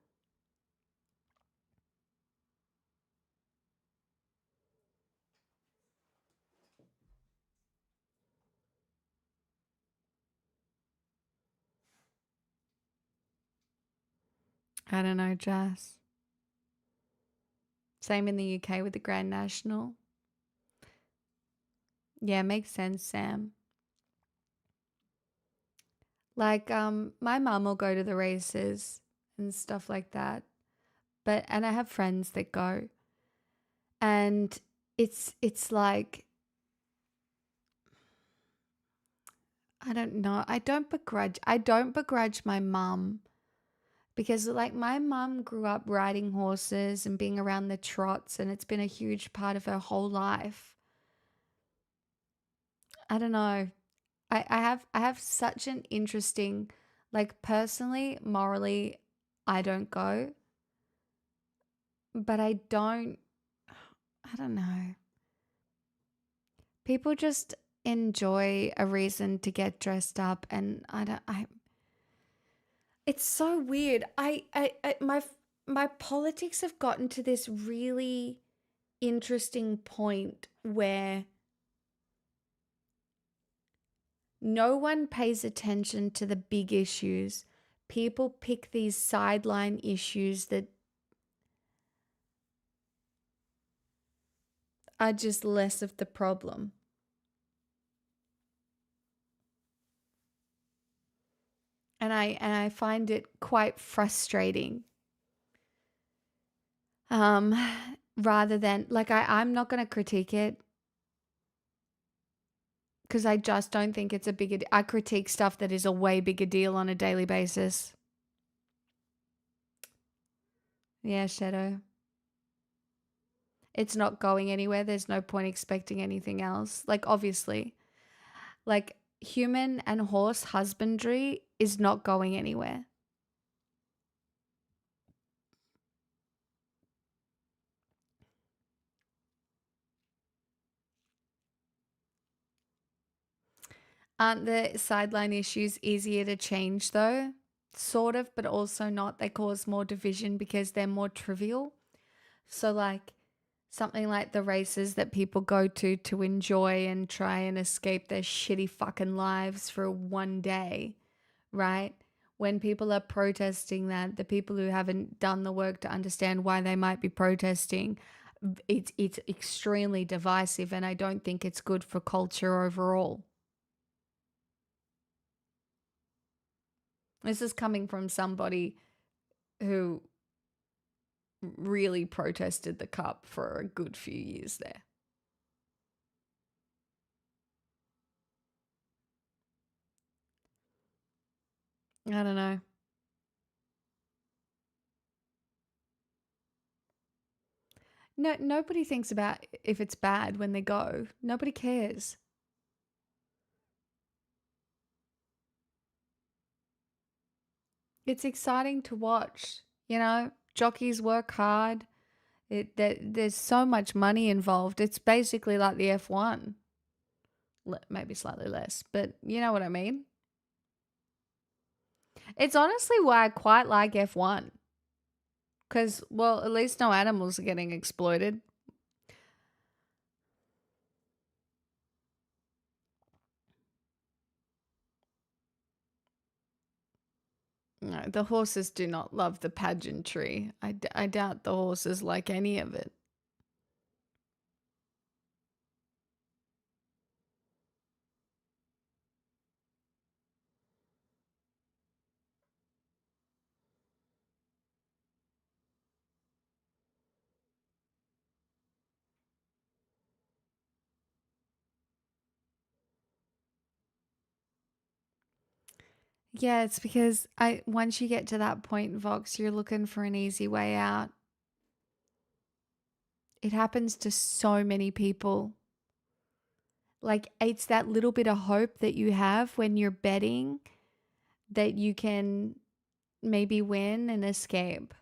[SPEAKER 1] I don't know, Jazz. Same in the UK with the Grand National. Yeah, makes sense, Sam. Like, my mum will go to the races and stuff like that. And I have friends that go. And it's like, I don't know. I don't begrudge my mum because like my mum grew up riding horses and being around the trots, and it's been a huge part of her whole life. I don't know. I have such an interesting, like, personally, morally, I don't go, but I don't know. People just enjoy a reason to get dressed up, and it's so weird. My politics have gotten to this really interesting point where no one pays attention to the big issues. People pick these sideline issues that are just less of the problem. And I find it quite frustrating. Rather than like I'm not gonna critique it because I just don't think it's a bigger I critique stuff that is a way bigger deal on a daily basis. Yeah, Shadow. It's not going anywhere. There's no point expecting anything else. Like, obviously, like human and horse husbandry is not going anywhere. Aren't the sideline issues easier to change though? Sort of, but also not. They cause more division because they're more trivial. So like something like the races that people go to enjoy and try and escape their shitty fucking lives for one day, right? When people are protesting that, the people who haven't done the work to understand why they might be protesting, it's extremely divisive, and I don't think it's good for culture overall. This is coming from somebody who really protested the cup for a good few years there. I don't know. No, nobody thinks about if it's bad when they go. Nobody cares. It's exciting to watch, jockeys work hard. There's so much money involved. It's basically like the F1. Maybe slightly less, but you know what I mean? It's honestly why I quite like F1. Because, well, at least no animals are getting exploited. No, the horses do not love the pageantry. I doubt the horses like any of it. Yeah, it's because I once you get to that point, Vox, you're looking for an easy way out. It happens to so many people. Like, it's that little bit of hope that you have when you're betting that you can maybe win and escape.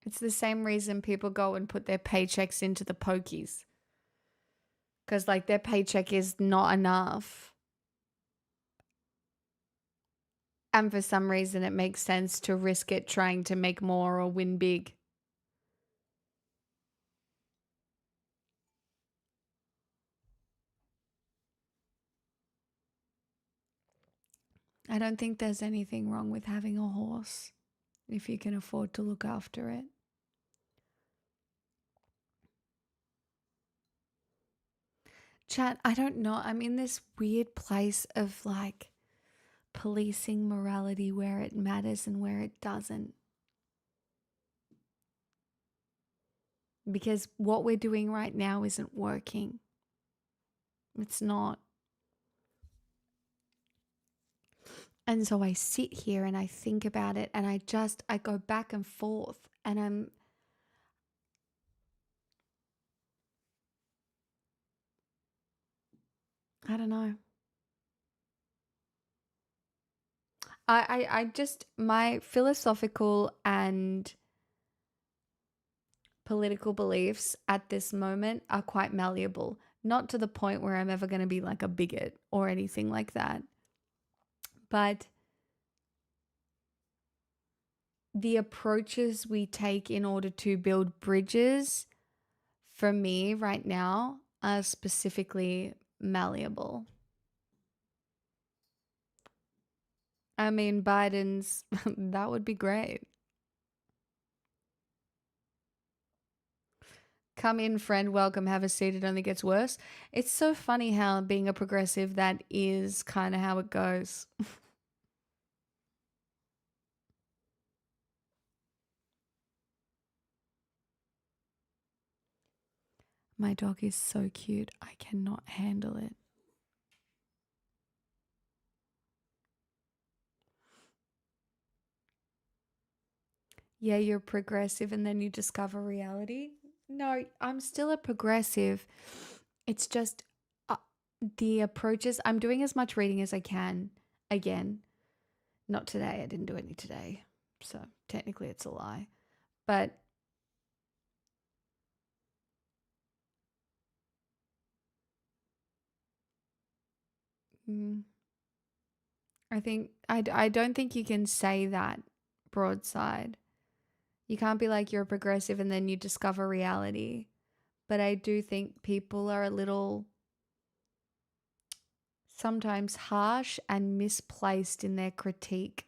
[SPEAKER 1] It's the same reason people go and put their paychecks into the pokies. Because, like, their paycheck is not enough. And for some reason, it makes sense to risk it trying to make more or win big. I don't think there's anything wrong with having a horse if you can afford to look after it. Chat, I don't know. I'm in this weird place of like policing morality where it matters and where it doesn't. Because what we're doing right now isn't working. It's not. And so I sit here and I think about it and I go back and forth and I don't know. I just, my philosophical and political beliefs at this moment are quite malleable. Not to the point where I'm ever going to be like a bigot or anything like that. But the approaches we take in order to build bridges for me right now are specifically malleable. I mean, Biden's, that would be great. Come in, friend, welcome, have a seat, it only gets worse. It's so funny how being a progressive, that is kind of how it goes. My dog is so cute, I cannot handle it. Yeah, you're progressive and then you discover reality. No, I'm still a progressive. It's just the approaches. I'm doing as much reading as I can again. Not today. I didn't do any today. So technically it's a lie. But mm, I don't think you can say that broadside. You can't be like you're a progressive and then you discover reality. But I do think people are a little sometimes harsh and misplaced in their critique.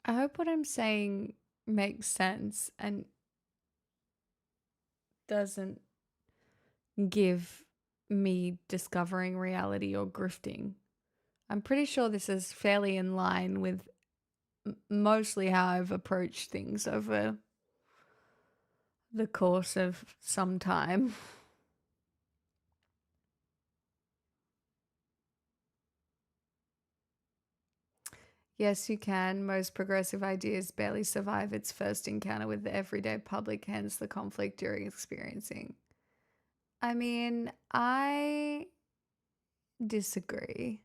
[SPEAKER 1] I hope what I'm saying makes sense and doesn't give me discovering reality or grifting. I'm pretty sure this is fairly in line with mostly how I've approached things over the course of some time. Yes, you can. Most progressive ideas barely survive its first encounter with the everyday public, hence the conflict you're experiencing. I mean, I disagree.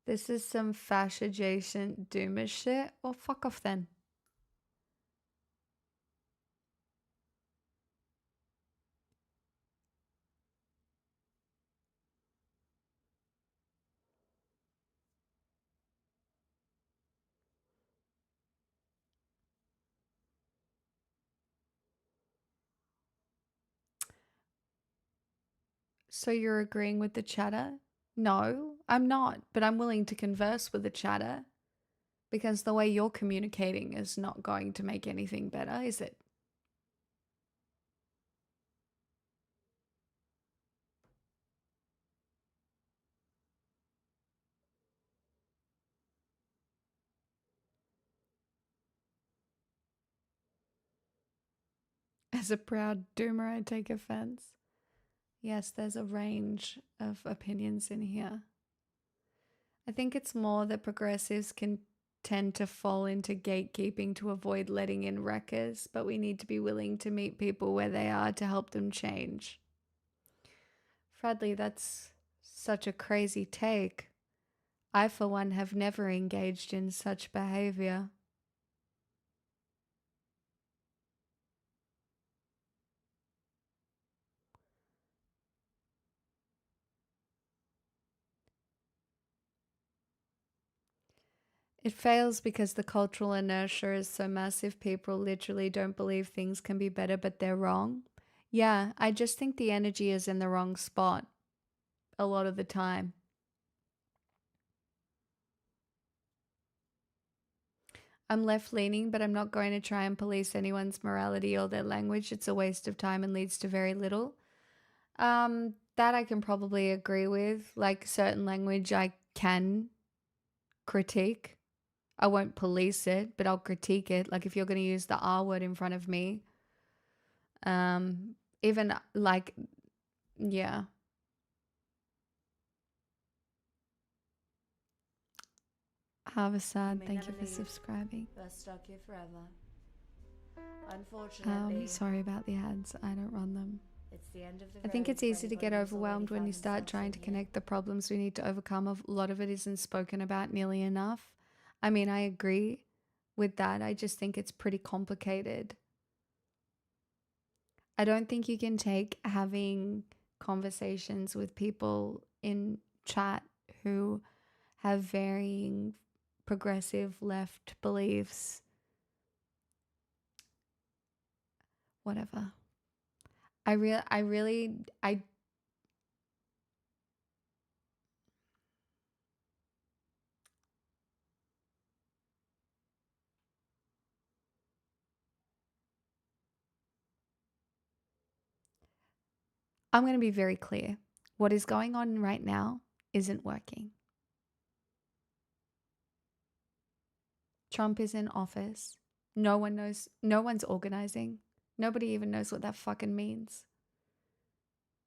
[SPEAKER 1] This is some fasc adjacent doomer shit. Well, fuck off then. So you're agreeing with the chatter? No, I'm not, but I'm willing to converse with the chatter because the way you're communicating is not going to make anything better, is it? As a proud doomer, I take offense. Yes, there's a range of opinions in here. I think it's more that progressives can tend to fall into gatekeeping to avoid letting in wreckers, but we need to be willing to meet people where they are to help them change. Fradley, that's such a crazy take. I, for one, have never engaged in such behavior. It fails because the cultural inertia is so massive, people literally don't believe things can be better, but they're wrong. Yeah, I just think the energy is in the wrong spot a lot of the time. I'm left leaning, but I'm not going to try and police anyone's morality or their language. It's a waste of time and leads to very little. That I can probably agree with. Like certain language I can critique. I won't police it, but I'll critique it. Like if you're going to use the R word in front of me, even like, yeah. Harvested, thank you for subscribing.
[SPEAKER 5] We're stuck here forever. Unfortunately,
[SPEAKER 1] Sorry about the ads. I don't run them.
[SPEAKER 5] it's the end of the
[SPEAKER 1] I think
[SPEAKER 5] road
[SPEAKER 1] it's
[SPEAKER 5] for
[SPEAKER 1] easy to get
[SPEAKER 5] anybody who's
[SPEAKER 1] overwhelmed
[SPEAKER 5] already
[SPEAKER 1] when you
[SPEAKER 5] found
[SPEAKER 1] start
[SPEAKER 5] themselves
[SPEAKER 1] trying
[SPEAKER 5] in
[SPEAKER 1] to
[SPEAKER 5] here.
[SPEAKER 1] connect the problems we need to overcome. A lot of it isn't spoken about nearly enough. I mean, I agree with that. I just think it's pretty complicated. I don't think you can take having conversations with people in chat who have varying progressive left beliefs. Whatever. I I'm going to be very clear. What is going on right now isn't working. Trump is in office. No one knows, no one's organizing. Nobody even knows what that fucking means.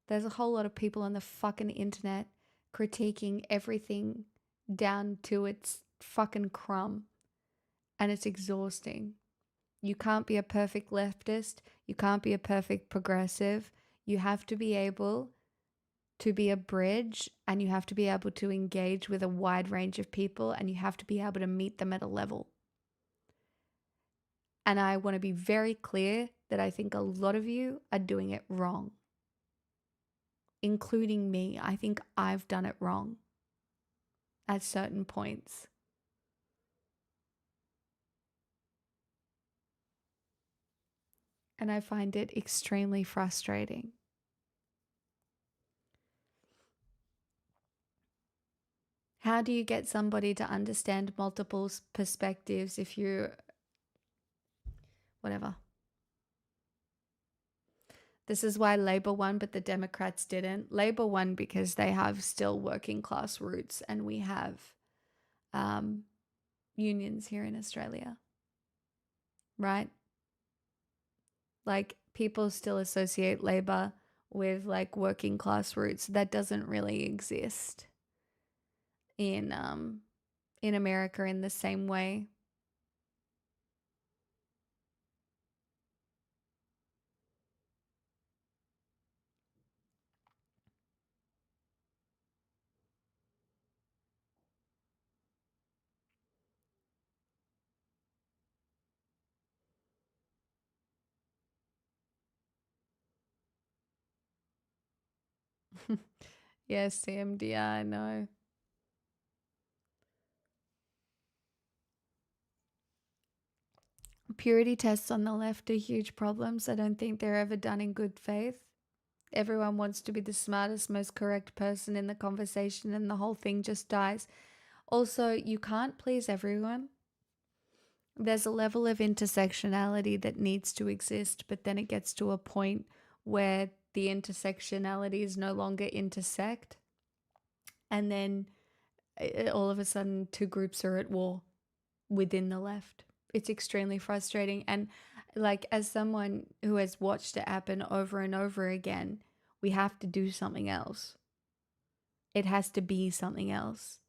[SPEAKER 1] There's a whole lot of people on the fucking internet critiquing everything down to its fucking crumb. And it's exhausting. You can't be a perfect leftist. You can't be a perfect progressive. You have to be able to be a bridge, and you have to be able to engage with a wide range of people, and you have to be able to meet them at a level. And I want to be very clear that I think a lot of you are doing it wrong, including me. I think I've done it wrong at certain points. And I find it extremely frustrating. How do you get somebody to understand multiple perspectives if you... Whatever. This is why Labour won, but the Democrats didn't. Labour won because they have still working class roots, and we have unions here in Australia. Right? Like, people still associate Labour with like working class roots. That doesn't really exist in America in the same way. Yes, CMDR, I know. Purity tests on the left are huge problems. I don't think they're ever done in good faith. everyone wants to be the smartest, most correct person in the conversation, and the whole thing just dies. Also, you can't please everyone. There's a level of intersectionality that needs to exist, but then it gets to a point where the intersectionalities no longer intersect, and then all of a sudden two groups are at war within the left. It's extremely frustrating. And like, as someone who has watched it happen over and over again, we have to do something else. It has to be something else.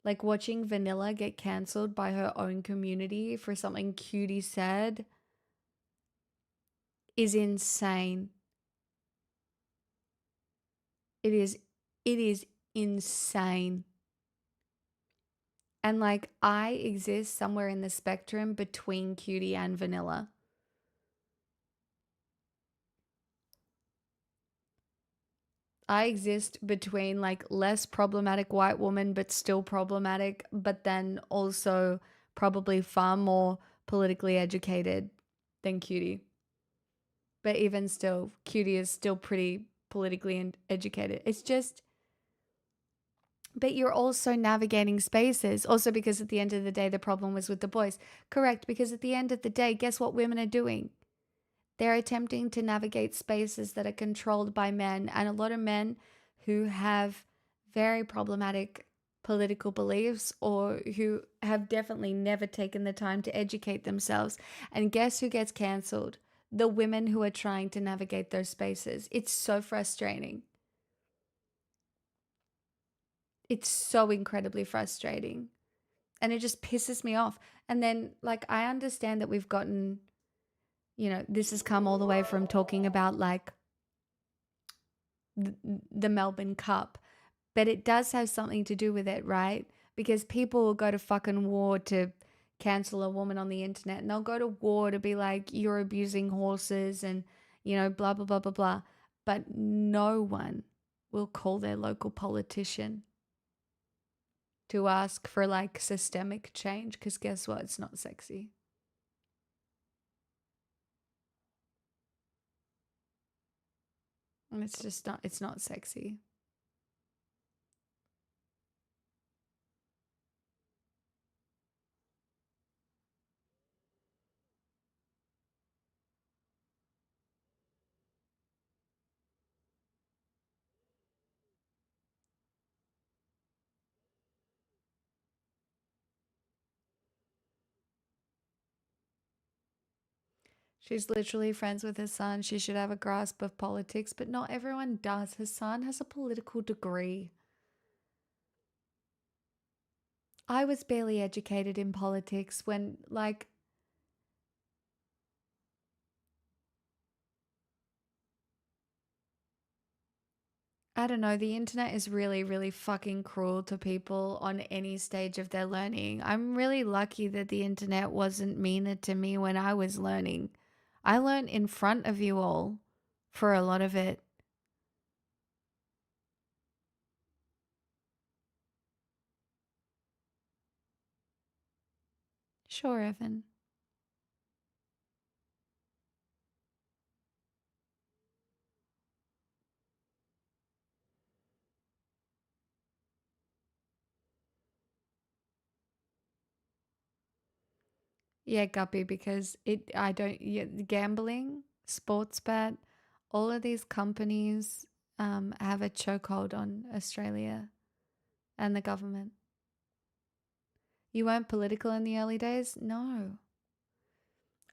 [SPEAKER 1] Like, watching Vanilla get cancelled by her own community for something Cutie said is insane. It is insane. And like, I exist somewhere in the spectrum between Cutie and Vanilla. I exist between like less problematic white woman, but still problematic, but then also probably far more politically educated than Cutie. But even still, Cutie is still pretty politically educated. It's just, but you're also navigating spaces. Also, because at the end of the day, the problem was with the boys. Correct, because at the end of the day, guess what women are doing? They're attempting to navigate spaces that are controlled by men, and a lot of men who have very problematic political beliefs or who have definitely never taken the time to educate themselves. And guess who gets cancelled? The women who are trying to navigate those spaces. It's so frustrating. It's so incredibly frustrating. And it just pisses me off. And then, like, I understand that we've gotten, you know, this has come all the way from talking about like the Melbourne Cup, but it does have something to do with it, right? Because people will go to fucking war to cancel a woman on the internet, and they'll go to war to be like, you're abusing horses and, you know, blah, blah, blah, blah, blah. But no one will call their local politician to ask for like systemic change, because guess what? It's not sexy. And it's just not, it's not sexy. She's literally friends with her son. She should have a grasp of politics, but not everyone does. Her son has a political degree. I was barely educated in politics when, like, I don't know, the internet is really, really fucking cruel to people on any stage of their learning. I'm really lucky that the internet wasn't meaner to me when I was learning. I learned in front of you all for a lot of it. Sure, Evan. Yeah, Guppy, because I don't, yeah, gambling, sports bet, all of these companies have a chokehold on Australia and the government. You weren't political in the early days? No.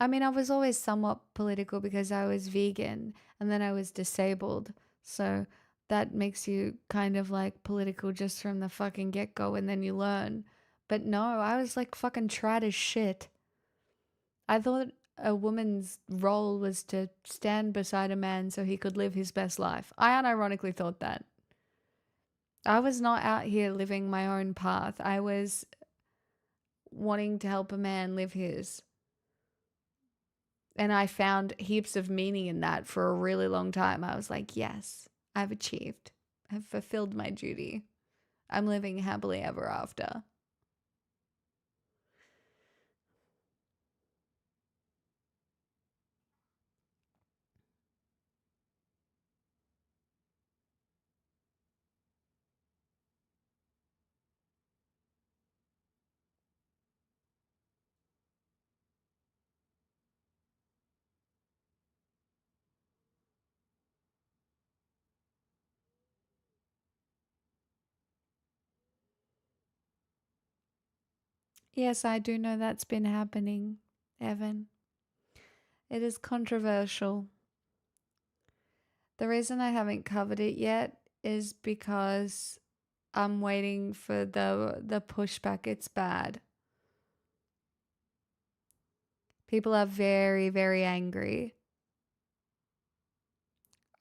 [SPEAKER 1] I mean, I was always somewhat political because I was vegan and then I was disabled. So that makes you kind of like political just from the fucking get go, and then you learn. But no, I was like fucking trad as shit. I thought a woman's role was to stand beside a man so he could live his best life. I unironically thought that. I was not out here living my own path. I was wanting to help a man live his. And I found heaps of meaning in that for a really long time. I was like, yes, I've achieved. I've fulfilled my duty. I'm living happily ever after. Yes, I do know that's been happening, Evan. It is controversial. The reason I haven't covered it yet is because I'm waiting for the pushback. It's bad. People are very, very angry.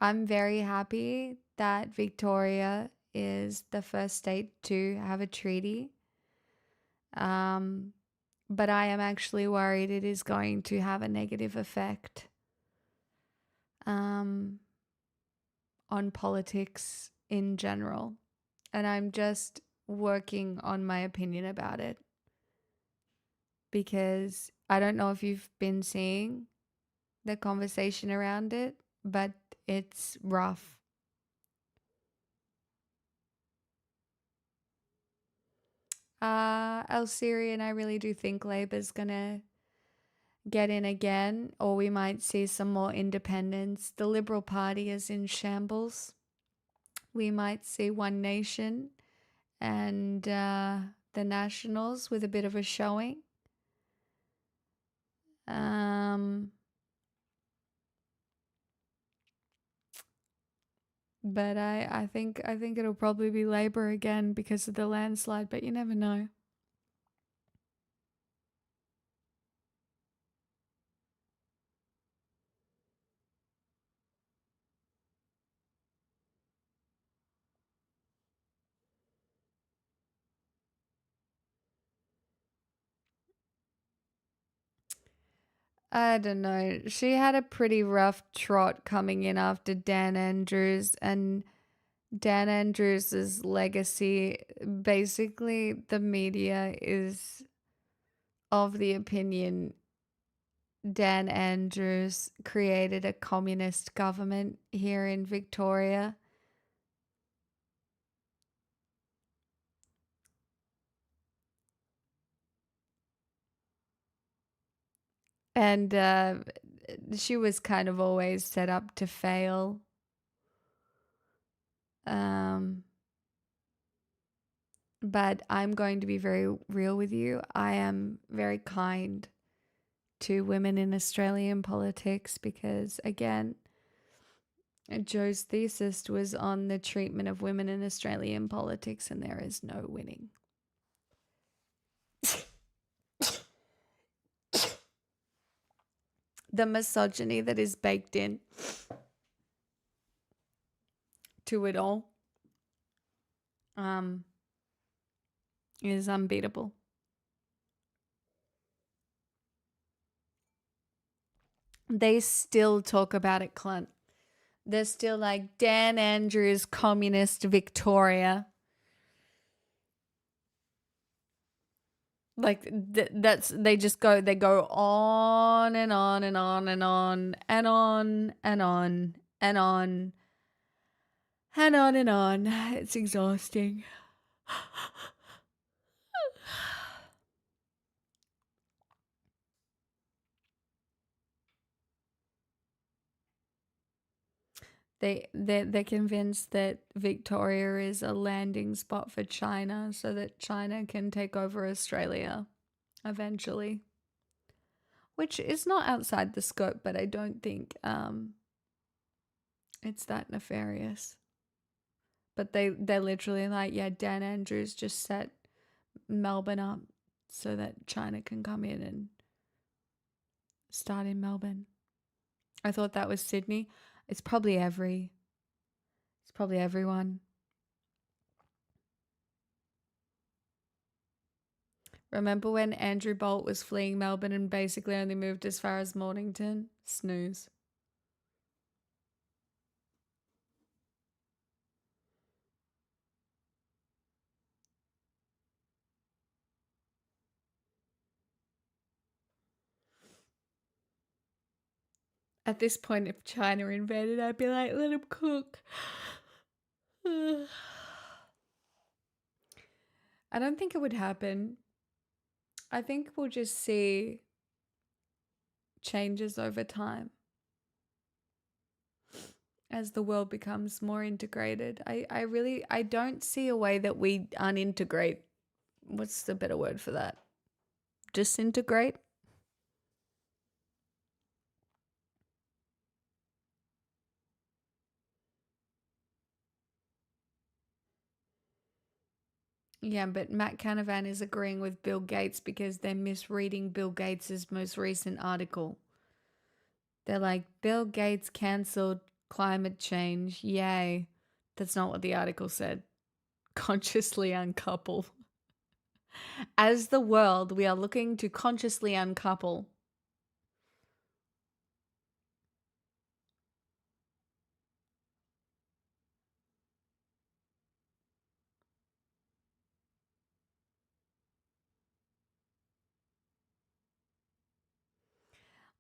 [SPEAKER 1] I'm very happy that Victoria is the first state to have a treaty. But I am actually worried it is going to have a negative effect on politics in general. And I'm just working on my opinion about it because I don't know if you've been seeing the conversation around it, but it's rough. Alsiri, I really do think Labor's gonna get in again, or we might see some more independents. The Liberal Party is in shambles. We might see One Nation and the Nationals with a bit of a showing. But I think it'll probably be Labor again because of the landslide, but you never know. I don't know. She had a pretty rough trot coming in after Dan Andrews, and Dan Andrews' legacy, basically the media is of the opinion Dan Andrews created a communist government here in Victoria. And she was kind of always set up to fail. But I'm going to be very real with you. I am very kind to women in Australian politics because, again, Joe's thesis was on the treatment of women in Australian politics, and there is no winning. The misogyny that is baked in to it all is unbeatable. They still talk about it, Clint. They're still like Dan Andrews, communist Victoria. Like that's they go on and on and on and on and on and on and on and on and on. It's exhausting. They're convinced that Victoria is a landing spot for China so that China can take over Australia eventually. Which is not outside the scope, but I don't think it's that nefarious. But they're literally like, yeah, Dan Andrews just set Melbourne up so that China can come in and start in Melbourne. I thought that was Sydney. It's probably everyone. Remember when Andrew Bolt was fleeing Melbourne and basically only moved as far as Mornington? Snooze. At this point, if China invaded, I'd be like, let them cook. I don't think it would happen. I think we'll just see changes over time as the world becomes more integrated. I don't see a way that we unintegrate. What's the better word for that? disintegrate. Yeah, but Matt Canavan is agreeing with Bill Gates because they're misreading Bill Gates's most recent article. They're like, Bill Gates cancelled climate change. Yay. That's not what the article said. Consciously uncouple. As the world, we are looking to consciously uncouple.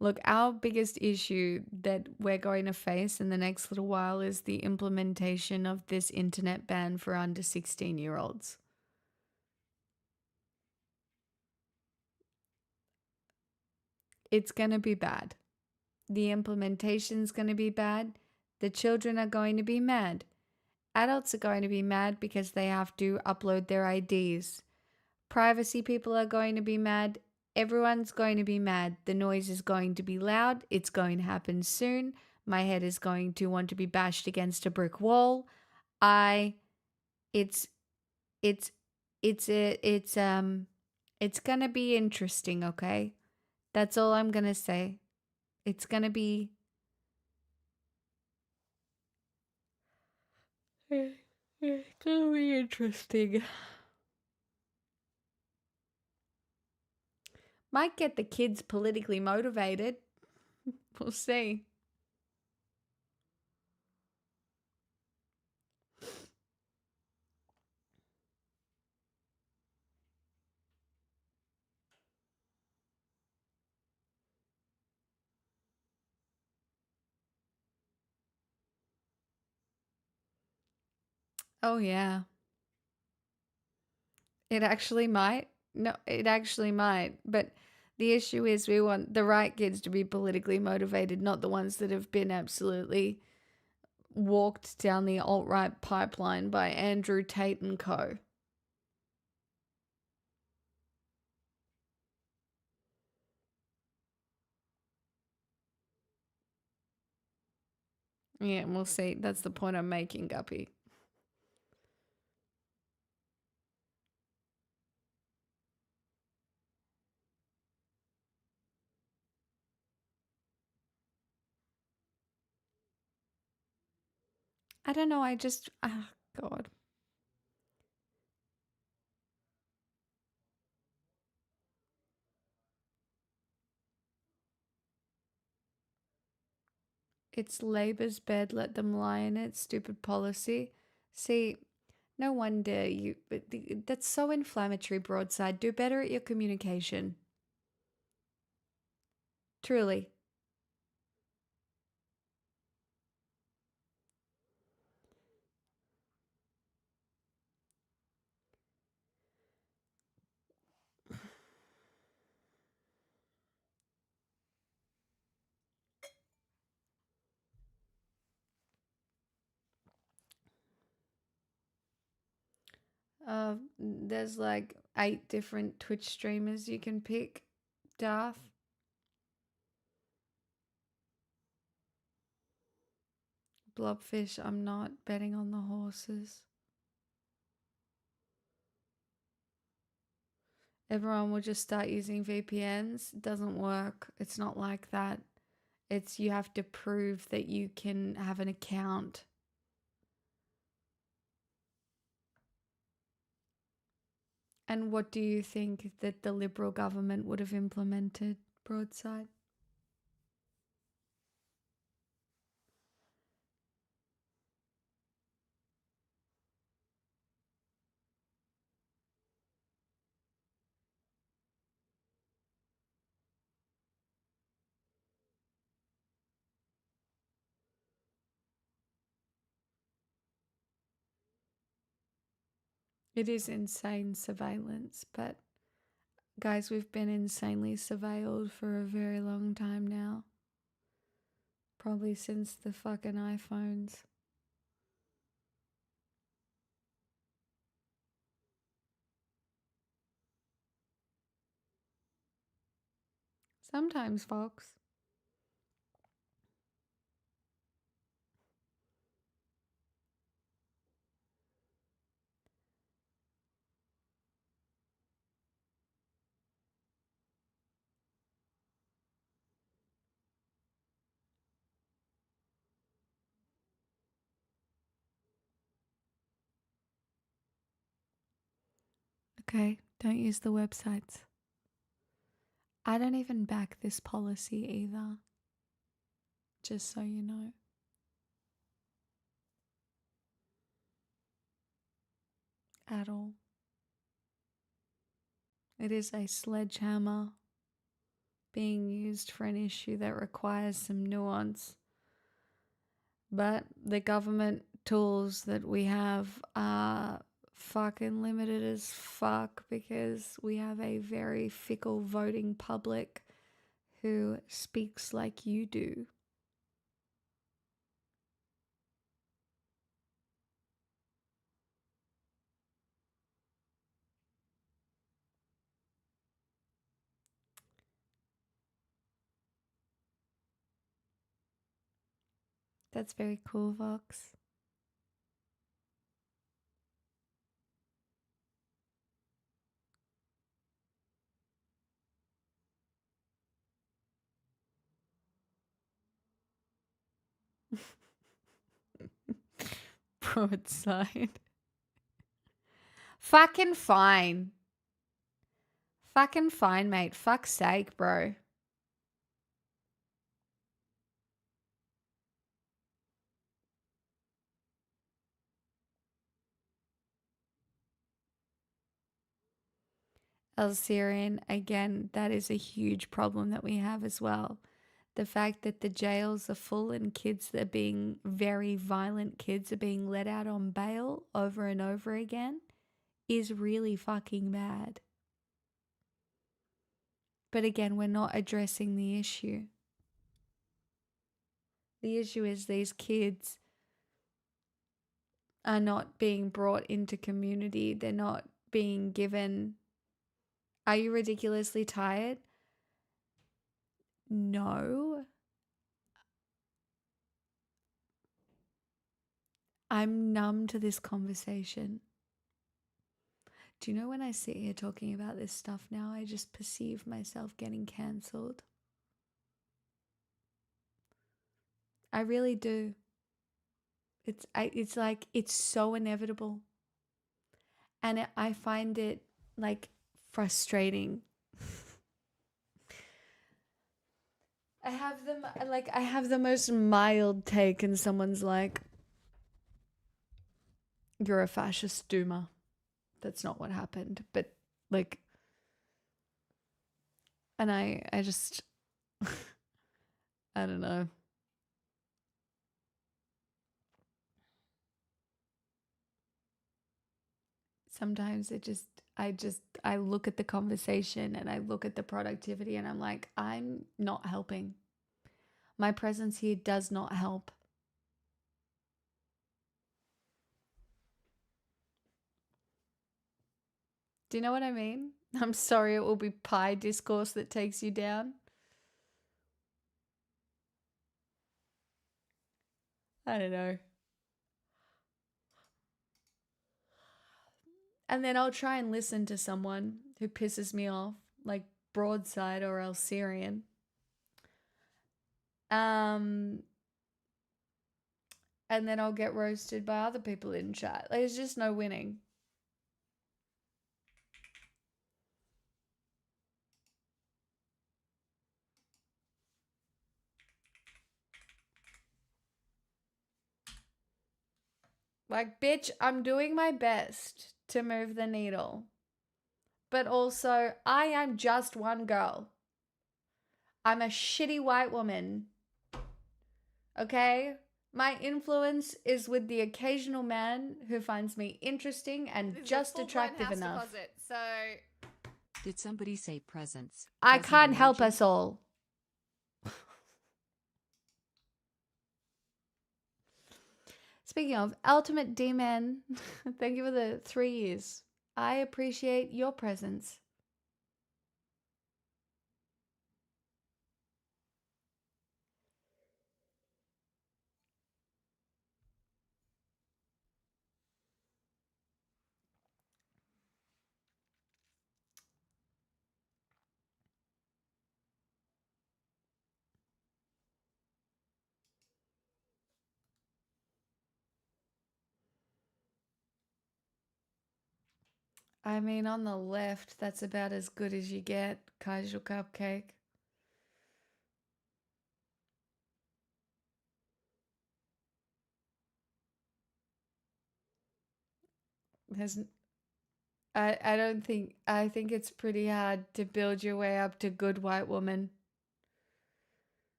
[SPEAKER 1] Look, our biggest issue that we're going to face in the next little while is the implementation of this internet ban for under 16-year-olds. It's going to be bad. The implementation's going to be bad. The children are going to be mad. Adults are going to be mad because they have to upload their IDs. Privacy people are going to be mad. Everyone's going to be mad. The noise is going to be loud. It's going to happen soon. My head is going to want to be bashed against a brick wall. It's gonna be interesting, okay? That's all I'm gonna say. It's gonna be interesting. Might get the kids politically motivated. We'll see. Oh, yeah. It actually might. No, it actually might. But the issue is we want the right kids to be politically motivated, not the ones that have been absolutely walked down the alt-right pipeline by Andrew Tate and co. Yeah, we'll see. That's the point I'm making, Guppy. I don't know. God. It's Labour's bed, let them lie in it. Stupid policy. See, no wonder you. That's so inflammatory, Broadside. Do better at your communication. Truly. There's like 8 different Twitch streamers you can pick. Darth. Blobfish, I'm not betting on the horses. Everyone will just start using VPNs. It doesn't work. It's not like that. It's you have to prove that you can have an account. And what do you think that the Liberal government would have implemented, Broadside? It is insane surveillance, but guys, we've been insanely surveilled for a very long time now. Probably since the fucking iPhones. Sometimes, Fox. Okay, don't use the websites. I don't even back this policy either. Just so you know. At all. It is a sledgehammer being used for an issue that requires some nuance. But the government tools that we have are fucking limited as fuck because we have a very fickle voting public who speaks like you do. That's very cool, Vox. Broadside. Fucking fine. Fucking fine, mate. Fuck's sake, bro. Syrian, again, that is a huge problem that we have as well. The fact that the jails are full and kids that are being very violent kids are being let out on bail over and over again is really fucking bad. But again, we're not addressing the issue. The issue is these kids are not being brought into community. They're not being given. Are you ridiculously tired? No. I'm numb to this conversation. Do you know when I sit here talking about this stuff now, I just perceive myself getting cancelled? I really do. It's like, it's so inevitable. And I find it like frustrating. I have the most mild take and someone's like, you're a fascist doomer. That's not what happened. But like, and I just, I don't know. Sometimes I look at the conversation and I look at the productivity and I'm like, I'm not helping. My presence here does not help. Do you know what I mean? I'm sorry, it will be pie discourse that takes you down. I don't know. And then I'll try and listen to someone who pisses me off, like Broadside or Elsirian. And then I'll get roasted by other people in chat. Like, there's just no winning. Like, bitch, I'm doing my best to move the needle. But also, I am just one girl. I'm a shitty white woman. Okay? My influence is with the occasional man who finds me interesting and just attractive enough.
[SPEAKER 5] Deposit, so
[SPEAKER 2] Did somebody say presents?
[SPEAKER 1] I
[SPEAKER 2] Present
[SPEAKER 1] can't help
[SPEAKER 2] emoji?
[SPEAKER 1] us all. Speaking of, Ultimate D-Man, thank you for the 3 years. I appreciate your presence. I mean, on the left, that's about as good as you get. Casual cupcake. There's, I don't think, I think it's pretty hard to build your way up to good white woman.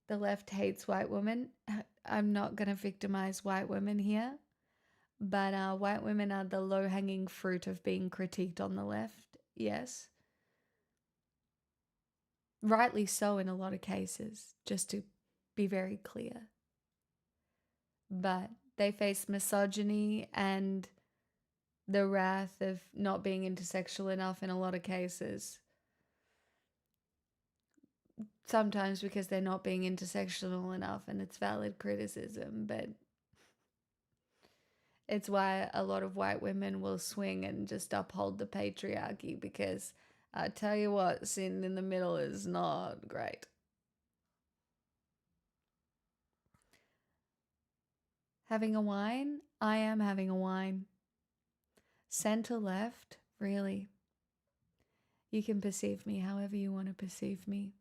[SPEAKER 1] The left hates white women. I'm not going to victimize white women here, but white women are the low-hanging fruit of being critiqued on the left. Yes. Rightly so in a lot of cases, just to be very clear. But they face misogyny and the wrath of not being intersexual enough in a lot of cases. Sometimes because they're not being intersectional enough and it's valid criticism, but it's why a lot of white women will swing and just uphold the patriarchy, because I tell you what, sitting in the middle is not great. Having a wine? I am having a wine. Center left? Really? You can perceive me however you want to perceive me.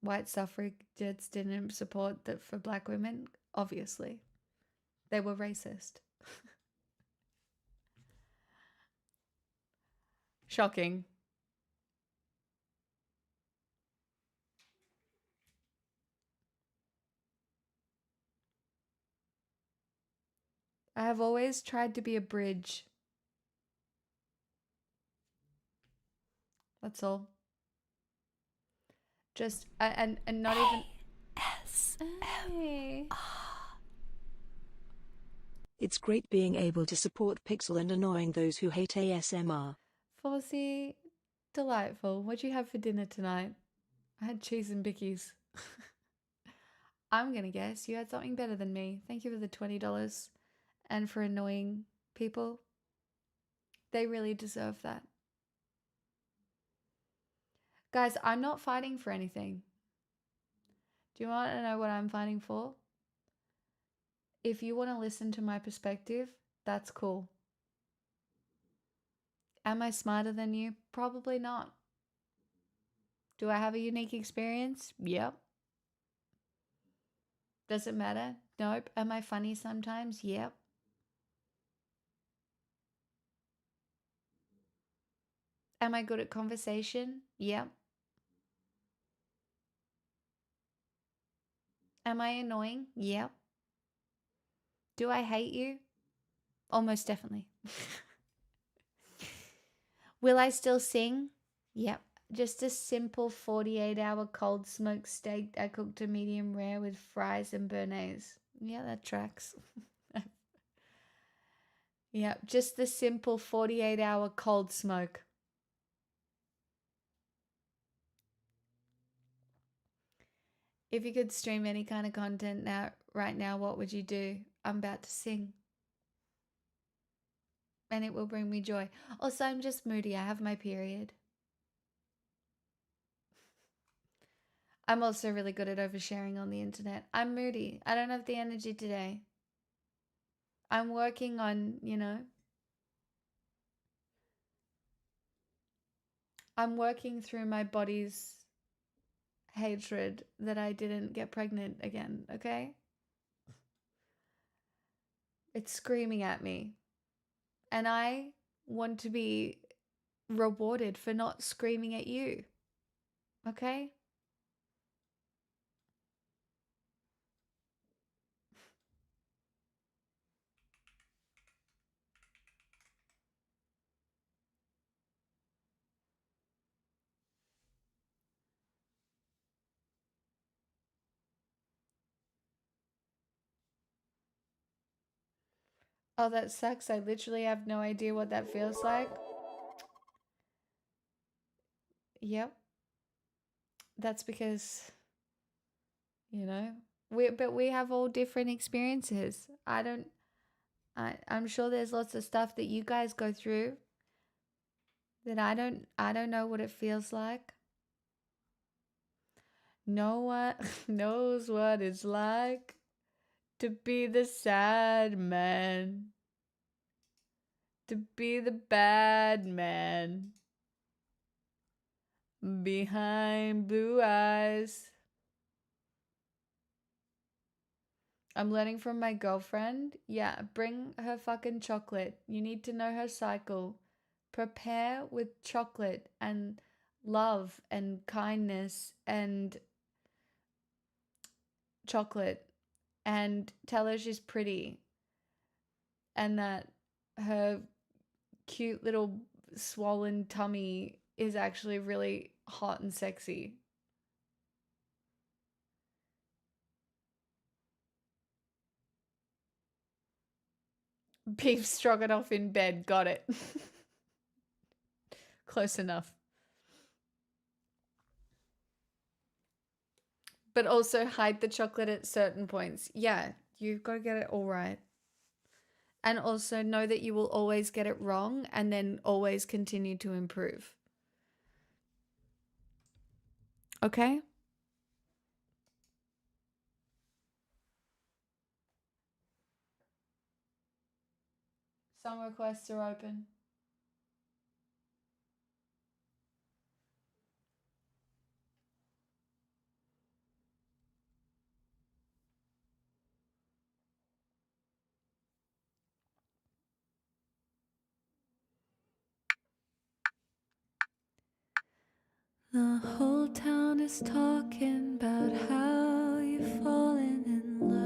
[SPEAKER 1] White suffragettes didn't support that for black women? Obviously. They were racist. Shocking. I have always tried to be a bridge. That's all. Just and not even Hey.
[SPEAKER 3] It's great being able to support Pixel and annoying those who hate ASMR.
[SPEAKER 1] Forsy, delightful. What'd you have for dinner tonight? I had cheese and bickies. I'm gonna guess you had something better than me. Thank you for the $20 and for annoying people. They really deserve that. Guys, I'm not fighting for anything. Do you want to know what I'm fighting for? If you want to listen to my perspective, that's cool. Am I smarter than you? Probably not. Do I have a unique experience? Yep. Does it matter? Nope. Am I funny sometimes? Yep. Am I good at conversation? Yep. Am I annoying? Yep. Do I hate you? Almost definitely. Will I still sing? Yep. Just a simple 48-hour cold smoked steak I cooked to medium rare with fries and béarnaise. Yeah, that tracks. Yep, just the simple 48-hour cold smoke. If you could stream any kind of content right now, what would you do? I'm about to sing. And it will bring me joy. Also, I'm just moody. I have my period. I'm also really good at oversharing on the internet. I'm moody. I don't have the energy today. I'm working on, I'm working through my body's hatred that I didn't get pregnant again, okay? It's screaming at me. And I want to be rewarded for not screaming at you, okay? Oh, that sucks. I literally have no idea what that feels like. Yep. That's because, we have all different experiences. I'm sure there's lots of stuff that you guys go through that I don't know what it feels like. No one knows what it's like to be the sad man. to be the bad man behind blue eyes. I'm learning from my girlfriend. Yeah, bring her fucking chocolate. You need to know her cycle. Prepare with chocolate and love and kindness and chocolate, and tell her she's pretty and that her cute little swollen tummy is actually really hot and sexy. Beef stroganoff in bed. Got it. Close enough. But also hide the chocolate at certain points. Yeah, you've got to get it all right. And also know that you will always get it wrong and then always continue to improve. Okay? Song requests are open. The whole town is talking about how you've fallen in love.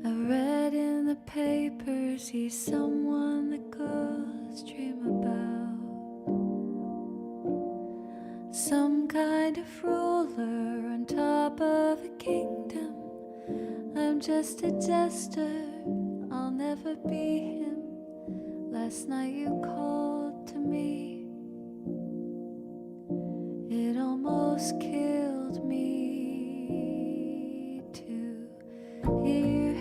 [SPEAKER 1] I read in the papers he's someone the girls dream about. Some kind of ruler on top of a kingdom. I'm just a jester, I'll never be him. Last night you called to me, it almost killed me to hear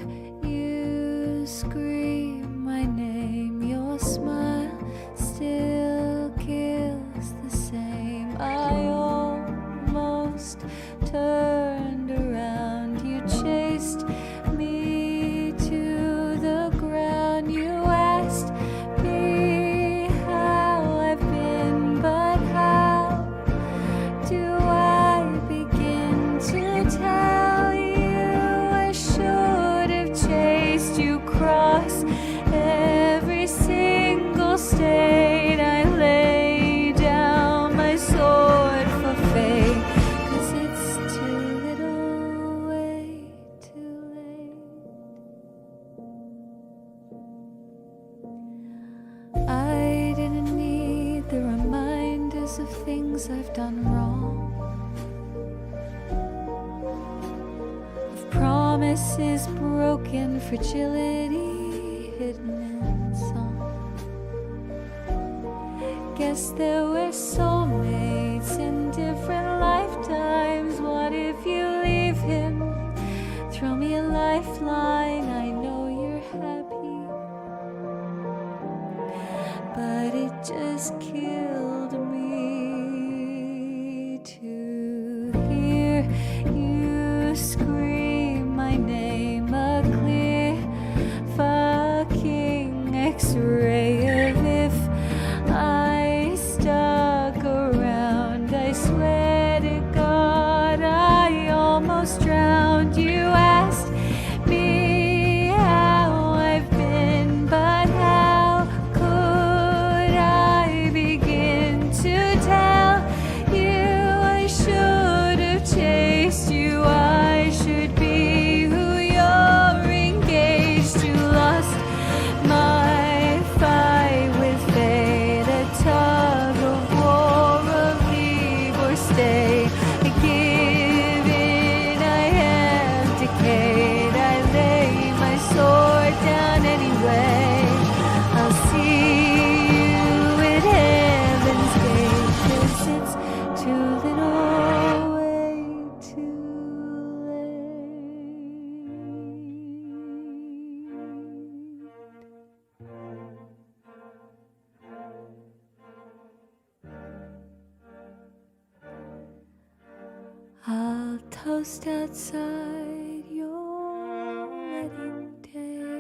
[SPEAKER 1] you scream my name. Your smile still kills the same. I almost turned around, you chased me to the ground. You asked me how I've been, but how do I begin to tell you? I should have chased you across every single state. I lay down my sword for fate, 'cause it's too little, way too late. I didn't need the reminders of things I've done wrong, of promises broken, fragility hidden in song. Guess there were soulmates in different lifetimes. What if you leave him? Throw me a lifeline, I know you're happy, but it just killed me to hear you scream my name. A clear fucking x-ray of if I stuck around. I swear to God I almost drowned. You asked me how I've been, but how could I begin to tell you? I should have chased you, I should be who you're engaged to. Lost my fight with fate, a tug of war of leave or stay. I give in, I abdicate, I lay my sword down anyway. I'll see you at heaven's gate, 'cause it's too little, way too late. I'll toast outside your wedding day.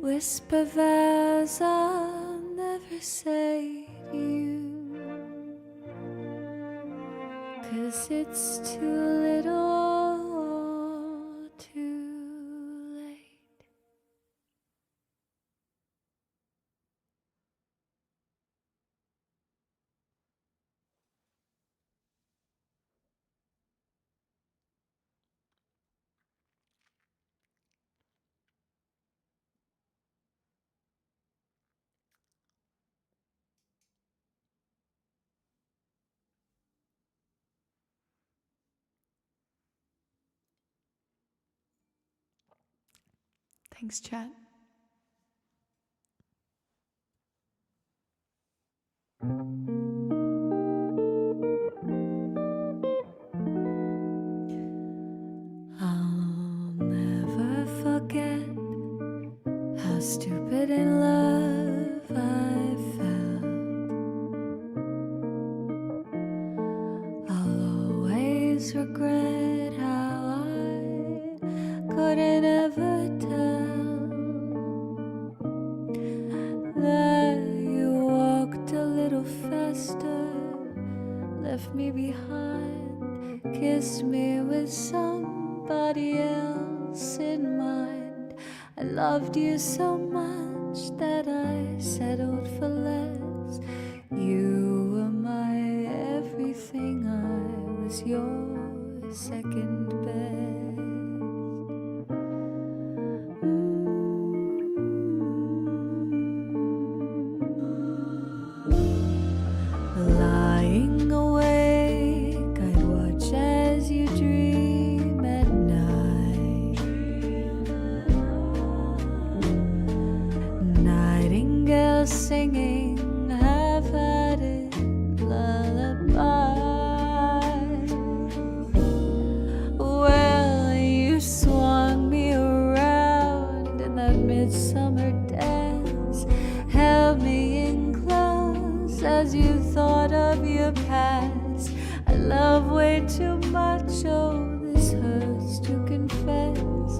[SPEAKER 5] Whisper vows I'll never say to you, 'cause it's too little or too late. Thanks, chat. I'll never forget how stupid in love I felt. I'll always regret how I couldn't ever tell that you walked a little faster, left me behind, kissed me with somebody else in mind. I loved you so much that I settled for less. You were my everything, I was your second best. Lying awake, I'd watch as you dream at night. Nightingale singing half-hearted lullaby. Well, you swung me around in that midsummer dance, held me in close as you thought of your past. I love way too much, oh, this hurts to confess.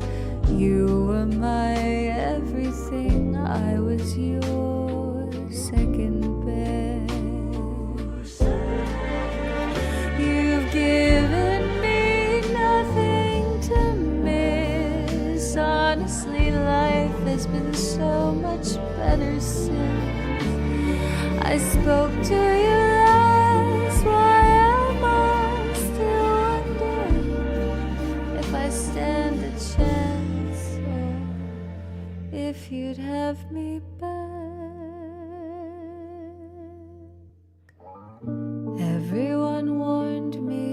[SPEAKER 5] You were my everything, I was your second best. You've given me nothing to miss. Honestly, life has been so much better since I spoke to you last. Why am I still wondering if I stand a chance, or if you'd have me back? Everyone warned me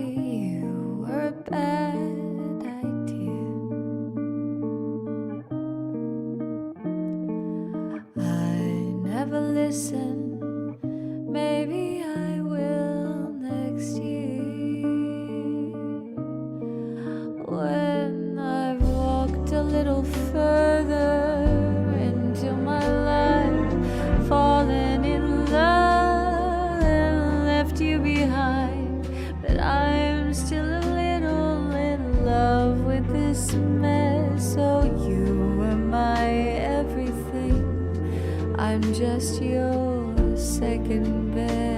[SPEAKER 5] you were a bad idea. I never listened. Maybe I will next year, when I've walked a little further into my life, fallen in love and left you behind. But I'm still a little in love with this mess. So you were my everything, I'm just your second best.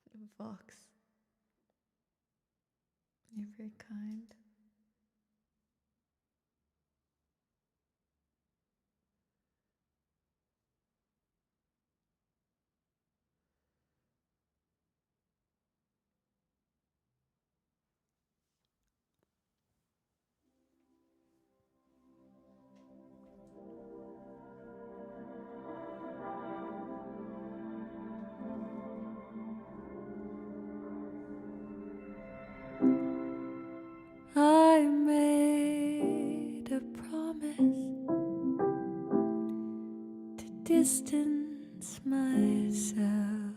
[SPEAKER 5] Second Vox, you're very kind. distance myself.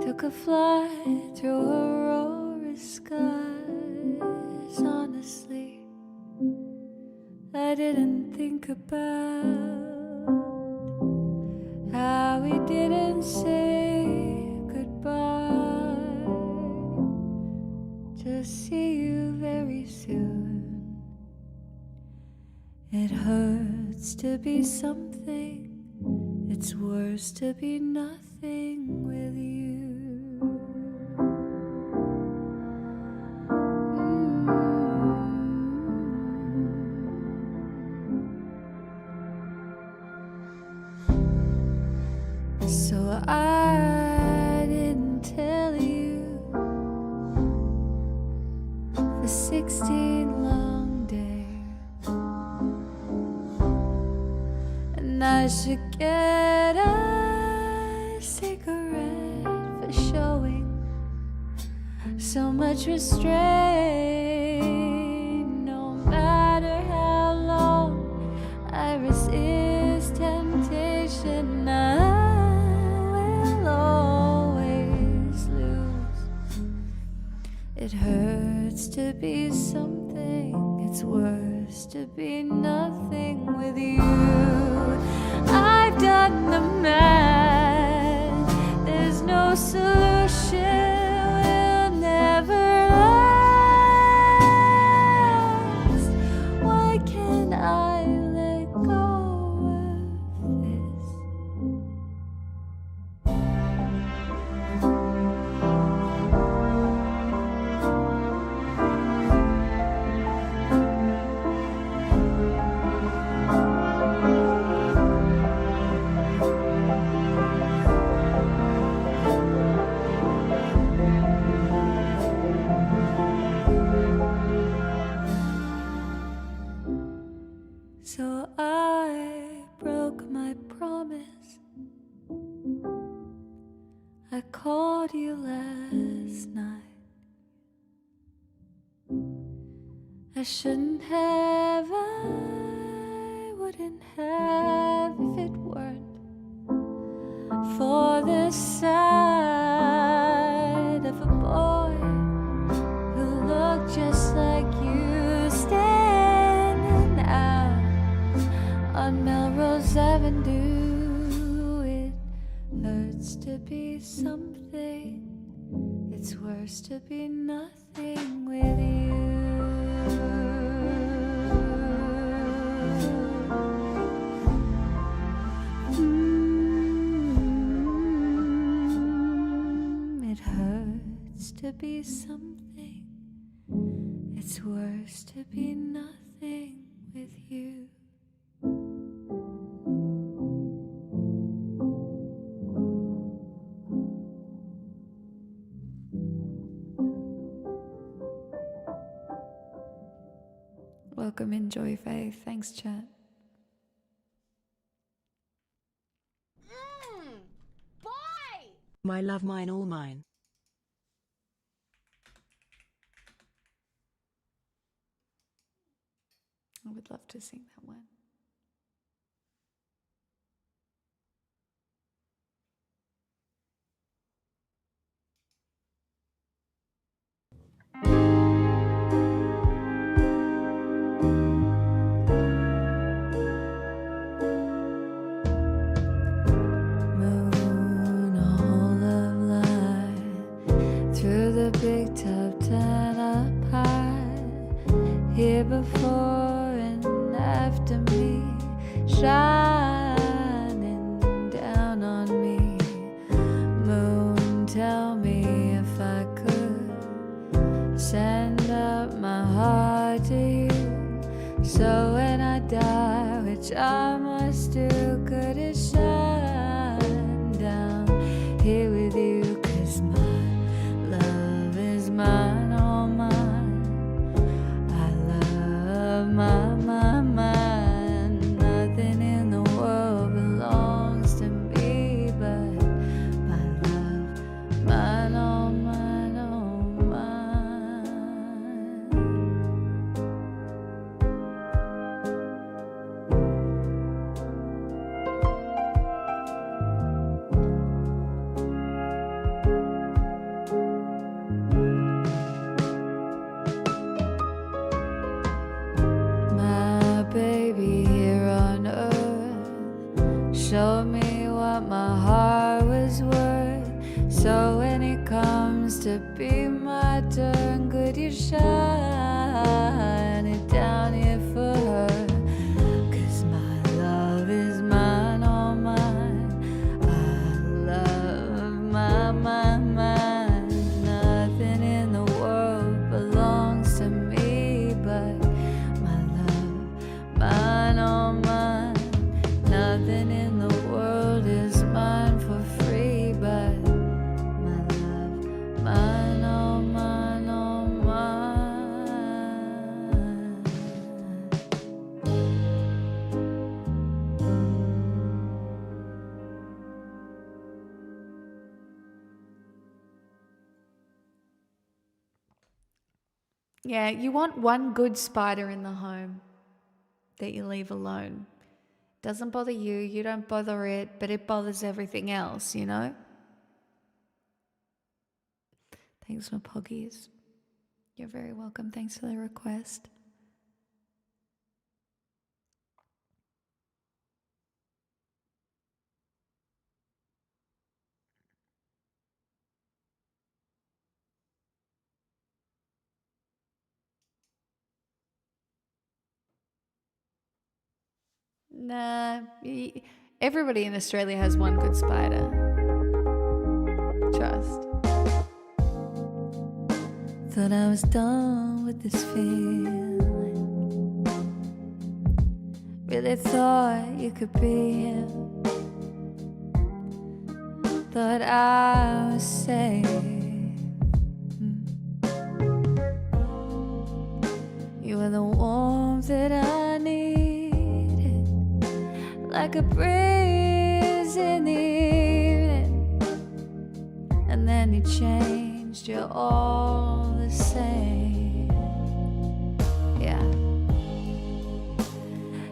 [SPEAKER 5] Took a flight through aurora skies. Honestly, I didn't think about how we didn't say goodbye. Just see you very soon. It hurts to be something, it's worse to be nothing with you. So I didn't tell you for 16 long days, and I should get a cigarette for showing so much restraint. No matter how long I resist temptation, I will always lose. It hurts to be something, it's worse to be nothing with you. I've done the math, there's no solution, we'll never last. Why can't I let go of this? So I broke my promise. I called you last night. I shouldn't have, I wouldn't have if it weren't for the sight of a boy who looked just like you standing out on Melrose Avenue. It hurts to be something, it's worse to be nothing with you. It hurts to be something, it's worse to be nothing with you. Welcome, Enjoy Faith. Thanks, chat.
[SPEAKER 3] My love, mine, all mine.
[SPEAKER 5] I would love to sing that one. Moon, a hole of light through the big top 10 up high, here before and after me, shining down on me. Moon, tell me if I could send up my heart to you, so when I die, which I must do, could it shine down here with you? 'Cause my love is mine, all mine. I love mine. Nothing in the world belongs to me but my love, mine, all mine, all mine. showed me what my heart was worth. So when it comes to be my turn, could you shine it down here for her? 'Cause my love is mine, all mine. I love mine. Nothing in the world belongs to me but my love, mine, all mine. Nothing in the world is mine for free but my love, mine, all mine, all mine.
[SPEAKER 1] Yeah, you want one good spider in the home that you leave alone. Doesn't bother you, you don't bother it, but it bothers everything else, you know? Thanks for poggies. You're very welcome. Thanks for the request. Nah, everybody in Australia has one good spider. Trust.
[SPEAKER 5] Thought I was done with this feeling. Really thought you could be him. Thought I was safe. You were the warmth that I needed, like a breeze in the evening. And then you changed, you're all the same. Yeah,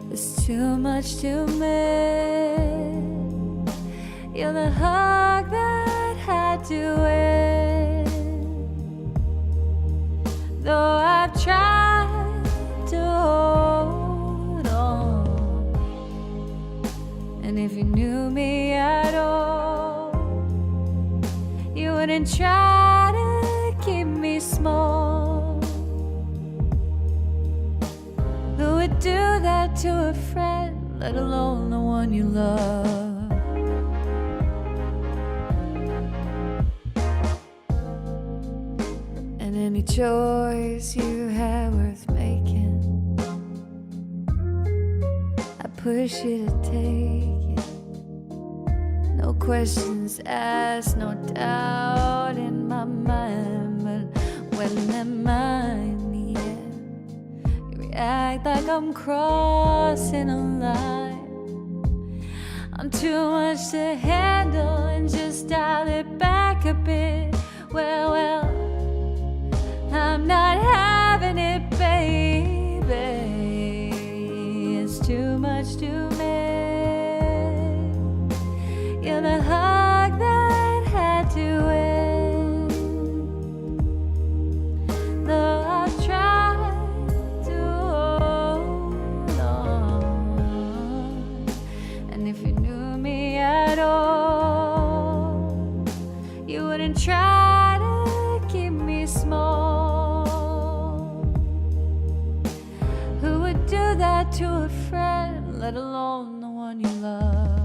[SPEAKER 5] there's too much to miss. You're the hug that had to end. Though I've tried to hold on, and if you knew me at all, you wouldn't try to keep me small. Who would do that to a friend, let alone the one you love? And any choice you had worth making, I push you to take it. No questions asked, no doubt in my mind. But when am I needed, you react like I'm crossing a line. I'm too much to handle and just dial it back a bit. Well, I'm not having it, baby. It's too much to miss. You're the hug that had to end. Though I've tried to hold on, and if you knew me at all, you wouldn't try to keep me small. Who would do that to a friend, let alone the one you love?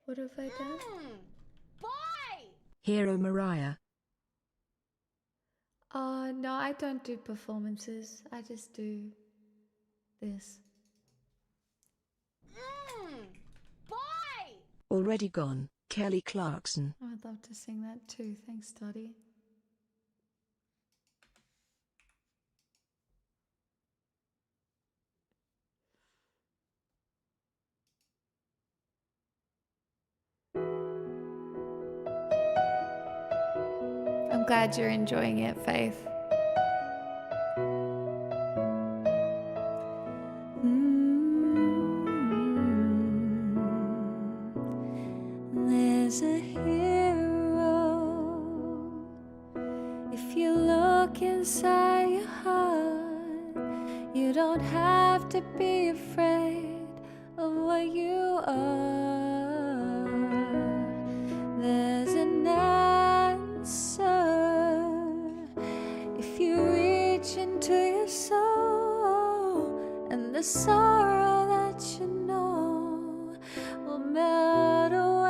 [SPEAKER 1] What have I done?
[SPEAKER 3] Hero Mariah.
[SPEAKER 1] No, I don't do performances. I just do this.
[SPEAKER 3] Already Gone, Kelly Clarkson.
[SPEAKER 1] I would love to sing that too. Thanks, Dottie. I'm glad you're enjoying it, Faith.
[SPEAKER 5] There's a hero. If you look inside your heart, you don't have to be afraid of what you are. There's an answer if you reach into your soul, and the sorrow that you know will melt away.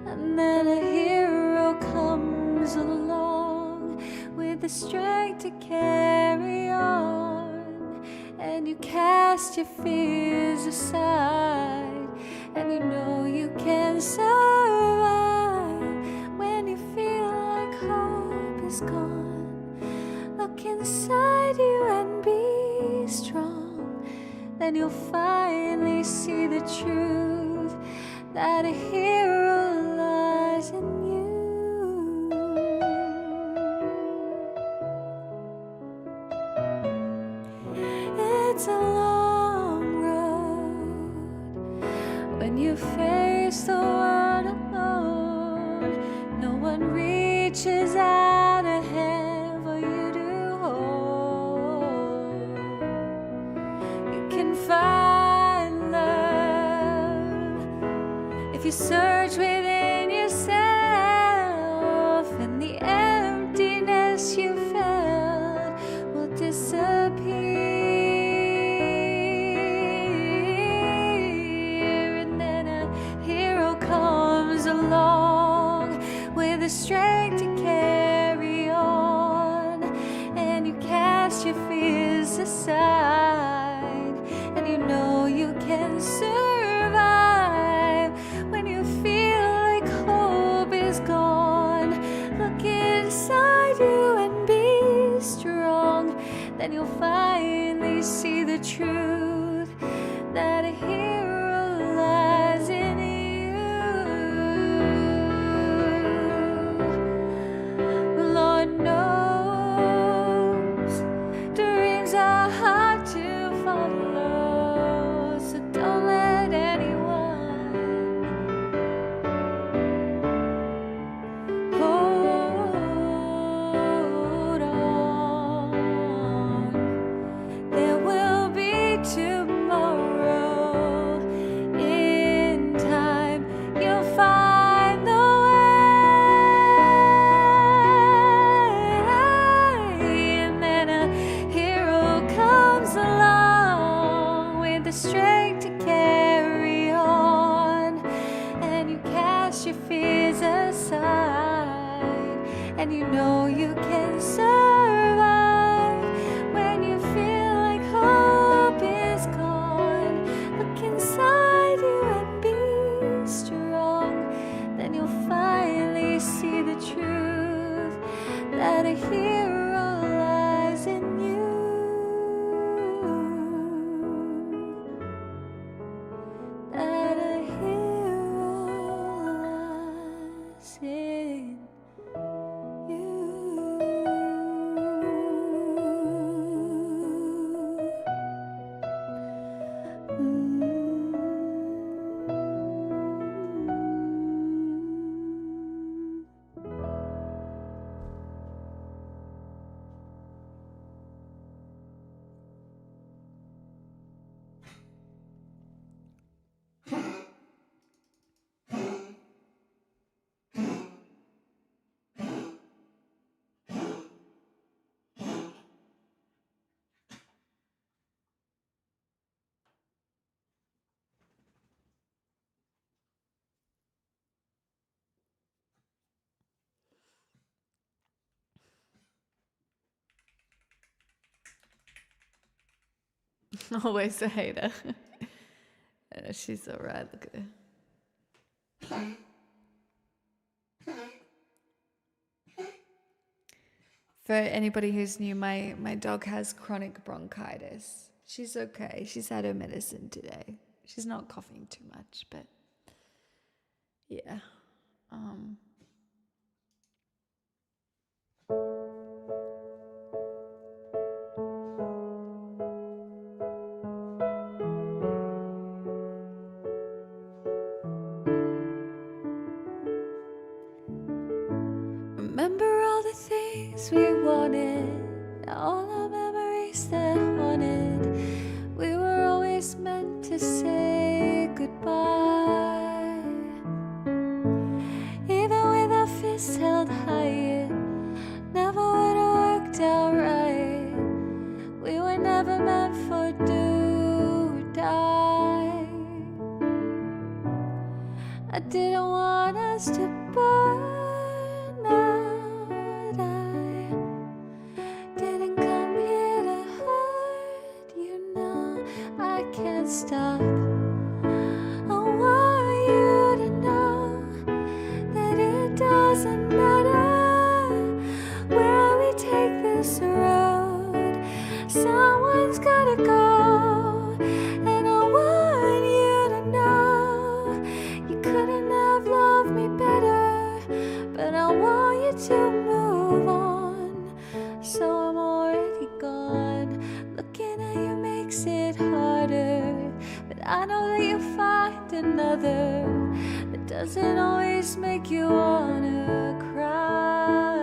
[SPEAKER 5] And then a hero comes along with the strength to carry on, and you cast your fears aside, and you know you can survive when you feel like hope is gone. Look inside you and be strong, then you'll finally see the truth that a hero lies in you. It's a long road when you face the world alone. No one reaches out a hand for you to hold. You can find love if you search within yourself, and the emptiness you felt will disappear. And then a hero comes along with the strength to carry on, and you cast your fears aside, and you know you can survive when you feel like hope is gone. Look inside you and be strong, then you'll finally see the truth that a hero lies in you. Lord knows dreams are hard to follow, so don't let anyone hold on. There will be tomorrow. In time, you'll find the way. And then a hero comes along with the strength to carry on, and you cast your fears aside, and you know you can survive when you feel like hope is gone. Look inside you and be strong, then you'll finally see the truth that a hero lies in you. That a hero lies in
[SPEAKER 1] Always a hater. Yeah, she's all right. Look at her. For anybody who's new, my dog has chronic bronchitis. She's okay. She's had her medicine today. She's not coughing too much, but yeah.
[SPEAKER 5] Remember all the things we wanted, all our memories that haunted. We were always meant to say goodbye. Even with our fists held high, it never would have worked out right. We were never meant for do or die. I didn't want us to burn out. I didn't come here to hurt you. No, I can't stop. I want you to know that it doesn't matter where we take this road. Someone's gotta go, and I want you to know you couldn't have loved me better, but I want you to move on. So I'm already gone. Looking at you makes it harder, but I know that you'll find another that doesn't always make you wanna cry.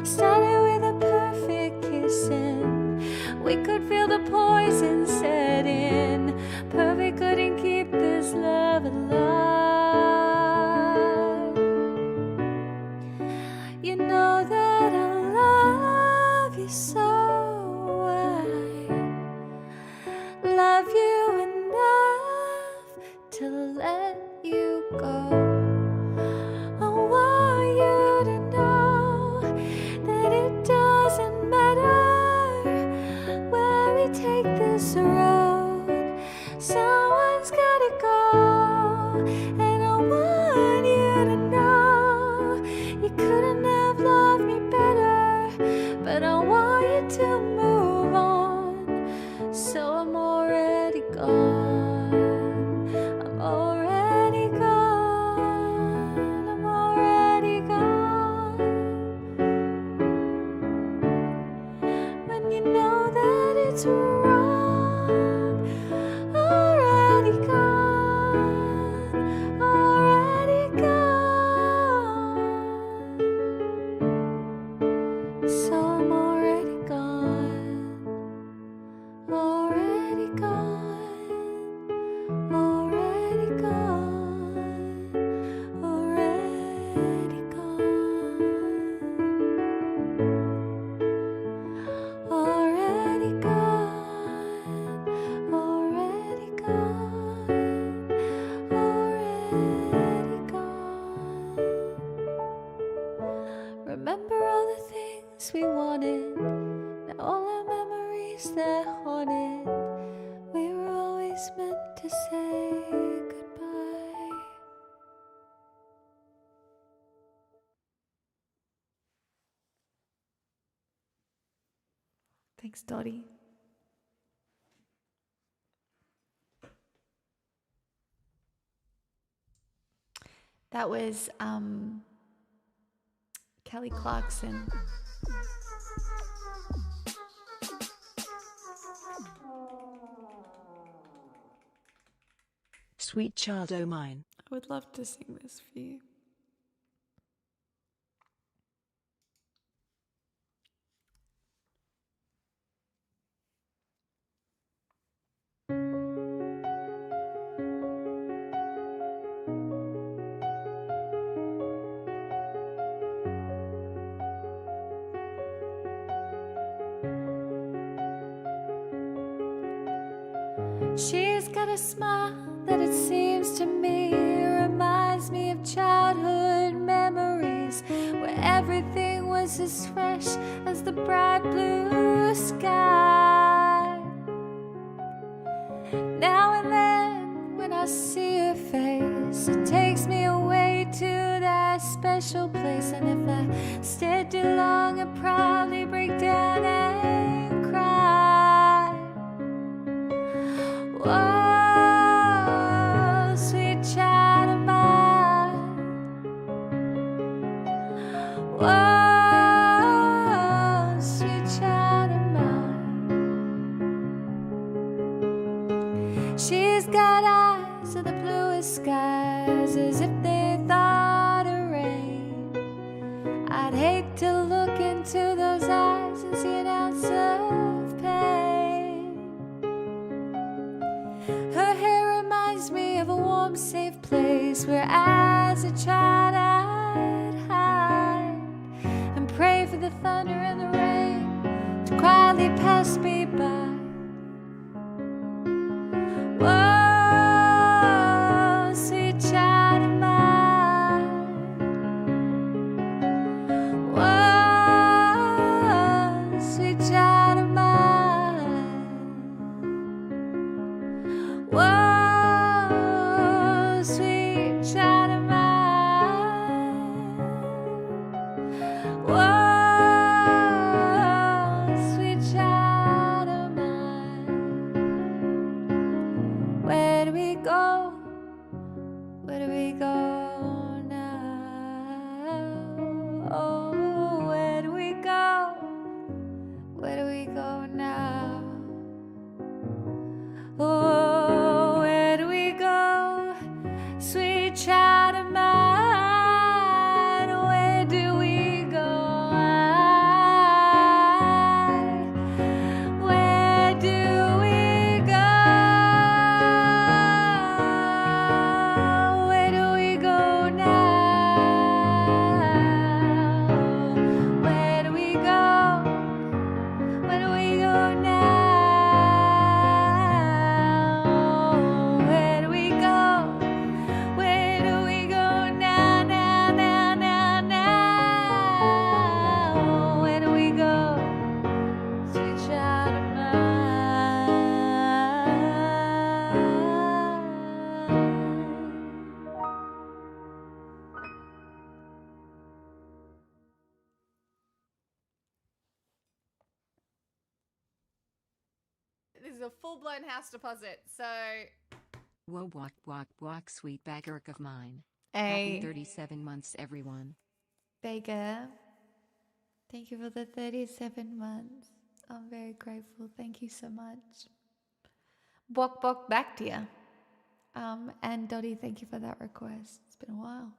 [SPEAKER 5] Started with a perfect kiss, and we could feel the poison set in. Perfect couldn't keep this love alive. You know that I love you so. I love you enough to let you go. I want you to know that it doesn't matter where we take this road. Someone's gotta go, and I want you to know you couldn't have loved me better, but I want you to move on. So I'm already gone. I'm already gone. I'm already gone. When you know that it's wrong, already gone. Already gone. So I'm already gone. Already gone. Already gone. Already gone. Already gone. Already gone. Already gone. Remember all the things we wanted, now all our memories that haunted. We were always meant to say goodbye.
[SPEAKER 1] Thanks, Dottie. That was Kelly Clarkson.
[SPEAKER 3] Sweet child o' mine.
[SPEAKER 1] I would love to sing this for you.
[SPEAKER 5] She's got a smile that it seems to me reminds me of childhood memories where everything was as fresh as the bright blue sky. Now I see your face, it takes me away to that special place. And if I stayed too long, I'd probably break down and cry. Whoa, sweet child of mine. Whoa, sweet child of mine. She's got eyes of the bluest skies, as if they thought of rain. I'd hate to look into those eyes and see an ounce of pain. Her hair reminds me of a warm, safe place where as a child I'd hide and pray for the thunder and the rain to quietly pass me by. Whoa, sweet child of mine. Whoa, sweet child of mine. Whoa, sweet child of mine. Whoa, sweet child of mine. Where do we go? Where do we go now? Oh, where do we go? Where do we go now? Oh, where do we go? Sweet child of mine, where do we go? Where do we go? Where do we go now? Where do we go? Where do we go now? Where do we go? Where do we go now, now, now, now, now? Where do we go? Sweet child of mine.
[SPEAKER 1] This is a full-blown house deposit. So,
[SPEAKER 2] Whoa, walk, sweet bagger of mine. Happy
[SPEAKER 1] a
[SPEAKER 2] 37 months, everyone.
[SPEAKER 1] beggar. Thank you for the 37 months. I'm very grateful. Thank you so much. Bok back to you. And Dottie, thank you for that request. It's been a while.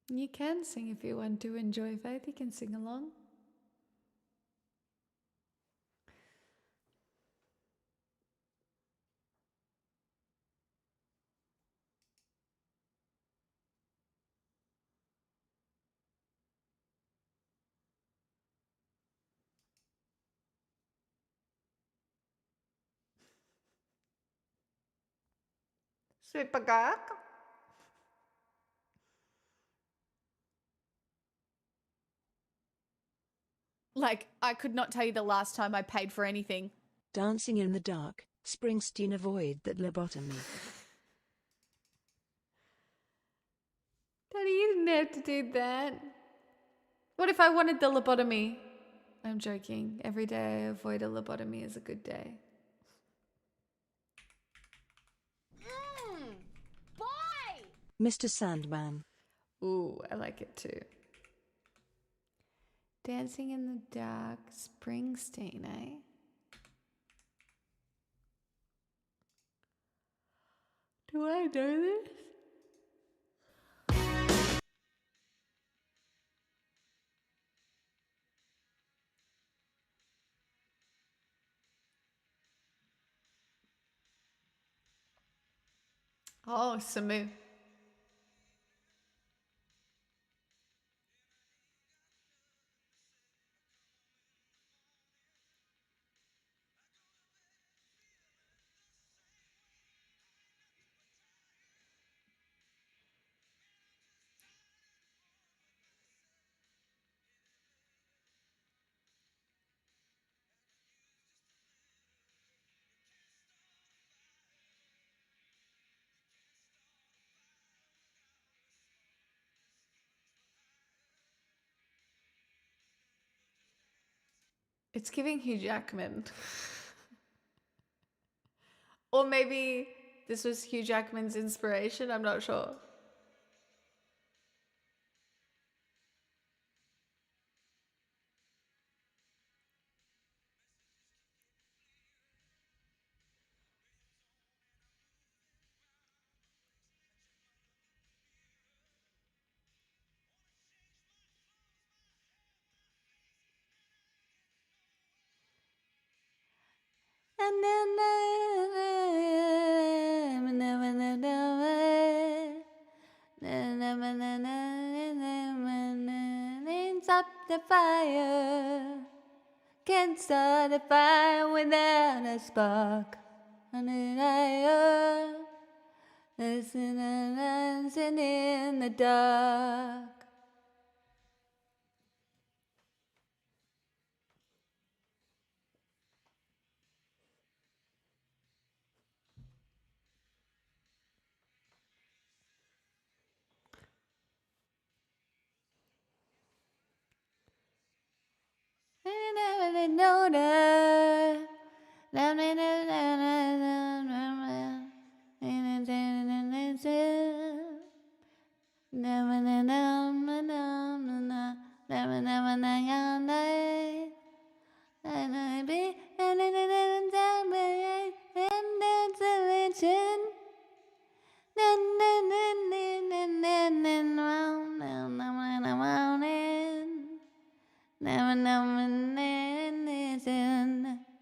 [SPEAKER 1] You can sing if you want to. Enjoy Faith. You can sing along. Sweet bagak. Like, I could not tell you the last time I paid for anything.
[SPEAKER 3] Dancing in the dark, Springsteen avoid that lobotomy.
[SPEAKER 1] Daddy, you didn't have to do that. What if I wanted the lobotomy? I'm joking. Every day I avoid a lobotomy is a good day.
[SPEAKER 3] Mr. Sandman.
[SPEAKER 1] Ooh, I like it too. Dancing in the Dark, Springsteen, eh? Do I know this? Oh, Samu. It's giving Hugh Jackman. Or maybe this was Hugh Jackman's inspiration. I'm not sure.
[SPEAKER 5] Stop the fire. Can't start a fire without a spark. Listen and dancing in the dark. I know that.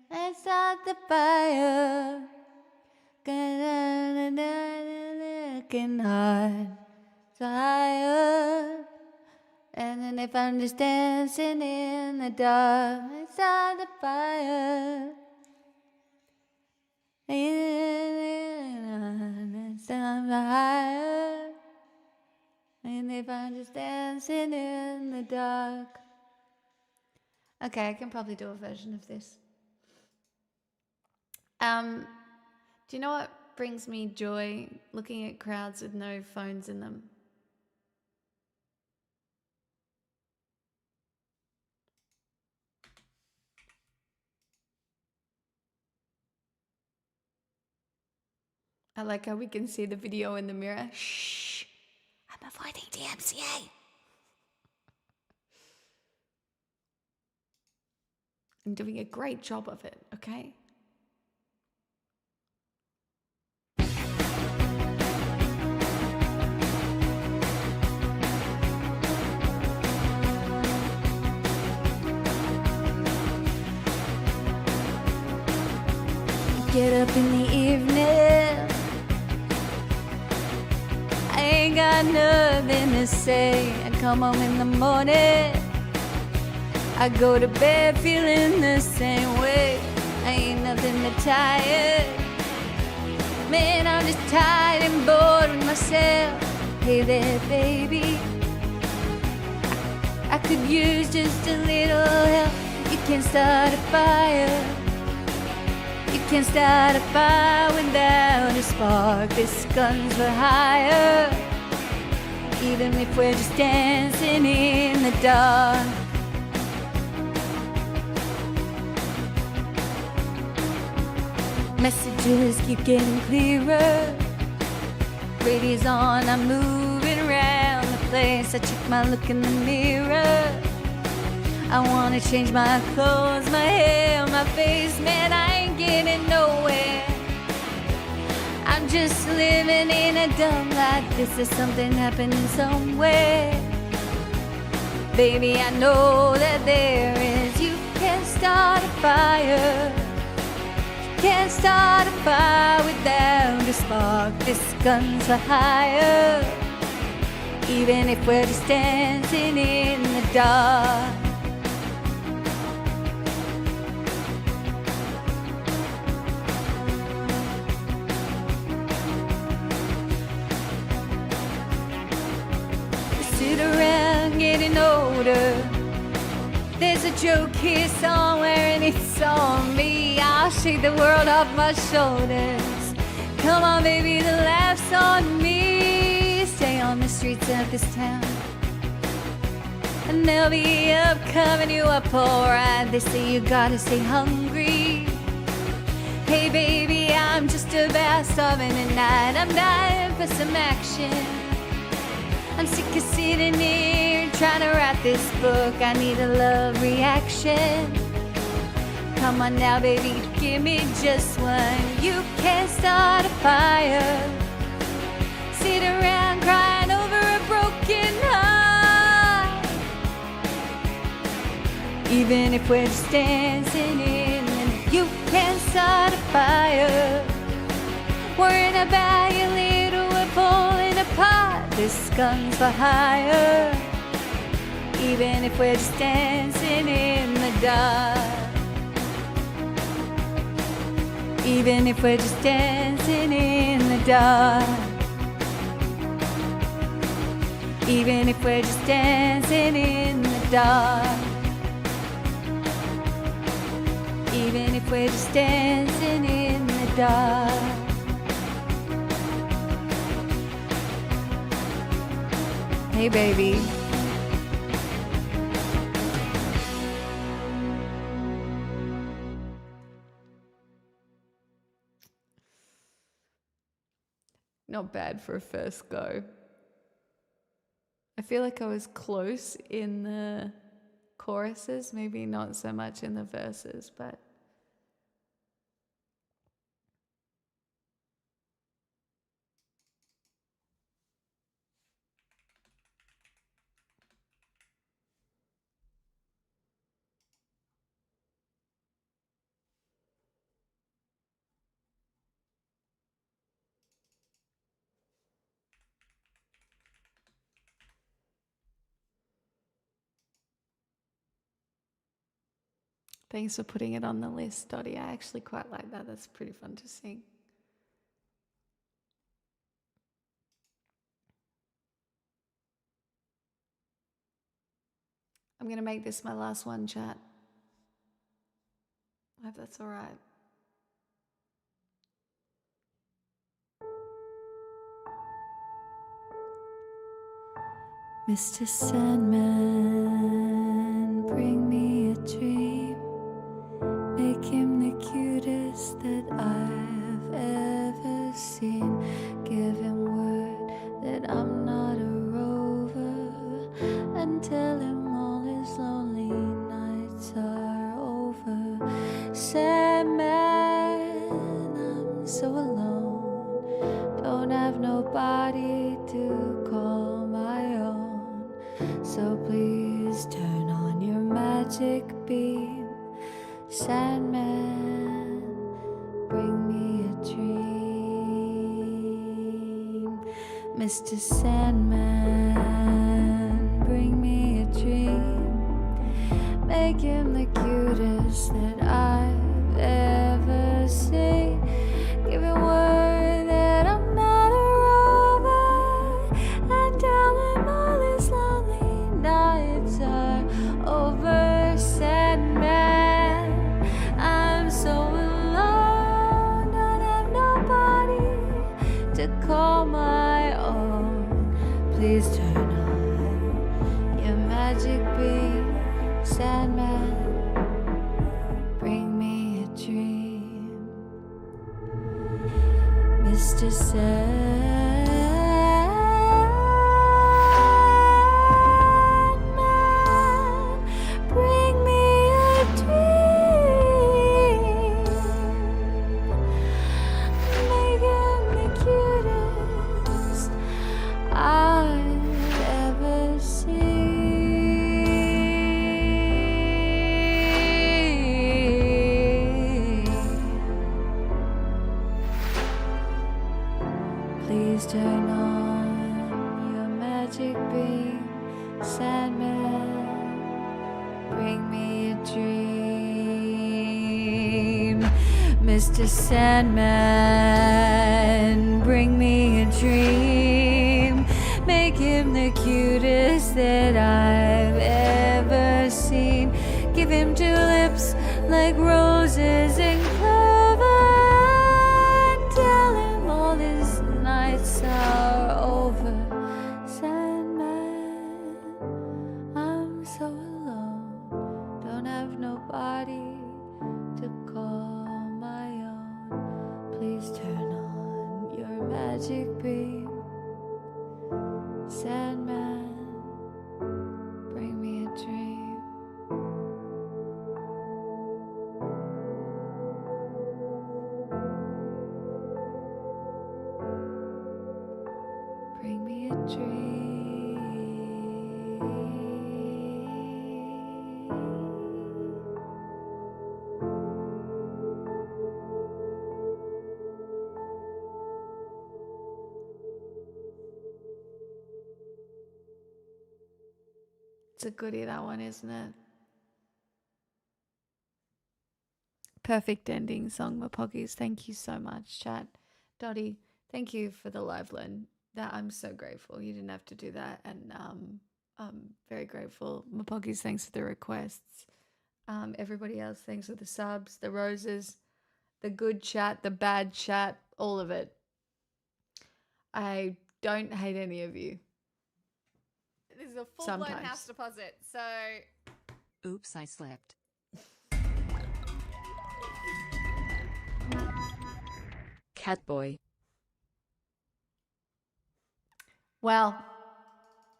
[SPEAKER 5] Let's start the fire. Looking hard, so higher. And then if I'm just dancing in the dark, let's start the fire. Let's start the higher. And if I'm just dancing in the dark. Okay, I can probably do a version of this. Do you know what brings me joy? Looking at crowds with no phones in them. I like how we can see the video in the mirror. Shh, I'm avoiding DMCA. I'm doing a great job of it, okay? Get up in the evening, I ain't got nothing to say. I come home in the morning, I go to bed feeling the same way. I ain't nothing but tired. Man, I'm just tired and bored with myself. Hey there, baby, I could use just a little help. You can start a fire. You can't start a fire without a spark. This gun's for hire, even if we're just dancing in the dark. Messages keep getting clearer. Radio's on, I'm moving around the place. I check my look in the mirror. I wanna change my clothes, my hair, my face. Man, I ain't getting nowhere. I'm just living in a dumb life. This is something happening somewhere. Baby, I know that there is. You can start a fire. You can't start a fire without a spark. This gun's for hire, even if we're just dancing in the dark. Sit around getting older. There's a joke here somewhere and it's on me. I'll shake the world off my shoulders. Come on baby, the laugh's on me. Stay on the streets of this town. and they'll be up covering you up alright. They say you gotta stay hungry. Hey baby, I'm just about starving tonight. I'm dying for some action. I'm sick of sitting here trying to write this book. I need a love reaction. Come on now, baby, give me just one. You can't start a fire. Sit around crying over a broken heart. Even if we're just dancing in, and you can't start a fire. Worrying about you little, we're falling apart. This gun's for hire. Even if we're just dancing in the dark. Even if we're just dancing in the dark. Even if we're just dancing in the dark. Even if we're just dancing in the dark. Hey baby.
[SPEAKER 1] Not bad for a first go. I feel like I was close in the choruses, maybe not so much in the verses, but thanks for putting it on the list, Dottie. I actually quite like that. That's pretty fun to sing. I'm going to make this my last one, chat. I hope that's all right.
[SPEAKER 5] Mr. Sandman, bring me a dream. Make him the cutest that I've ever seen. Give him word that I'm not a rover, and tell him all his lonely nights are over. Sandman, I'm so alone. Don't have nobody to call my own. So please turn on your magic beam. Sandman, bring me a dream. Mr. Sandman, bring me a dream. Make him the cutest that I've ever seen. Give him word that I'm not a rover, and tell him all his lonely nights are over. Sandman, I'm so alone, don't have nobody to call my own. Please turn on your magic beam. Sandman, bring me a dream. Mr. Sandman, bring me a dream. Make him the cutest I've ever seen. Please turn on your magic beam. Sandman, bring me a dream. Mr. Sandman, bring me a dream. Make him the cutest that I've ever seen. Give him tulips like roses and clover, and tell him all his nights are over. Sandman, I'm magic beam. Sandman, bring me a dream. Bring me a dream.
[SPEAKER 1] It's a goodie, that one, isn't it? Perfect ending song, Mapoggies. Thank you so much, chat. Dottie, thank you for the live learn. That I'm so grateful. You didn't have to do that, and I'm very grateful. Mapoggies, thanks for the requests. Everybody else, thanks for the subs, the roses, the good chat, the bad chat, all of it. I don't hate any of you. This is a full-blown house deposit, so
[SPEAKER 2] Oops, I slept.
[SPEAKER 4] Catboy.
[SPEAKER 1] well,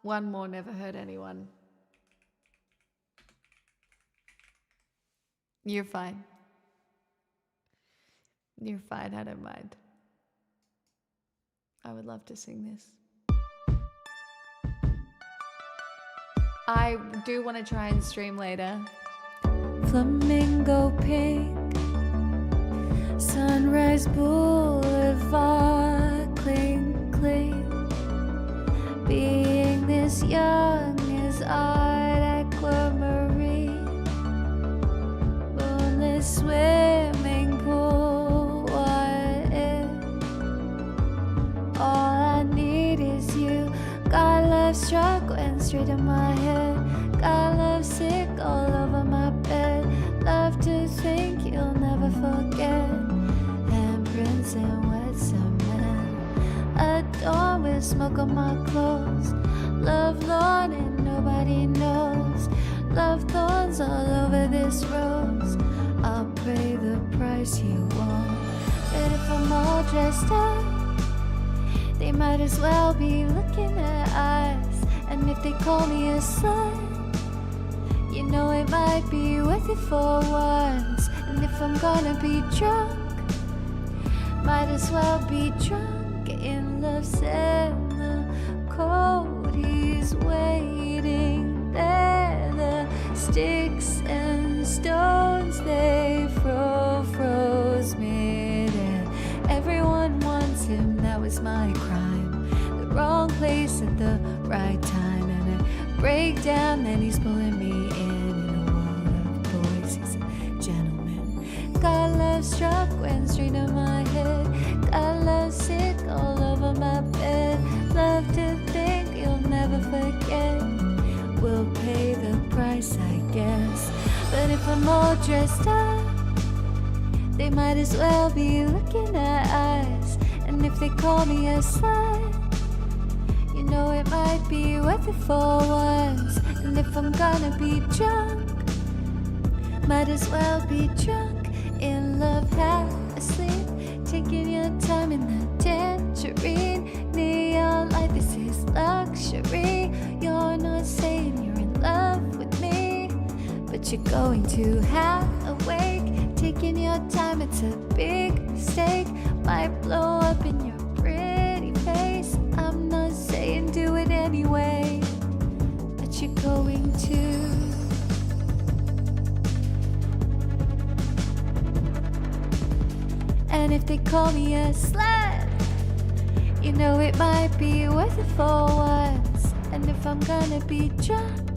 [SPEAKER 1] one more never hurt anyone. You're fine. You're fine, I don't mind. I would love to sing this. I do want to try and stream later.
[SPEAKER 5] Flamingo pink, Sunrise Boulevard, cling, cling. Being this young is art, aquamarine, moonless swimming pool. What if all I need is you? God love struck went straight in my head. God love sick all over my bed. Love to think you'll never forget. Handprints and wet cement. Adorn with smoke on my clothes. Love Lord and nobody knows. Love thorns all over this rose. I'll pay the price you want. But if I'm all dressed up, they might as well be looking at us. And if they call me a slut, you know it might be worth it for once. And if I'm gonna be drunk, might as well be drunk in love. Send the code, he's waiting there. The sticks and stones they froze midair. Everyone wants him, that was my crime. The wrong place at the right time. And I break down, then he's pulling me in a wall of boys. He's a gentleman. God love struck went straight to my head. God love sick all over my bed. Love to think you'll never forget. We'll pay the price, I guess. But if I'm all dressed up, they might as well be looking at us. And if they call me a slut, you know it might be worth it for once. And if I'm gonna be drunk, might as well be drunk in love, half asleep, taking your time in the tangerine neon light. This is luxury. You're not saying you're in love with me, but you're going to have a wake. Taking your time, it's a big mistake. Might blow up in your pretty face. I'm not saying do it anyway, but you're going to. And if they call me a slut, you know it might be worth it for once. And if I'm gonna be drunk,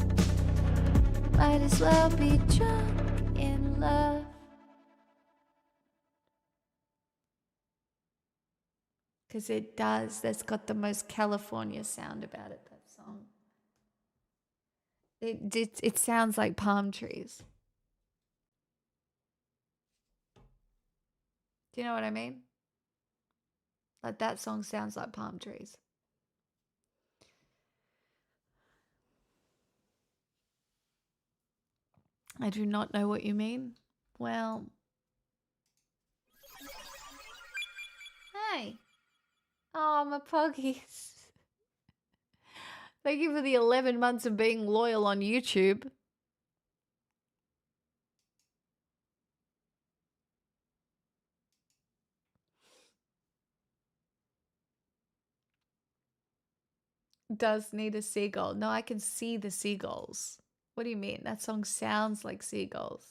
[SPEAKER 5] might as well be drunk in love.
[SPEAKER 1] Because it does. That's got the most California sound about it, that song. It sounds like palm trees. Do you know what I mean? Like that song sounds like palm trees. I do not know what you mean. Well. Hey. Oh, my puggies. Thank you for the 11 months of being loyal on YouTube. Does need a seagull. No, I can see the seagulls. What do you mean? That song sounds like seagulls.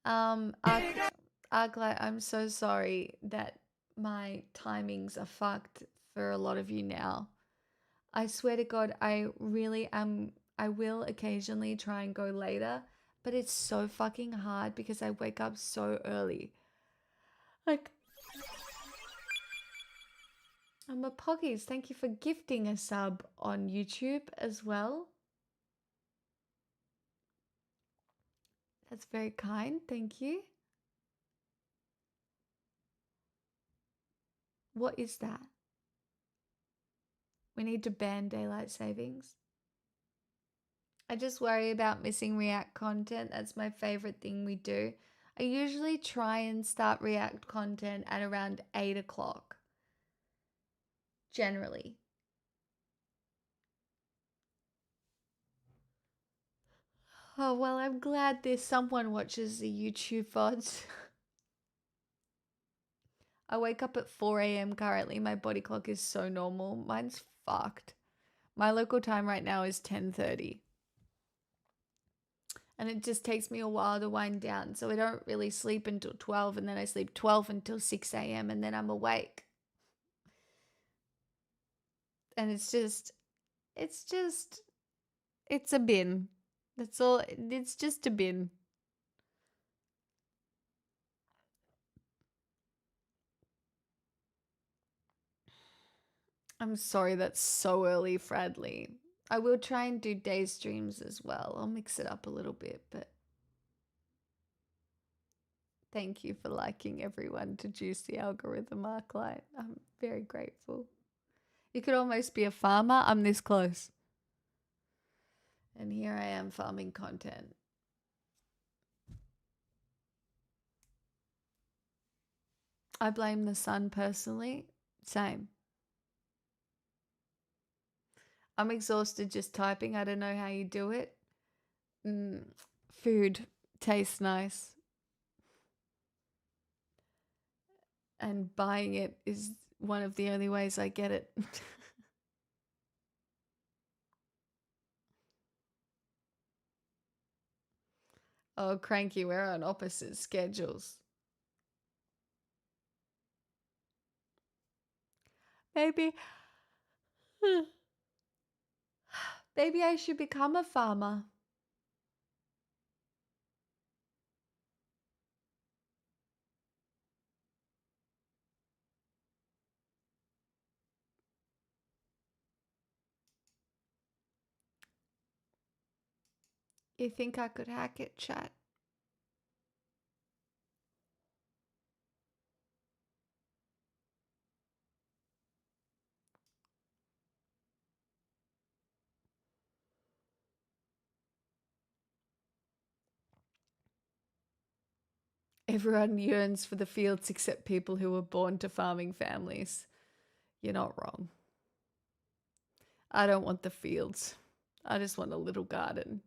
[SPEAKER 1] Arclight, I'm so sorry that my timings are fucked for a lot of you now. I swear to God, I really am. I will occasionally try and go later, but it's so fucking hard because I wake up so early. Like, I'm a Poggies. Thank you for gifting a sub on YouTube as well. That's very kind. Thank you. What is that? We need to ban daylight savings. I just worry about missing React content. That's my favorite thing we do. I usually try and start React content at around 8 o'clock. Generally. Oh, well, I'm glad there's someone watches the YouTube VODs. I wake up at 4 a.m. currently. My body clock is so normal. Mine's fucked. My local time right now is 10:30. And it just takes me a while to wind down. So I don't really sleep until 12, and then I sleep 12 until 6 a.m. and then I'm awake. And it's a bin. That's all. It's just a bin. I'm sorry that's so early, Fradley. I will try and do day streams as well. I'll mix it up a little bit, but thank you for liking everyone to Juice the Algorithm, Arclight. I'm very grateful. You could almost be a farmer. I'm this close. And here I am farming content. I blame the sun personally. Same. I'm exhausted just typing. I don't know how you do it. Food tastes nice. And buying it is one of the only ways I get it. Oh, Cranky, we're on opposite schedules. Maybe I should become a farmer. You think I could hack it, chat? Everyone yearns for the fields except people who were born to farming families. You're not wrong. I don't want the fields. I just want a little garden.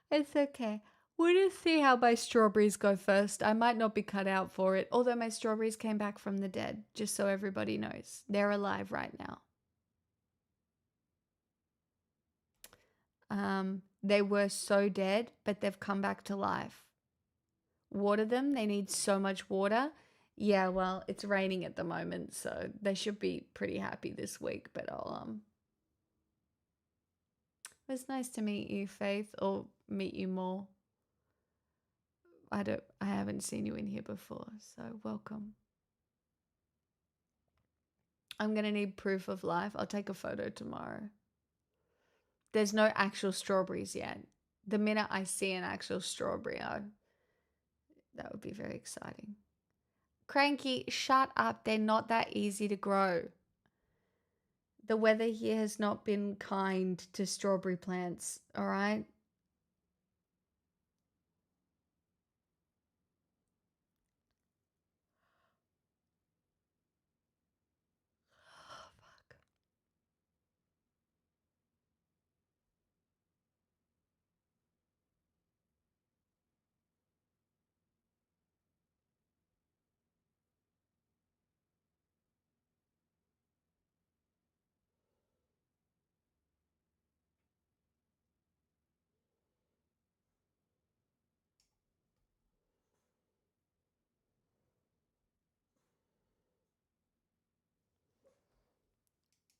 [SPEAKER 1] It's okay. We'll just see how my strawberries go first. I might not be cut out for it, although my strawberries came back from the dead, just so everybody knows. They're alive right now. They were so dead, but they've come back to life. Water them. They need so much water. Yeah, well, it's raining at the moment, so they should be pretty happy this week, but I'll It was nice to meet you, Faith, or meet you more. I haven't seen you in here before, so welcome. I'm going to need proof of life. I'll take a photo tomorrow. There's no actual strawberries yet. The minute I see an actual strawberry, that would be very exciting. Cranky, shut up. They're not that easy to grow. The weather here has not been kind to strawberry plants, all right?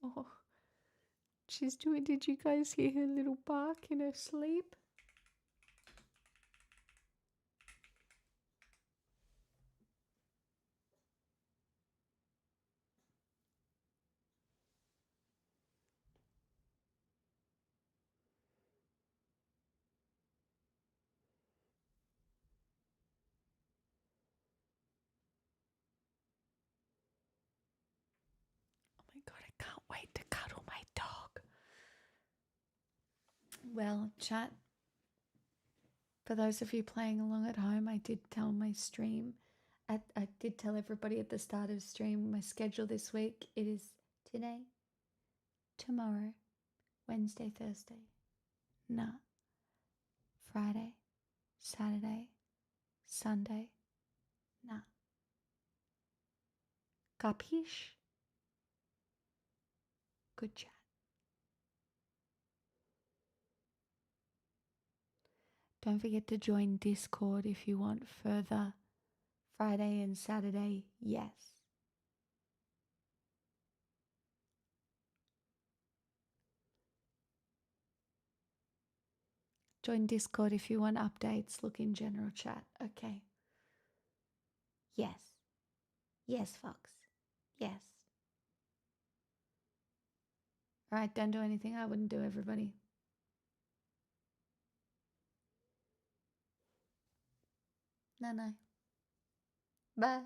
[SPEAKER 1] Oh, she's doing. Did you guys hear her little bark in her sleep? Oh my god, I can't wait to cuddle my dog. Well, chat, for those of you playing along at home, I did tell my stream, I did tell everybody at the start of stream my schedule this week. It is today, tomorrow, Wednesday, Thursday, nah, Friday, Saturday, Sunday, nah. Capiche? Good chat. Don't forget to join Discord if you want further Friday and Saturday, yes. Join Discord if you want updates. Look in general chat. Okay. Yes. Yes, Fox. Yes. Alright, don't do anything I wouldn't do, everybody. No. Bye.